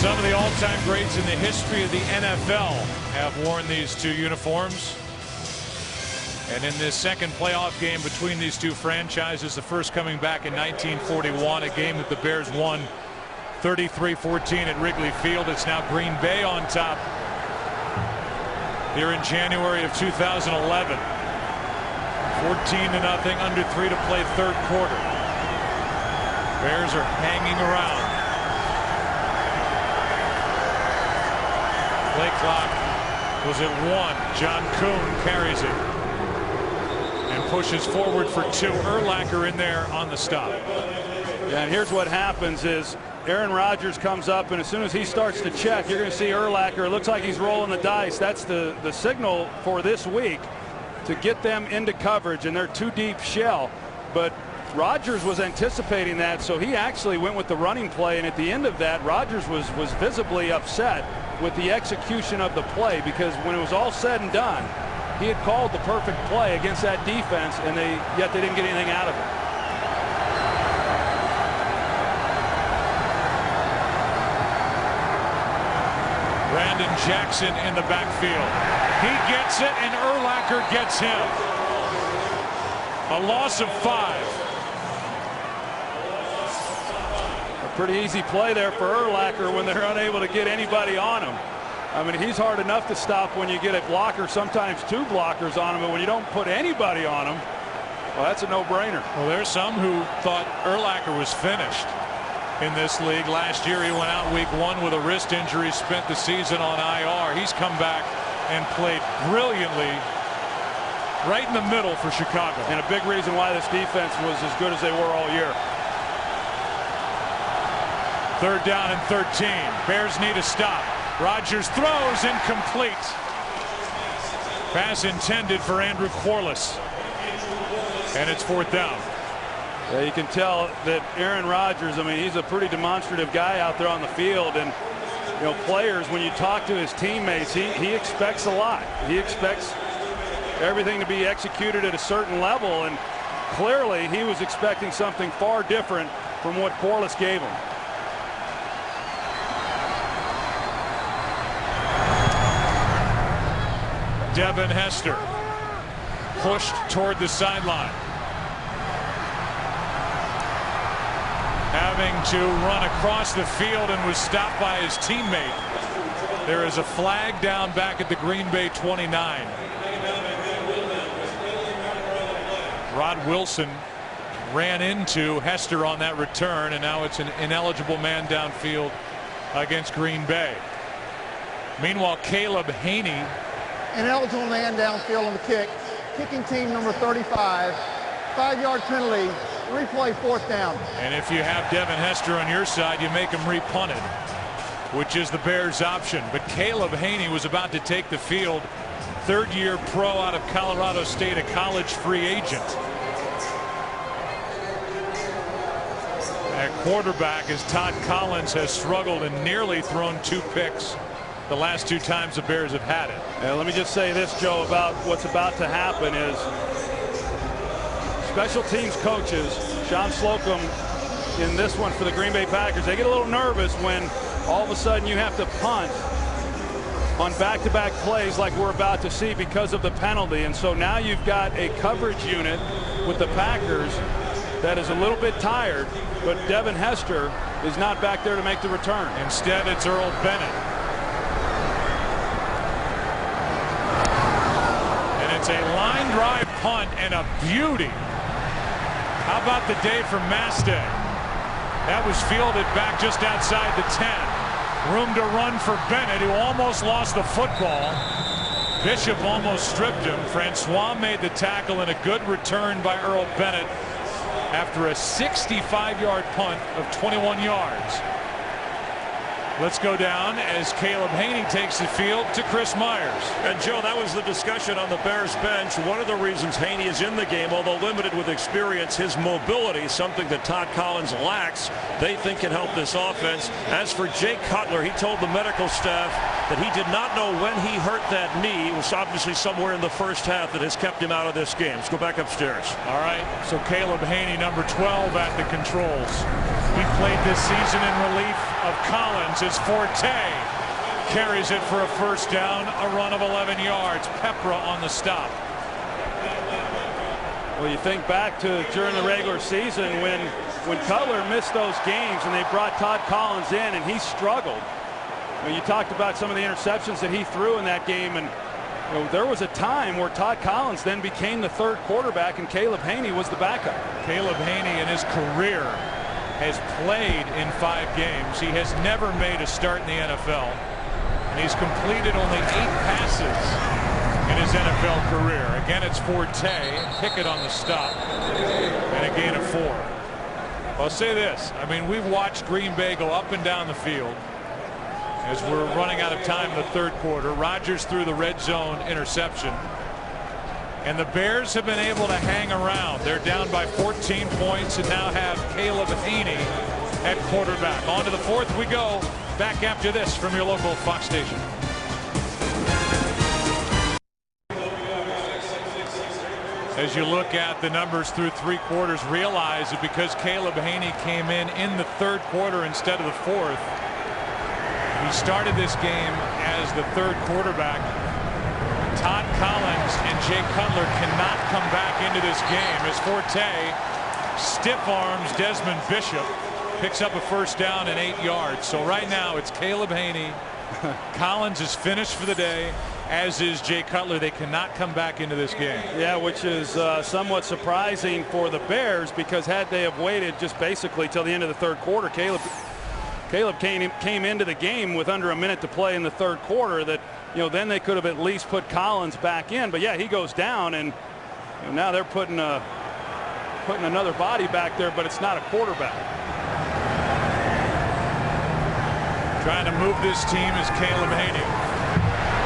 Some of the all-time greats in the history of the NFL have worn these 2 uniforms. And in this second playoff game between these 2 franchises, the first coming back in 1941, a game that the Bears won 33-14 at Wrigley Field. It's now Green Bay on top here in January of 2011. 14-0, under 3 to play third quarter. Bears are hanging around. Play clock was at 1. John Kuhn carries it and pushes forward for 2. Urlacher in there on the stop. Yeah, and here's what happens is Aaron Rodgers comes up, and as soon as he starts to check, you're going to see Urlacher. It looks like he's rolling the dice. That's the signal for this week to get them into coverage, and they're too deep shell. But Rodgers was anticipating that, so he actually went with the running play, and at the end of that, Rodgers was visibly upset with the execution of the play, because when it was all said and done, he had called the perfect play against that defense, and yet they didn't get anything out of it. Brandon Jackson in the backfield. He gets it, and Urlacher gets him. A loss of 5. Pretty easy play there for Urlacher when they're unable to get anybody on him. I mean, he's hard enough to stop when you get a blocker, sometimes 2 blockers on him, but when you don't put anybody on him, well, that's a no-brainer. Well, there's some who thought Urlacher was finished in this league. Last year he went out week 1 with a wrist injury, spent the season on IR. He's come back and played brilliantly right in the middle for Chicago. And a big reason why this defense was as good as they were all year. 3rd down and 13. Bears need a stop. Rodgers throws incomplete. Pass intended for Andrew Quarles. And it's 4th down. Yeah, you can tell that Aaron Rodgers, I mean, he's a pretty demonstrative guy out there on the field. And, you know, players, when you talk to his teammates, he expects a lot. He expects everything to be executed at a certain level. And clearly he was expecting something far different from what Corliss gave him. Devin Hester pushed toward the sideline. Having to run across the field and was stopped by his teammate. There is a flag down back at the Green Bay 29. Rod Wilson ran into Hester on that return, and now it's an ineligible man downfield against Green Bay. Meanwhile, Caleb Haney. Ineligible man downfield on the kick. Kicking team number 35. 5-yard penalty. Replay 4th down. And if you have Devin Hester on your side, you make him repunted, which is the Bears' option. But Caleb Haney was about to take the field. 3rd-year pro out of Colorado State, a college free agent. At quarterback, as Todd Collins has struggled and nearly thrown 2 picks the last 2 times the Bears have had it. Yeah, let me just say this, Joe, about what's about to happen is special teams coaches, Sean Slocum in this one for the Green Bay Packers, they get a little nervous when all of a sudden you have to punt on back-to-back plays like we're about to see because of the penalty. And so now you've got a coverage unit with the Packers that is a little bit tired, but Devin Hester is not back there to make the return. Instead, it's Earl Bennett. And it's a line drive punt and a beauty. How about the day for Mastay? That was fielded back just outside the 10. Room to run for Bennett, who almost lost the football. Bishop almost stripped him. Francois made the tackle, and a good return by Earl Bennett after a 65-yard punt of 21 yards. Let's go down as Caleb Haney takes the field to Chris Myers. And Joe, that was the discussion on the Bears bench. One of the reasons Haney is in the game, although limited with experience, his mobility, something that Todd Collins lacks, they think can help this offense. As for Jay Cutler, he told the medical staff that he did not know when he hurt that knee. It was obviously somewhere in the first half that has kept him out of this game. Let's go back upstairs. All right, so Caleb Haney, number 12 at the controls. He played this season in relief of Collins. His forte carries it for a 1st down, a run of 11 yards. Pepra on the stop. Well, you think back to during the regular season when Cutler missed those games and they brought Todd Collins in and he struggled. You talked about some of the interceptions that he threw in that game, and there was a time where Todd Collins then became the 3rd quarterback and Caleb Haney was the backup. Caleb Haney in his career has played in 5 games. He has never made a start in the NFL, and he's completed only 8 passes in his NFL career. Again, it's Forte, Pickett on the stop, and a gain of 4. I'll say this, I mean, we've watched Green Bay go up and down the field as we're running out of time in the 3rd quarter. Rodgers threw the red zone interception, and the Bears have been able to hang around. They're down by 14 points and now have Caleb Haney at quarterback. On to the 4th we go. Back after this from your local Fox station. As you look at the numbers through 3 quarters, realize that because Caleb Haney came in the 3rd quarter instead of the 4th, he started this game as the 3rd quarterback. Todd Collins and Jay Cutler cannot come back into this game as Forte stiff arms Desmond Bishop, picks up a 1st down and 8 yards. So right now it's Caleb Haney. Collins is finished for the day, as is Jay Cutler. They cannot come back into this game. Yeah, which is somewhat surprising for the Bears, because had they have waited just basically till the end of the 3rd quarter, Caleb came into the game with under a minute to play in the 3rd quarter, that then they could have at least put Collins back in. But yeah, he goes down, and now they're putting another body back there, but it's not a quarterback. Trying to move this team is Caleb Haney.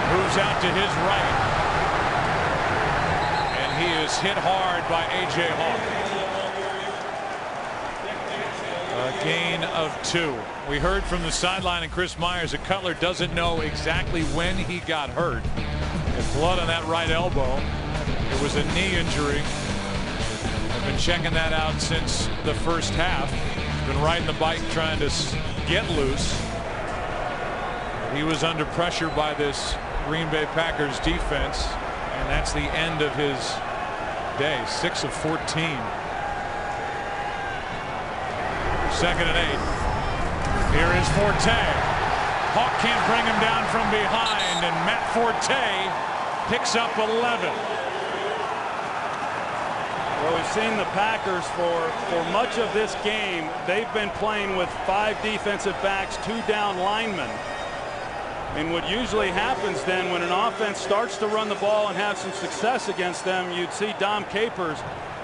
Moves out to his right, and he was hit hard by A.J. Hawk. A gain of 2. We heard from the sideline and Chris Myers that Cutler doesn't know exactly when he got hurt. There's blood on that right elbow. It was a knee injury. I've been checking that out since the first half. Been riding the bike trying to get loose. He was under pressure by this Green Bay Packers defense, and that's the end of his day. 6 of 14. 2nd and 8. Here is Forte. Hawk can't bring him down from behind, and Matt Forte picks up 11. Well, we've seen the Packers for much of this game. They've been playing with 5 defensive backs, 2 down linemen. And what usually happens then when an offense starts to run the ball and have some success against them, you'd see Dom Capers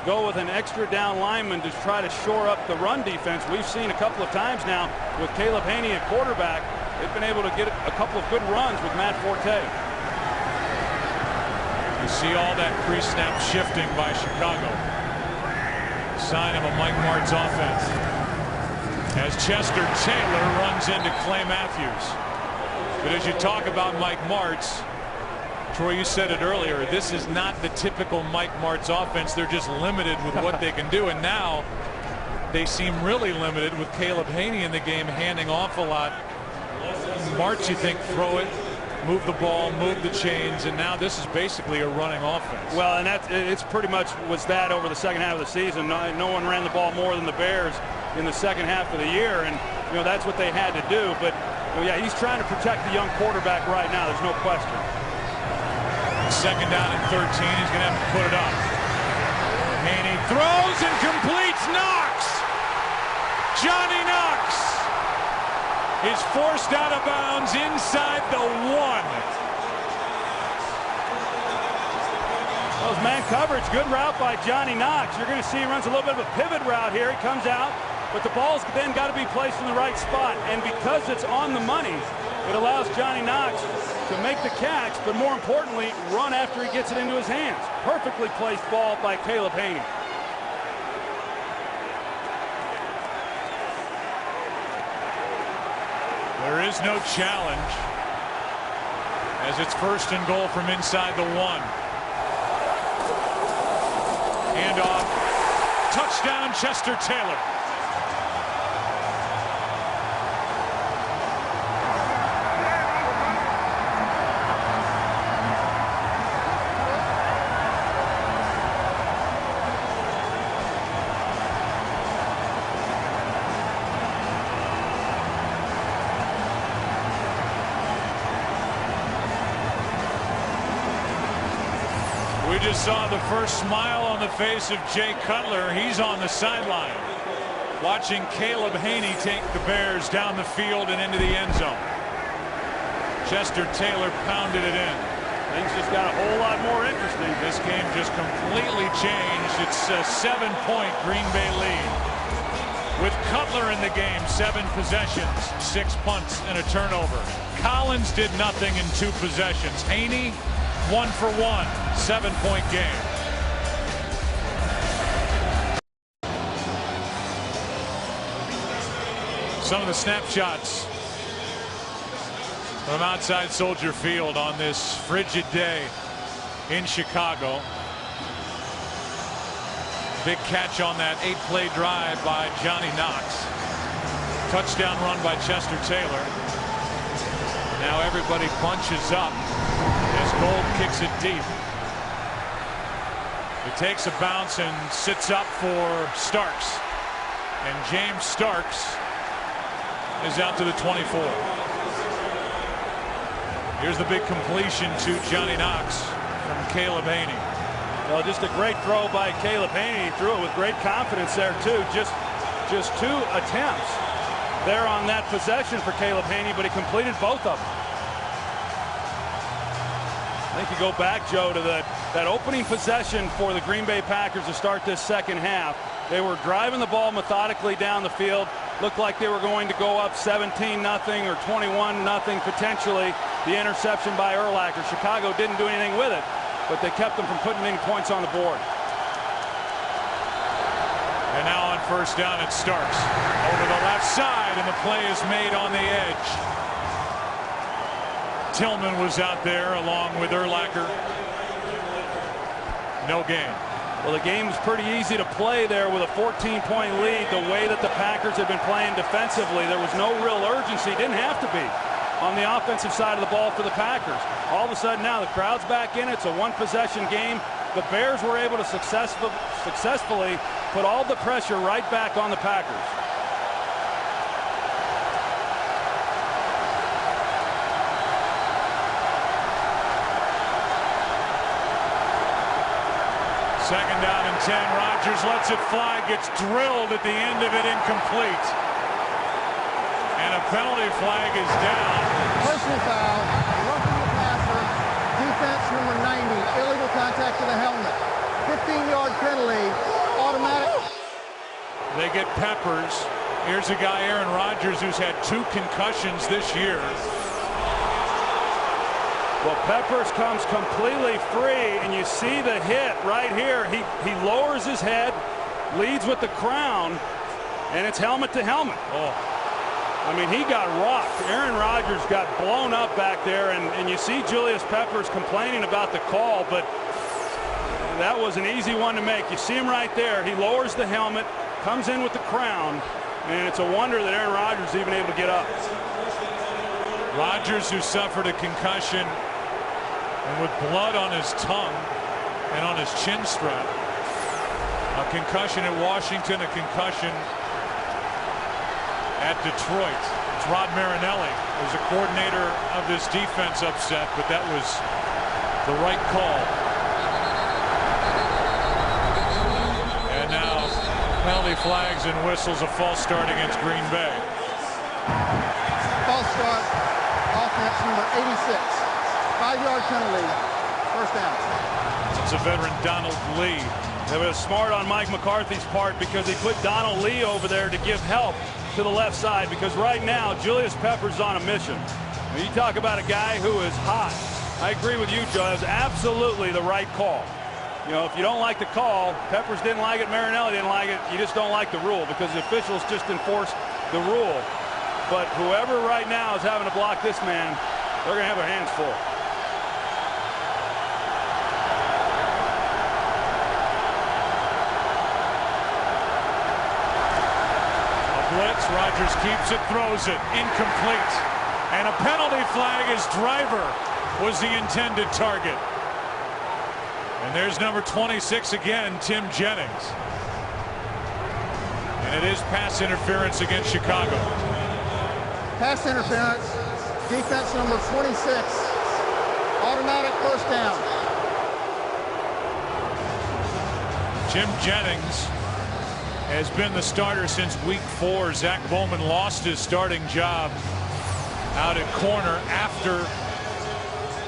go with an extra down lineman to try to shore up the run defense. We've seen a couple of times now with Caleb Haney at quarterback, they've been able to get a couple of good runs with Matt Forte. You see all that pre-snap shifting by Chicago. Sign of a Mike Martz offense. As Chester Taylor runs into Clay Matthews. But as you talk about Mike Martz, Troy, you said it earlier, this is not the typical Mike Martz offense. They're just limited with what they can do. And now they seem really limited with Caleb Haney in the game, handing off a lot. Martz, you think, throw it, move the ball, move the chains, and now this is basically a running offense. Well, and it's pretty much was that over the second half of the season. No one ran the ball more than the Bears in the second half of the year, and that's what they had to do. But yeah, he's trying to protect the young quarterback right now. There's no question. 2nd down and 13. He's going to have to put it up. Haney throws and completes. Knox. Johnny Knox is forced out of bounds inside the 1. Well, man coverage, good route by Johnny Knox. You're going to see he runs a little bit of a pivot route here. He comes out, but the ball's then got to be placed in the right spot. And because it's on the money, it allows Johnny Knox to make the catch, but more importantly, run after he gets it into his hands. Perfectly placed ball by Caleb Haney. There is no challenge as it's 1st and goal from inside the 1. Handoff. Touchdown, Chester Taylor. We just saw the first smile on the face of Jay Cutler. He's on the sideline watching Caleb Haney take the Bears down the field and into the end zone. Chester Taylor pounded it in. Things just got a whole lot more interesting. This game just completely changed. It's a 7-point Green Bay lead. With Cutler in the game, 7 possessions, 6 punts, and a turnover. Collins did nothing in 2 possessions. Haney, 1 for 1, 7-point game. Some of the snapshots from outside Soldier Field on this frigid day in Chicago. Big catch on that 8-play drive by Johnny Knox. Touchdown run by Chester Taylor. Now everybody bunches up as Gold kicks it deep. It takes a bounce and sits up for Starks. And James Starks is out to the 24. Here's the big completion to Johnny Knox from Caleb Haney. Well, just a great throw by Caleb Haney. He threw it with great confidence there, too. Just 2 attempts there on that possession for Caleb Haney, but he completed both of them. I think you go back, Joe, to that opening possession for the Green Bay Packers to start this second half. They were driving the ball methodically down the field. Looked like they were going to go up 17-0 or 21-0 potentially. The interception by Urlacher. Chicago didn't do anything with it. but they kept them from putting any points on the board. And now on first down, it's Starks over the left side, and the play is made on the edge. Tillman was out there along with Urlacher. No gain. Well, the game was pretty easy to play there with a 14-point lead. The way that the Packers had been playing defensively, there was no real urgency. Didn't have to be on the offensive side of the ball for the Packers. All of a sudden now the crowd's back in. It's a one-possession game. The Bears were able to successfully put all the pressure right back on the Packers. Second down and 10. Rodgers lets it fly, gets drilled at the end of it, incomplete. And a penalty flag is down. Personal foul, roughing the passer, defense number 90, illegal contact to the helmet. 15-yard penalty, automatic. They get Peppers. Here's a guy, Aaron Rodgers, who's had 2 concussions this year. Well, Peppers comes completely free, and you see the hit right here. He lowers his head, leads with the crown, and it's helmet to helmet. Oh. I mean, he got rocked. Aaron Rodgers got blown up back there, and you see Julius Peppers complaining about the call, but that was an easy one to make. You see him right there. He lowers the helmet, comes in with the crown, and it's a wonder that Aaron Rodgers is even able to get up. Rodgers, who suffered a concussion and with blood on his tongue and on his chin strap. A concussion at Washington, a concussion at Detroit. It's Rod Marinelli was the coordinator of this defense upset, but that was the right call. And now penalty flags and whistles, a false start against Green Bay. False start, offense number 86. 5-yard penalty, first down. It's a veteran, Donald Lee. It was smart on Mike McCarthy's part because he put Donald Lee over there to give help to the left side, because right now Julius Peppers is on a mission. When you talk about a guy who is hot, I agree with you, Joe. That was absolutely the right call. You know, if you don't like the call, Peppers didn't like it, Marinelli didn't like it, you just don't like the rule because the officials just enforced the rule. But whoever right now is having to block this man, they're going to have their hands full. Blitz, Rodgers keeps it, throws it, incomplete. And a penalty flag as Driver was the intended target. And there's number 26 again, Tim Jennings. And it is pass interference against Chicago. Pass interference, defense number 26, automatic first down. Jim Jennings has been the starter since week 4. Zach Bowman lost his starting job out at corner after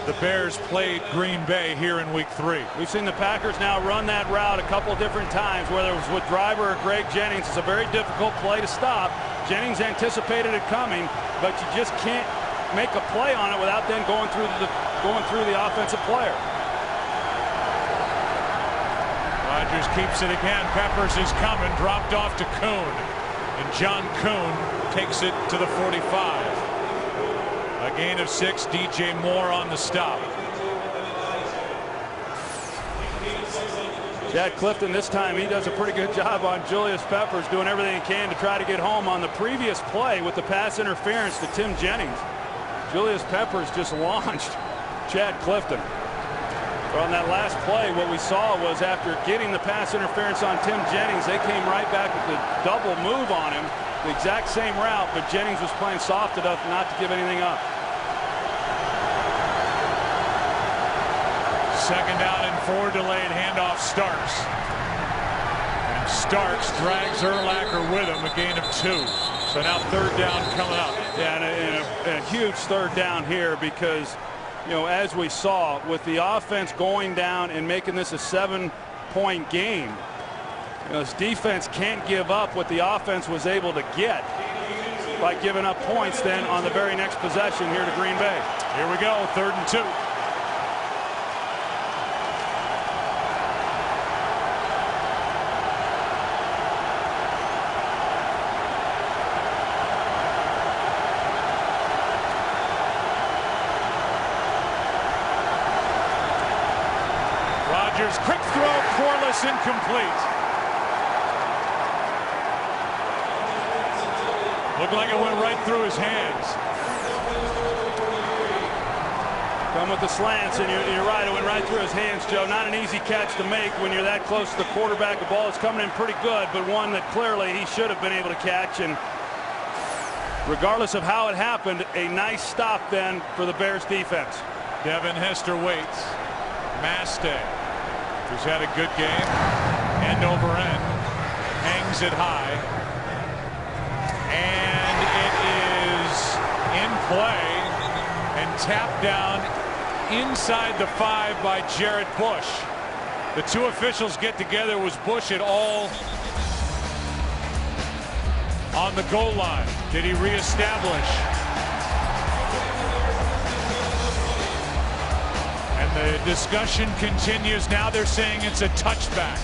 the Bears played Green Bay here in week 3. We've seen the Packers now run that route a couple different times, whether it was with Driver or Greg Jennings. It's a very difficult play to stop. Jennings anticipated it coming, but you just can't make a play on it without then going through the offensive player. Rodgers keeps it again. Peppers is coming, dropped off to Kuhn, and John Kuhn takes it to the 45. A gain of 6. DJ Moore on the stop. Chad Clifton this time, he does a pretty good job on Julius Peppers, doing everything he can to try to get home on the previous play with the pass interference to Tim Jennings. Julius Peppers just launched Chad Clifton. But on that last play, what we saw was after getting the pass interference on Tim Jennings, they came right back with the double move on him, the exact same route, but Jennings was playing soft enough not to give anything up. Second down and 4, delayed handoff, Starks. And Starks drags Urlacher with him, a gain of 2. So now third down coming up. Yeah, and a huge third down here because, you know, as we saw with the offense going down and making this a 7-point game, you know, this defense can't give up what the offense was able to get by giving up points then on the very next possession here to Green Bay. Here we go, 3rd and 2. Rodgers, quick throw, Corliss, incomplete. Looked like it went right through his hands. Come with the slants, and you're right, it went right through his hands, Joe. Not an easy catch to make when you're that close to the quarterback. The ball is coming in pretty good, but one that clearly he should have been able to catch. And regardless of how it happened, a nice stop then for the Bears defense. Devin Hester waits. Mastay, who's had a good game, end over end, hangs it high, and it is in play and tapped down inside the 5 by Jared Bush. The two officials get together. Was Bush at all on the goal line? Did he reestablish? And the discussion continues. Now they're saying it's a touchback.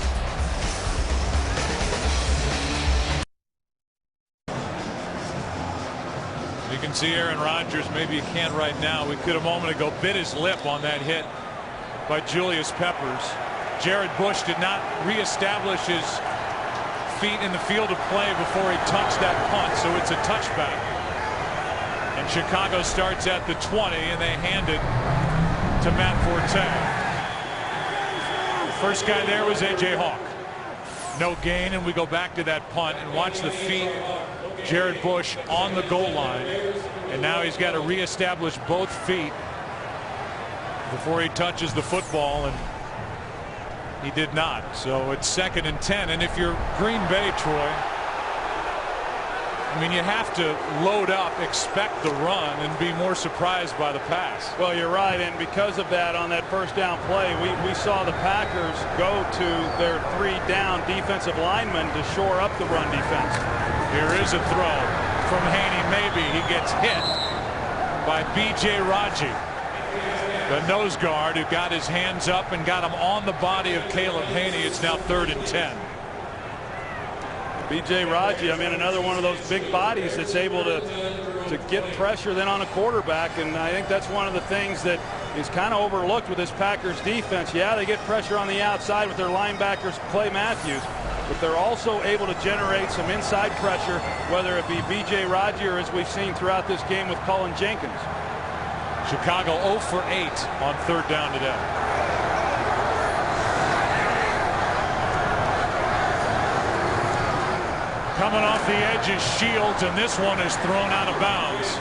You can see Aaron Rodgers, maybe you can't right now. We could a moment ago bit his lip on that hit by Julius Peppers. Jared Bush did not reestablish his feet in the field of play before he touched that punt, so it's a touchback. And Chicago starts at the 20, and they hand it to Matt Forte. The first guy there was A.J. Hawk. No gain, and we go back to that punt and watch the feet. Jared Bush on the goal line, and now he's got to reestablish both feet before he touches the football, and he did not. So it's 2nd and 10. And if you're Green Bay, Troy, I mean, you have to load up, expect the run, and be more surprised by the pass. Well, you're right, and because of that, on that first down play, we saw the Packers go to their 3 down defensive linemen to shore up the run defense. Here is a throw from Haney. Maybe he gets hit by B.J. Raji, the nose guard, who got his hands up and got him on the body of Caleb Haney. It's now 3rd and 10. B.J. Raji, I mean, another one of those big bodies that's able to get pressure then on a quarterback, and I think that's one of the things that is kind of overlooked with this Packers defense. Yeah, they get pressure on the outside with their linebackers, Clay Matthews, but they're also able to generate some inside pressure, whether it be B.J. Raji or, as we've seen throughout this game, with Cullen Jenkins. Chicago 0 for 8 on 3rd down today. Coming off the edge is Shields, and this one is thrown out of bounds.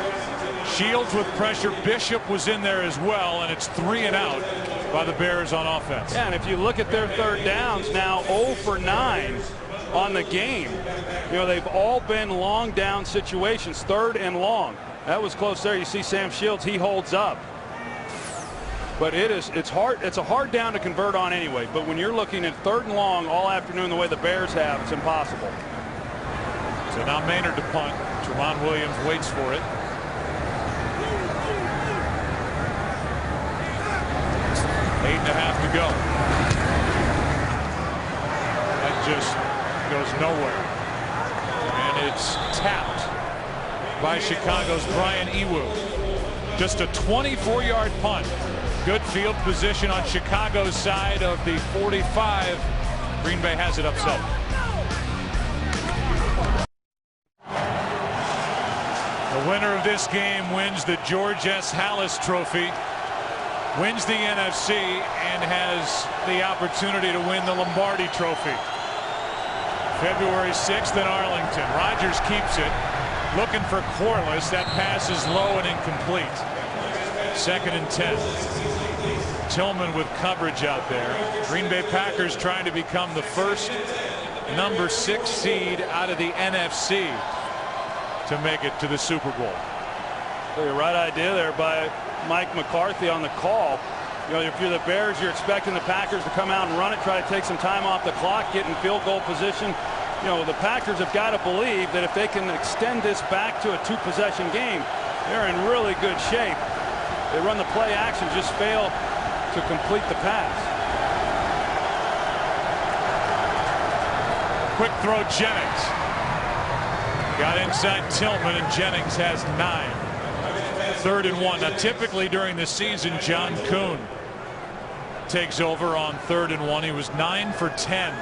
Shields with pressure. Bishop was in there as well, and it's 3 and out by the Bears on offense. Yeah, and if you look at their 3rd downs now, 0 for 9 on the game. You know, they've all been long down situations, 3rd and long. That was close there. You see Sam Shields, he holds up. But it's hard. It's a hard down to convert on anyway. But when you're looking at 3rd and long all afternoon the way the Bears have, it's impossible. So now Maynard to punt. Tramon Williams waits for it. Eight and a half to go. That just goes nowhere. And it's tapped by Chicago's Brian Ewu. Just a 24-yard punt. Good field position on Chicago's side of the 45. Green Bay has it upset. The winner of this game wins the George S. Hallis Trophy, wins the NFC, and has the opportunity to win the Lombardi Trophy. February 6th in Arlington. Rodgers keeps it, looking for Corliss. That pass is low and incomplete. 2nd and 10. Tillman with coverage out there. Green Bay Packers trying to become the first number 6 seed out of the NFC to make it to the Super Bowl. So the right idea there by Mike McCarthy on the call. You know, if you're the Bears, you're expecting the Packers to come out and run it, try to take some time off the clock, get in field goal position. You know, the Packers have got to believe that if they can extend this back to a 2-possession game, they're in really good shape. They run the play action, just fail to complete the pass. Quick throw, Jennings. Got inside Tillman, and Jennings has 9. 3rd and 1. Now, typically during the season, John Kuhn takes over on 3rd and 1. He was 9 for 10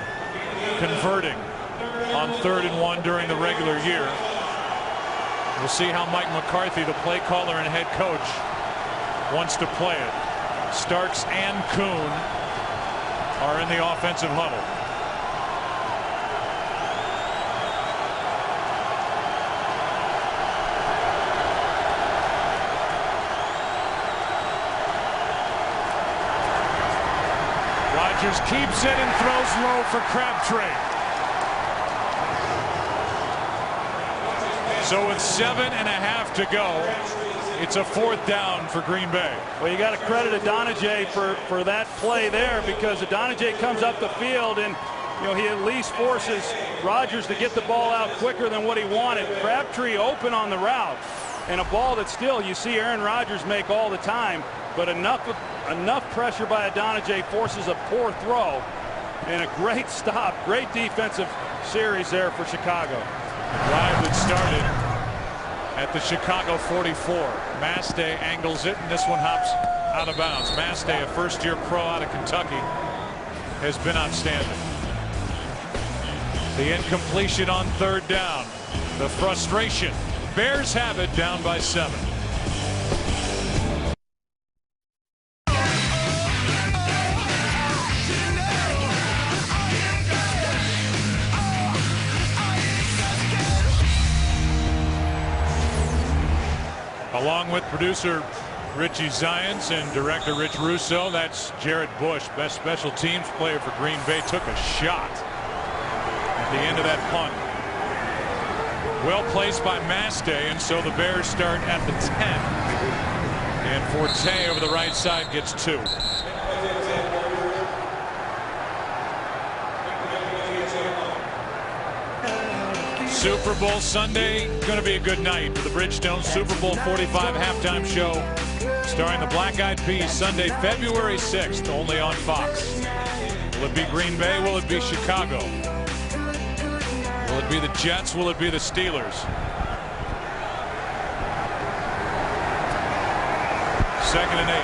converting on 3rd and 1 during the regular year. We'll see how Mike McCarthy, the play caller and head coach, wants to play it. Starks and Kuhn are in the offensive huddle. Rodgers keeps it and throws low for Crabtree. So with 7.5 to go, it's a 4th down for Green Bay. Well, you got to credit Adonijay for that play there, because Adonijay comes up the field and he at least forces Rodgers to get the ball out quicker than what he wanted. Crabtree open on the route, and a ball that still you see Aaron Rodgers make all the time, but enough pressure by Adonijay forces a poor throw, and a great stop, great defensive series there for Chicago. The drive that started at the Chicago 44. Mastay angles it, and this one hops out of bounds. Mastay, a first-year pro out of Kentucky, has been outstanding. The incompletion on 3rd down. The frustration. Bears have it, down by 7. Along with producer Richie Zients and director Rich Russo, that's Jared Bush, best special teams player for Green Bay, took a shot at the end of that punt. Well placed by Mastay, and so the Bears start at the 10. And Forte over the right side gets 2. Super Bowl Sunday, going to be a good night for the Bridgestone Super Bowl 45 halftime show starring the Black Eyed Peas, Sunday, February 6th, only on Fox. Will it be Green Bay? Will it be Chicago? Will it be the Jets? Will it be the Steelers? 2nd and 8.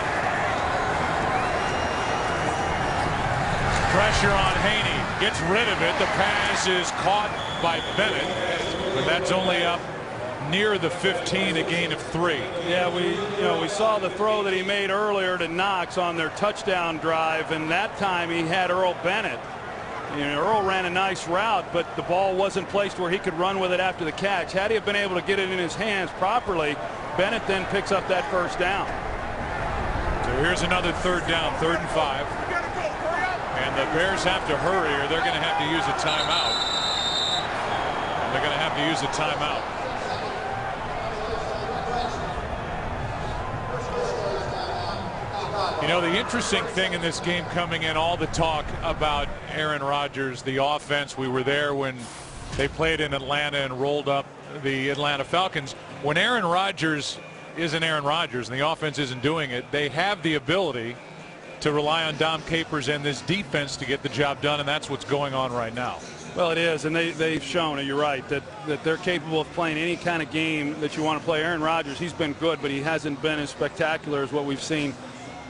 Pressure on Haney. Gets rid of it. The pass is caught by Bennett, but that's only up near the 15, a gain of 3. Yeah, we saw the throw that he made earlier to Knox on their touchdown drive, and that time he had Earl Bennett. Earl ran a nice route, but the ball wasn't placed where he could run with it after the catch. Had he have been able to get it in his hands properly, Bennett then picks up that 1st down. So here's another 3rd down, 3rd and 5. And the Bears have to hurry, or they're going to have to use a timeout. They're going to have to use a timeout. The interesting thing in this game coming in, all the talk about Aaron Rodgers, the offense. We were there when they played in Atlanta and rolled up the Atlanta Falcons. When Aaron Rodgers isn't Aaron Rodgers and the offense isn't doing it, they have the ability to rely on Dom Capers and this defense to get the job done, and that's what's going on right now. Well, it is, and they've shown, and you're right, that they're capable of playing any kind of game that you want to play. Aaron Rodgers, he's been good, but he hasn't been as spectacular as what we've seen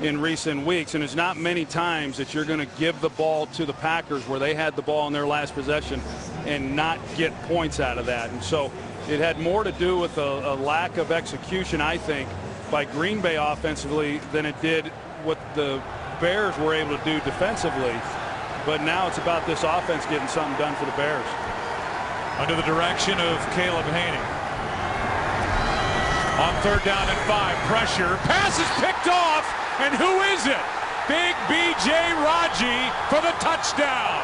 in recent weeks, and there's not many times that you're going to give the ball to the Packers where they had the ball in their last possession and not get points out of that. And so it had more to do with a lack of execution, I think, by Green Bay offensively than it did what the Bears were able to do defensively. But now it's about this offense getting something done for the Bears. Under the direction of Caleb Haney. On 3rd down and 5, pressure, pass is picked off, and who is it? Big B.J. Raji for the touchdown.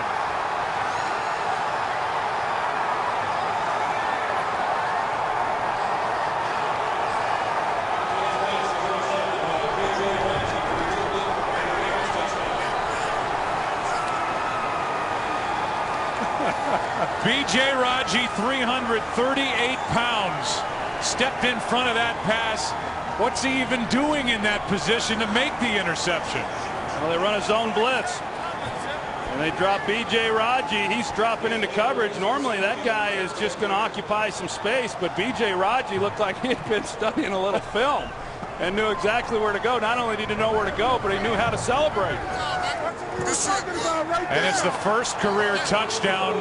B.J. Raji, 338 pounds, stepped in front of that pass. What's he even doing in that position to make the interception? Well, they run a zone blitz, and they drop B.J. Raji. He's dropping into coverage. Normally, that guy is just going to occupy some space, but B.J. Raji looked like he had been studying a little film and knew exactly where to go. Not only did he know where to go, but he knew how to celebrate. And it's the first career touchdown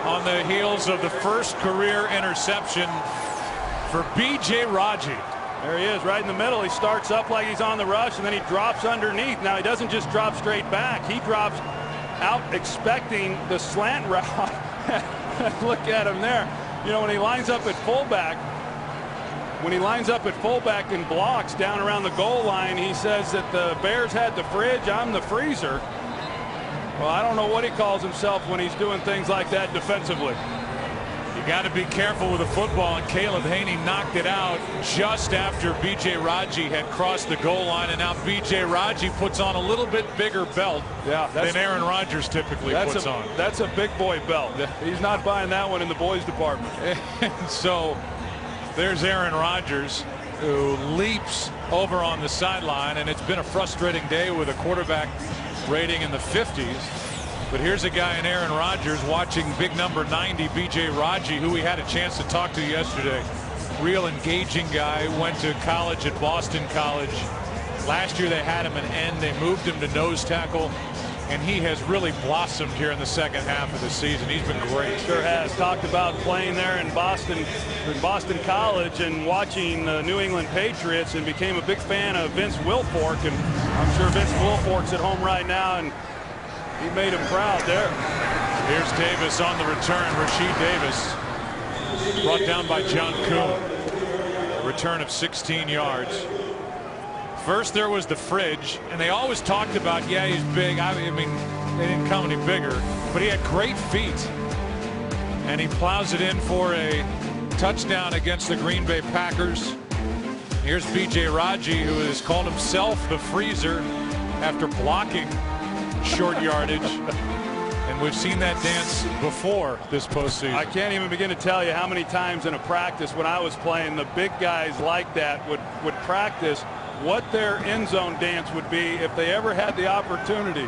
on the heels of the first career interception for B.J. Raji. There he is, right in the middle. He starts up like he's on the rush, and then he drops underneath. Now, he doesn't just drop straight back. He drops out expecting the slant route. Look at him there. You know, when he lines up at fullback, and blocks down around the goal line, he says that the Bears had the fridge, I'm the freezer. Well, I don't know what he calls himself when he's doing things like that defensively. You got to be careful with the football, and Caleb Haney knocked it out just after B.J. Raji had crossed the goal line, and now B.J. Raji puts on a little bit bigger belt than Aaron Rodgers typically puts on. That's a big boy belt. He's not buying that one in the boys department. And so there's Aaron Rodgers, who leaps over on the sideline, and it's been a frustrating day with a quarterback rating in the 50s. But here's a guy in Aaron Rodgers watching big number 90, B.J. Raji, who we had a chance to talk to yesterday. Real engaging guy, went to college at Boston College. Last year they had him an end. They moved him to nose tackle, and he has really blossomed here in the second half of the season. He's been great. Sure has. Talked about playing there in Boston College and watching the New England Patriots, and became a big fan of Vince Wilfork. And I'm sure Vince Wilfork's at home right now, and he made him proud there. Here's Davis on the return. Rasheed Davis brought down by John Kuhn. A return of 16 yards. First there was the fridge, and they always talked about, yeah, he's big. I mean, they didn't come any bigger, but he had great feet. And he plows it in for a touchdown against the Green Bay Packers. Here's B.J. Raji, who has called himself the freezer after blocking short yardage, and we've seen that dance before this postseason. I can't even begin to tell you how many times in a practice when I was playing, the big guys like that would practice what their end zone dance would be if they ever had the opportunity.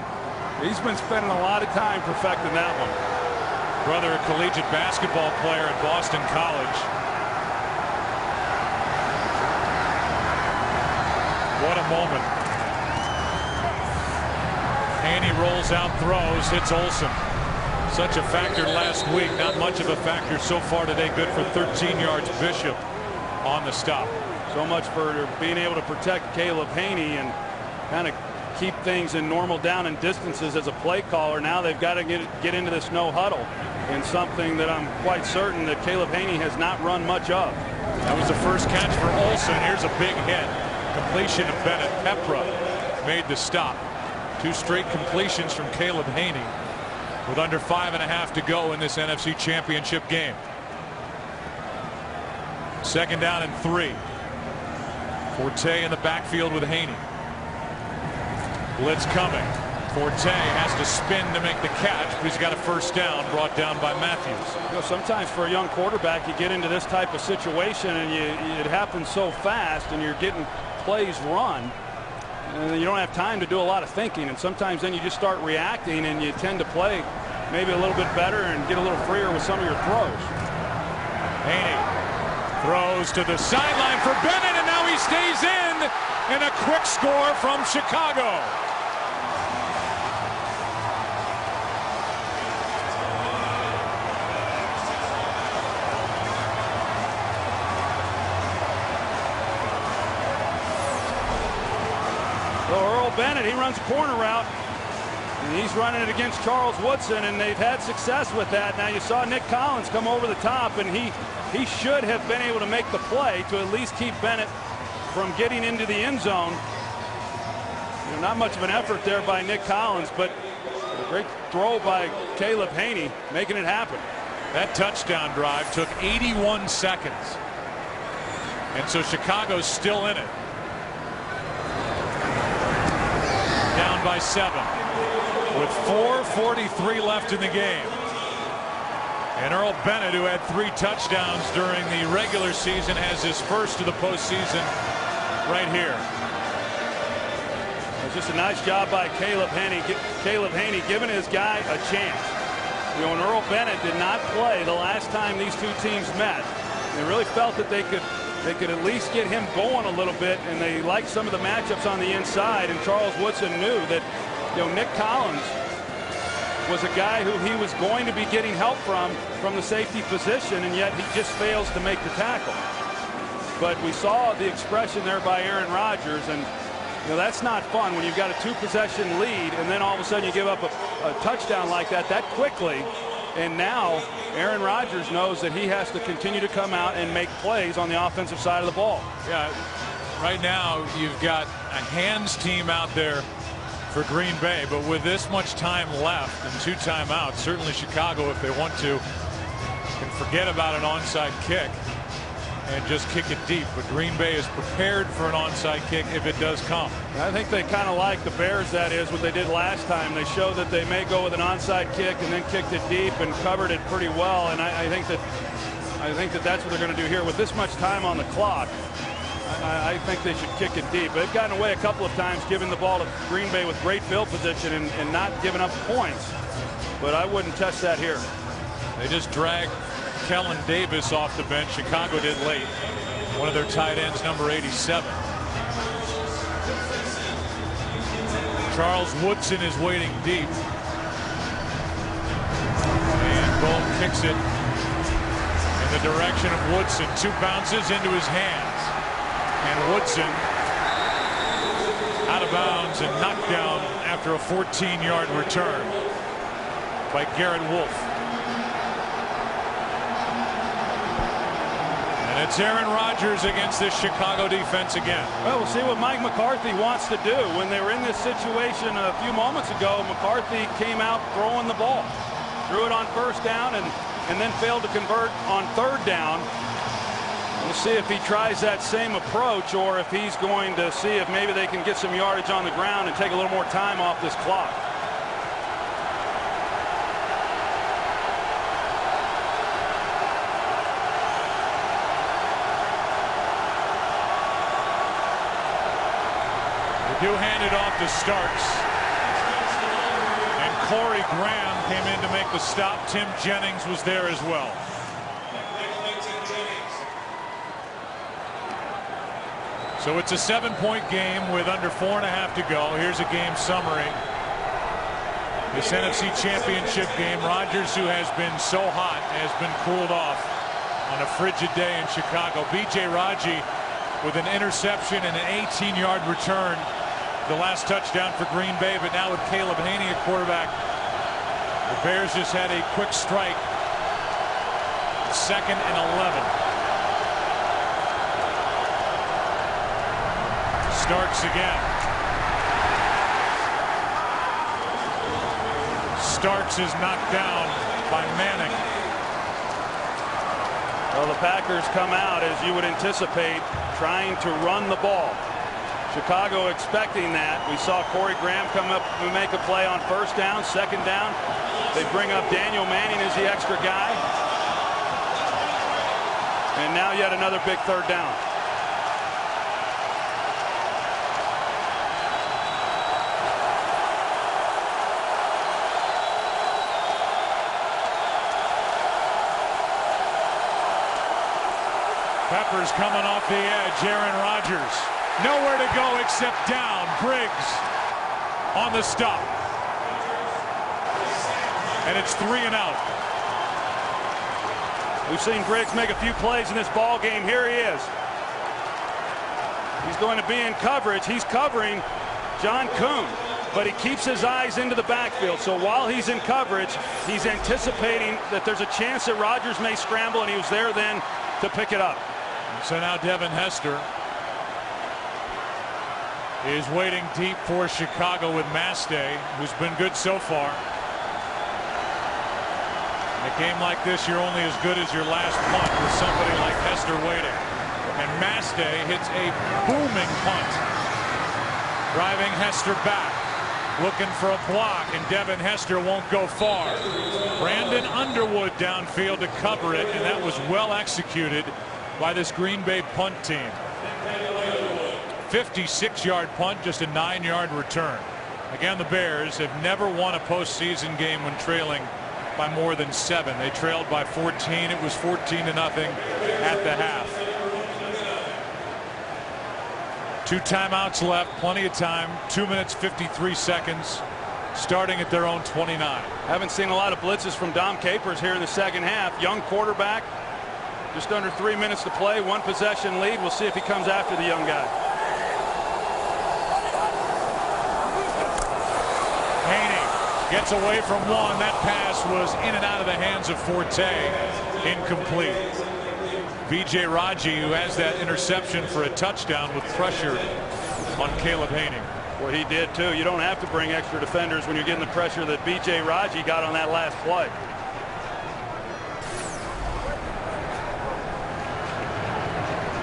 He's been spending a lot of time perfecting that one. Brother, a collegiate basketball player at Boston College. What a moment. Haney rolls out, throws, hits Olsen. Such a factor last week, not much of a factor so far today. Good for 13 yards. Bishop on the stop. So much for being able to protect Caleb Haney and kind of keep things in normal down and distances as a play caller. Now they've got to get into this no huddle, and something that I'm quite certain that Caleb Haney has not run much of. That was the first catch for Olsen. Here's a big hit. Completion of Bennett. Pepra made the stop. Two straight completions from Caleb Haney with under 5.5 to go in this NFC Championship game. Second down and 3. Forte in the backfield with Haney. Blitz coming. Forte has to spin to make the catch, but he's got a first down, brought down by Matthews. You know, sometimes for a young quarterback, you get into this type of situation and it happens so fast, and you're getting plays run, and you don't have time to do a lot of thinking, and sometimes then you just start reacting, and you tend to play maybe a little bit better and get a little freer with some of your throws. Haney throws to the sideline for Bennett, and now he stays in, and a quick score from Chicago. Bennett, he runs a corner route, and he's running it against Charles Woodson, and they've had success with that. Now you saw Nick Collins come over the top, and he should have been able to make the play to at least keep Bennett from getting into the end zone. You know, not much of an effort there by Nick Collins, but a great throw by Caleb Haney, making it happen. That touchdown drive took 81 seconds, and so Chicago's still in it. Down by 7 with 4:43 left in the game. And Earl Bennett, who had 3 touchdowns during the regular season, has his first of the postseason right here. It's just a nice job by Caleb Haney. Caleb Haney giving his guy a chance. You know, when Earl Bennett did not play the last time these two teams met, they really felt that they could at least get him going a little bit, and they liked some of the matchups on the inside, and Charles Woodson knew that Nick Collins was a guy who he was going to be getting help from the safety position, and yet he just fails to make the tackle. But we saw the expression there by Aaron Rodgers, and that's not fun when you've got a 2-possession lead and then all of a sudden you give up a touchdown like that quickly. And now Aaron Rodgers knows that he has to continue to come out and make plays on the offensive side of the ball. Yeah, right now you've got a hands team out there for Green Bay, but with this much time left and 2 timeouts, certainly Chicago, if they want to, can forget about an onside kick and just kick it deep. But Green Bay is prepared for an onside kick if it does come. I think they kind of like the Bears, that is, what they did last time. They showed that they may go with an onside kick and then kicked it deep and covered it pretty well. And I think that that's what they're going to do here with this much time on the clock. I think they should kick it deep. They've gotten away a couple of times giving the ball to Green Bay with great field position and not giving up points. But I wouldn't touch that here. They just dragged Kellen Davis off the bench. Chicago did late. One of their tight ends, number 87. Charles Woodson is waiting deep. And Bone kicks it in the direction of Woodson. 2 bounces into his hands. And Woodson out of bounds and knocked down after a 14-yard return by Garrett Wolf. And it's Aaron Rodgers against this Chicago defense again. Well, we'll see what Mike McCarthy wants to do. When they were in this situation a few moments ago, McCarthy came out throwing the ball. Threw it on 1st down and then failed to convert on 3rd down. We'll see if he tries that same approach or if he's going to see if maybe they can get some yardage on the ground and take a little more time off this clock. They do hand it off to Starks. And Corey Graham came in to make the stop. Tim Jennings was there as well. So it's a 7-point game with under 4.5 to go. Here's a game summary. This NFC Championship game, Rodgers, who has been so hot, has been cooled off on a frigid day in Chicago. B.J. Raji with an interception and an 18-yard return. The last touchdown for Green Bay, but now with Caleb Haney at quarterback, the Bears just had a quick strike. 2nd and 11. Starks again. Starks is knocked down by Manning. Well, the Packers come out, as you would anticipate, trying to run the ball. Chicago expecting that. We saw Corey Graham come up and make a play on 1st down, 2nd down. They bring up Daniel Manning as the extra guy. And now yet another big 3rd down. Peppers coming off the edge. Aaron Rodgers nowhere to go except down. Briggs on the stop. And it's 3 and out. We've seen Briggs make a few plays in this ball game. Here he is. He's going to be in coverage. He's covering John Kuhn, but he keeps his eyes into the backfield. So while he's in coverage, he's anticipating that there's a chance that Rodgers may scramble, and he was there then to pick it up. So now Devin Hester is waiting deep for Chicago with Mastay, who's been good so far. In a game like this, you're only as good as your last punt with somebody like Hester waiting. And Mastay hits a booming punt, driving Hester back, looking for a block, and Devin Hester won't go far. Brandon Underwood downfield to cover it, and that was well executed by this Green Bay punt team. 56-yard punt, just a 9-yard return. Again, the Bears have never won a postseason game when trailing by more than 7. They trailed by 14. It was 14-0 at the half. 2 timeouts left, plenty of time. 2 minutes 53 seconds starting at their own 29. Haven't seen a lot of blitzes from Dom Capers here in the second half. Young quarterback, just under 3 minutes to play, 1 possession lead. We'll see if he comes after the young guy. Haney gets away from one. That pass was in and out of the hands of Forte. Incomplete. V.J. Raji, who has that interception for a touchdown with pressure on Caleb Haney. Well, he did too. You don't have to bring extra defenders when you're getting the pressure that B.J. Raji got on that last play.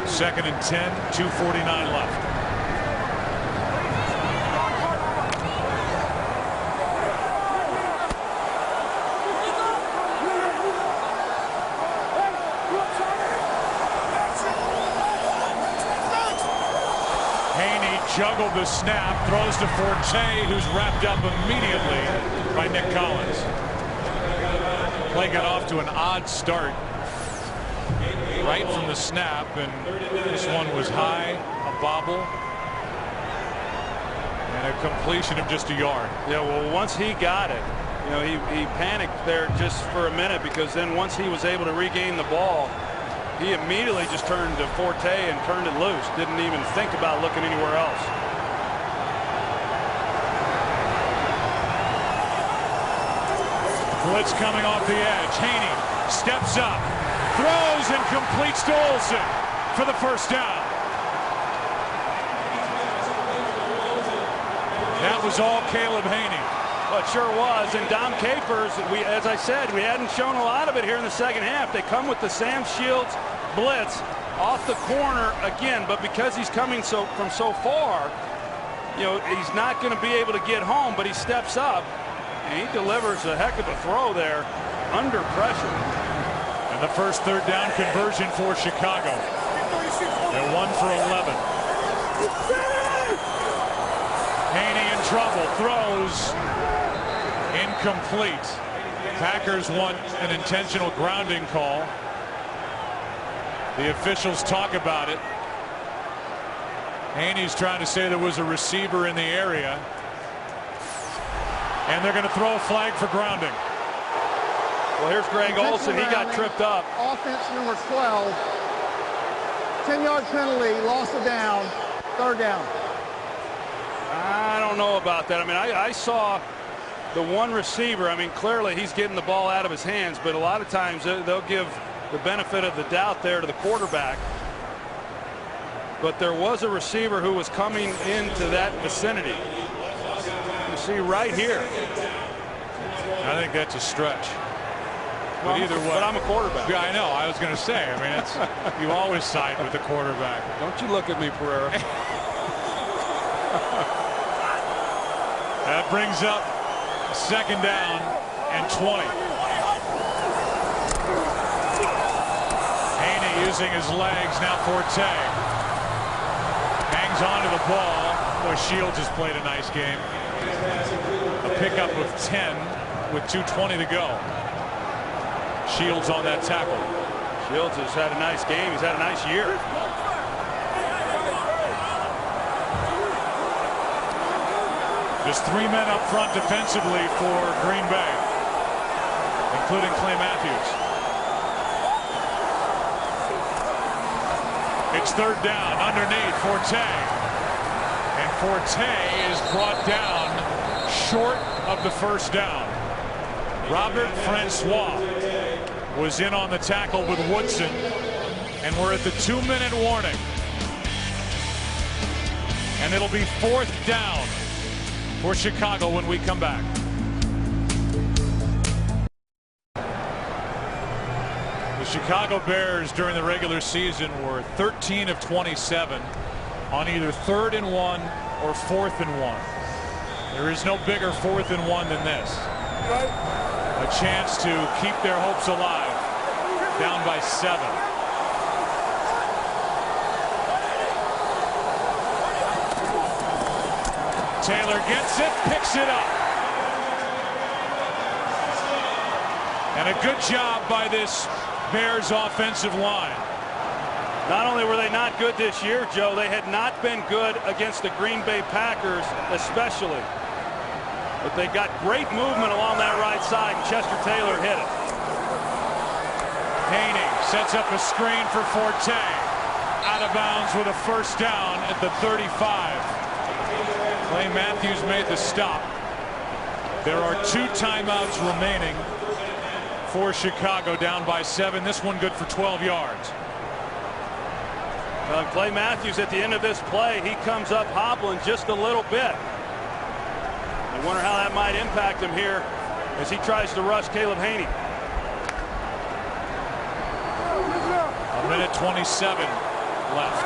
Second and 10, 2:49 left. Juggled the snap, throws to Forte, who's wrapped up immediately by Nick Collins. Play got off to an odd start right from the snap, and this one was high, a bobble, and a completion of just a yard. Yeah, well, once he got it, you know, he panicked there just for a minute, because then once he was able to regain the ball, he immediately just turned to Forte and turned it loose. Didn't even think about looking anywhere else. Blitz coming off the edge. Haney steps up, throws, and completes to Olsen for the first down. That was all Caleb Haney. Well, it sure was. And Dom Capers, as I said, we hadn't shown a lot of it here in the second half. They come with the Sam Shields blitz off the corner again, but because he's coming from so far, you know, he's not going to be able to get home, but he steps up and he delivers a heck of a throw there under pressure. And the first third down conversion for Chicago. They're 1 for 11. Haney in trouble, throws incomplete. Packers want an intentional grounding call. The officials talk about it. Haney's trying to say there was a receiver in the area, and they're going to throw a flag for grounding. Well, here's Greg Olsen. He got tripped up. Offense number 12. 10-yard penalty, loss of down, third down. I don't know about that. I mean, I saw the one receiver. I mean, clearly he's getting the ball out of his hands, but a lot of times they'll give the benefit of the doubt there to the quarterback. But there was a receiver who was coming into that vicinity. You see right here. I think that's a stretch. Well, but either way, but I'm a quarterback. Yeah, I know. I was going to say. I mean, it's you always side with the quarterback. Don't you look at me, Pereira. That brings up second down and 20. Haney using his legs. Now Forte hangs on to the ball. Boy, Shields has played a nice game. A pickup of 10 with 2:20 to go. Shields on that tackle. Shields has had a nice game. He's had a nice year. Just 3 men up front defensively for Green Bay, including Clay Matthews. It's third down underneath Forte. And Forte is brought down short of the first down. Robert Francois was in on the tackle with Woodson, and we're at the 2-minute warning. And it'll be fourth down for Chicago when we come back. The Chicago Bears during the regular season were 13 of 27 on either 3rd and 1 or 4th and 1. There is no bigger 4th and 1 than this. A chance to keep their hopes alive. Down by 7. Taylor gets it, picks it up. And a good job by this Bears offensive line. Not only were they not good this year, Joe, they had not been good against the Green Bay Packers, especially. But they got great movement along that right side, and Chester Taylor hit it. Haney sets up a screen for Forte. Out of bounds with a first down at the 35. Clay Matthews made the stop. There are 2 timeouts remaining for Chicago, down by 7. This one good for 12 yards. Clay Matthews at the end of this play, he comes up hobbling just a little bit. I wonder how that might impact him here as he tries to rush Caleb Haney. A minute 27 left.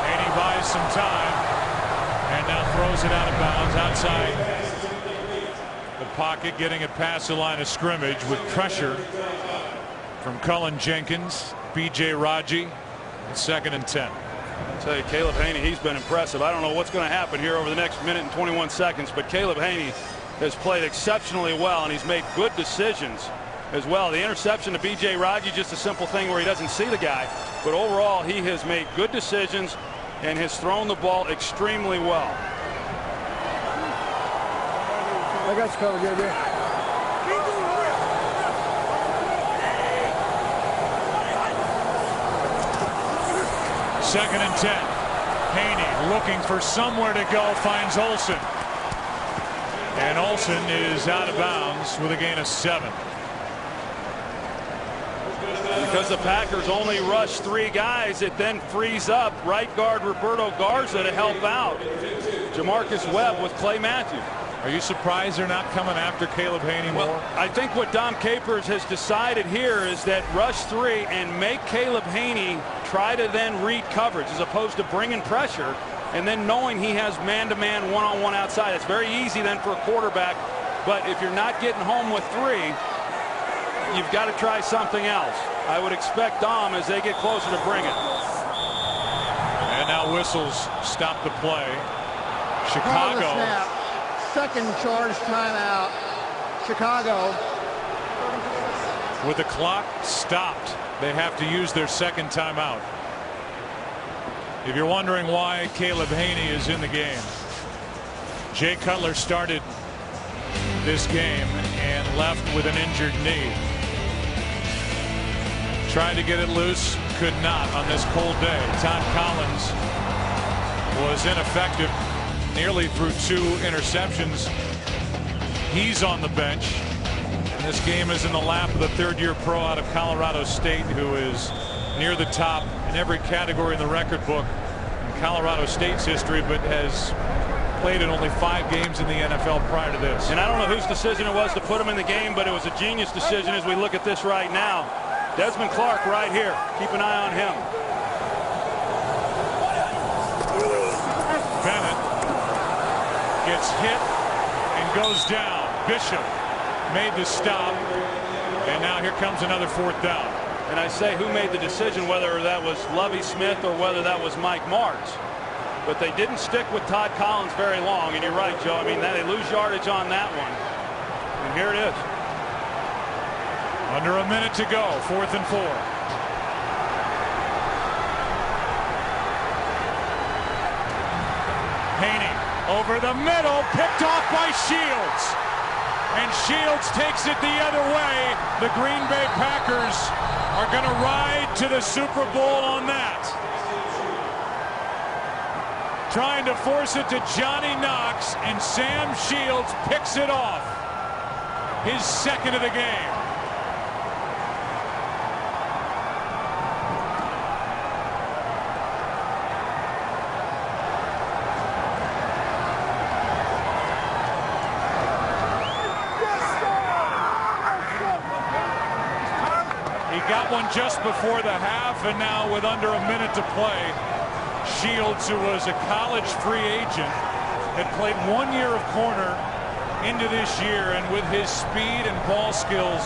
Haney buys some time and now throws it out of bounds outside the pocket, getting it past the line of scrimmage with pressure from Cullen Jenkins, B.J. Raji, and 2nd and 10. I'll tell you, Caleb Haney, he's been impressive. I don't know what's going to happen here over the next minute and 21 seconds, but Caleb Haney has played exceptionally well, and he's made good decisions as well. The interception to B.J. Raji, just a simple thing where he doesn't see the guy, but overall he has made good decisions and has thrown the ball extremely well. I got you covered, JJ. 2nd and 10. Haney looking for somewhere to go, finds Olsen. And Olsen is out of bounds with a gain of 7. Because the Packers only rush 3 guys, it then frees up right guard Roberto Garza to help out Jamarcus Webb with Clay Matthews. Are you surprised they're not coming after Caleb Haney more? Well, I think what Dom Capers has decided here is that rush 3 and make Caleb Haney try to then read coverage as opposed to bringing pressure and then knowing he has man-to-man, one-on-one outside. It's very easy then for a quarterback, but if you're not getting home with 3, you've got to try something else. I would expect Dom, as they get closer, to bring it. And now whistles stop the play. Chicago. Second charge timeout. Chicago. With the clock stopped, they have to use their second timeout. If you're wondering why Caleb Haney is in the game, Jay Cutler started this game and left with an injured knee. Tried to get it loose, could not on this cold day. Todd Collins was ineffective, nearly threw 2 interceptions. He's on the bench. And this game is in the lap of the 3rd-year pro out of Colorado State, who is near the top in every category in the record book in Colorado State's history, but has played in only 5 games in the NFL prior to this. And I don't know whose decision it was to put him in the game, but it was a genius decision as we look at this right now. Desmond Clark right here. Keep an eye on him. Bennett gets hit and goes down. Bishop made the stop, and now here comes another 4th down. And I say, who made the decision, whether that was Lovie Smith or whether that was Mike Martz. But they didn't stick with Todd Collins very long, and you're right, Joe. I mean, they lose yardage on that one. And here it is. Under a minute to go, 4th and 4. Haney over the middle, picked off by Shields. And Shields takes it the other way. The Green Bay Packers are going to ride to the Super Bowl on that. Trying to force it to Johnny Knox, and Sam Shields picks it off. His 2nd of the game. Got one just before the half, and now with under a minute to play, Shields, who was a college free agent, had played 1 year of corner into this year, and with his speed and ball skills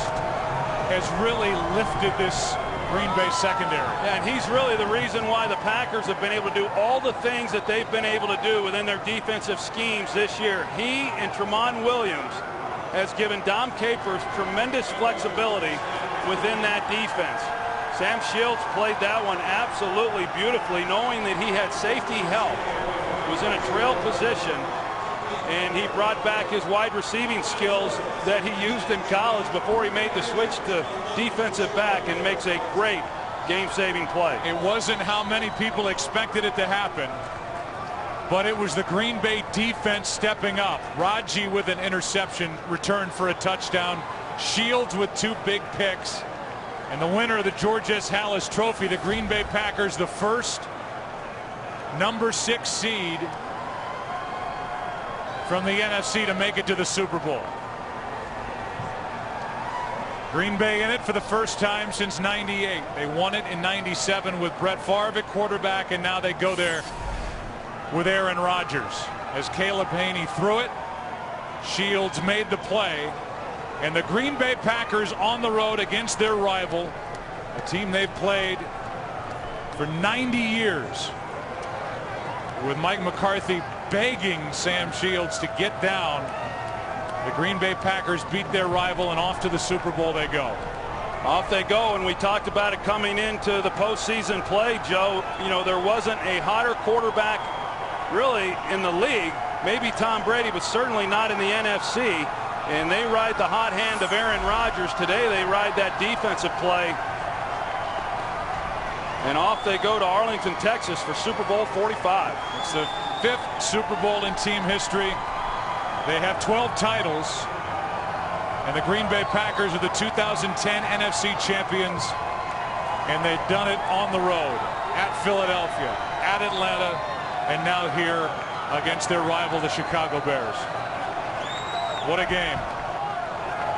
has really lifted this Green Bay secondary. Yeah, and he's really the reason why the Packers have been able to do all the things that they've been able to do within their defensive schemes this year. He and Tramon Williams has given Dom Capers tremendous flexibility within that defense. Sam Shields played that one absolutely beautifully, knowing that he had safety help, was in a trail position, and he brought back his wide receiving skills that he used in college before he made the switch to defensive back, and makes a great game-saving play. It wasn't how many people expected it to happen, but it was the Green Bay defense stepping up. Raji with an interception returned for a touchdown. Shields with 2 big picks. And the winner of the George S. Hallis Trophy, the Green Bay Packers, the first number 6 seed from the NFC to make it to the Super Bowl. Green Bay in it for the first time since '98. They won it in '97 with Brett Favre at quarterback, and now they go there with Aaron Rodgers. As Caleb Haney threw it, Shields made the play, and the Green Bay Packers on the road against their rival, a team they've played for 90 years, with Mike McCarthy begging Sam Shields to get down. The Green Bay Packers beat their rival, and off to the Super Bowl they go. Off they go, and we talked about it coming into the postseason play, Joe. You know, there wasn't a hotter quarterback really in the league. Maybe Tom Brady, but certainly not in the NFC. And they ride the hot hand of Aaron Rodgers. Today they ride that defensive play. And off they go to Arlington, Texas for Super Bowl 45. It's the 5th Super Bowl in team history. They have 12 titles. And the Green Bay Packers are the 2010 NFC champions. And they've done it on the road at Philadelphia, at Atlanta, and now here against their rival, the Chicago Bears. What a game.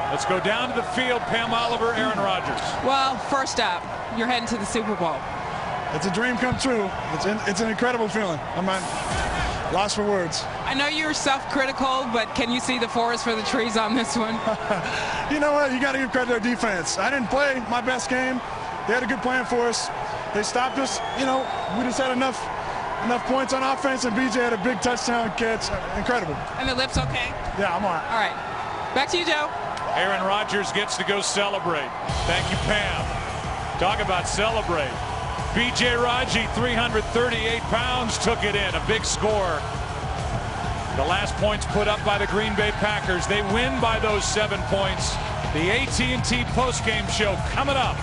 Let's go down to the field. Pam Oliver, Aaron Rodgers. Well, first up, you're heading to the Super Bowl. It's a dream come true. It's an incredible feeling. I'm lost for words. I know you're self-critical, but can you see the forest for the trees on this one? You know what? You got to give credit to our defense. I didn't play my best game. They had a good plan for us. They stopped us. You know, we just had enough points on offense, and BJ had a big touchdown catch. Incredible. And the lips okay? Yeah, I'm all right. All right. Back to you, Joe. Aaron Rodgers gets to go celebrate. Thank you, Pam. Talk about celebrate. BJ Raji, 338 pounds, took it in. A big score. The last points put up by the Green Bay Packers. They win by those 7 points. The AT&T postgame show coming up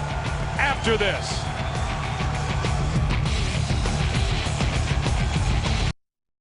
after this.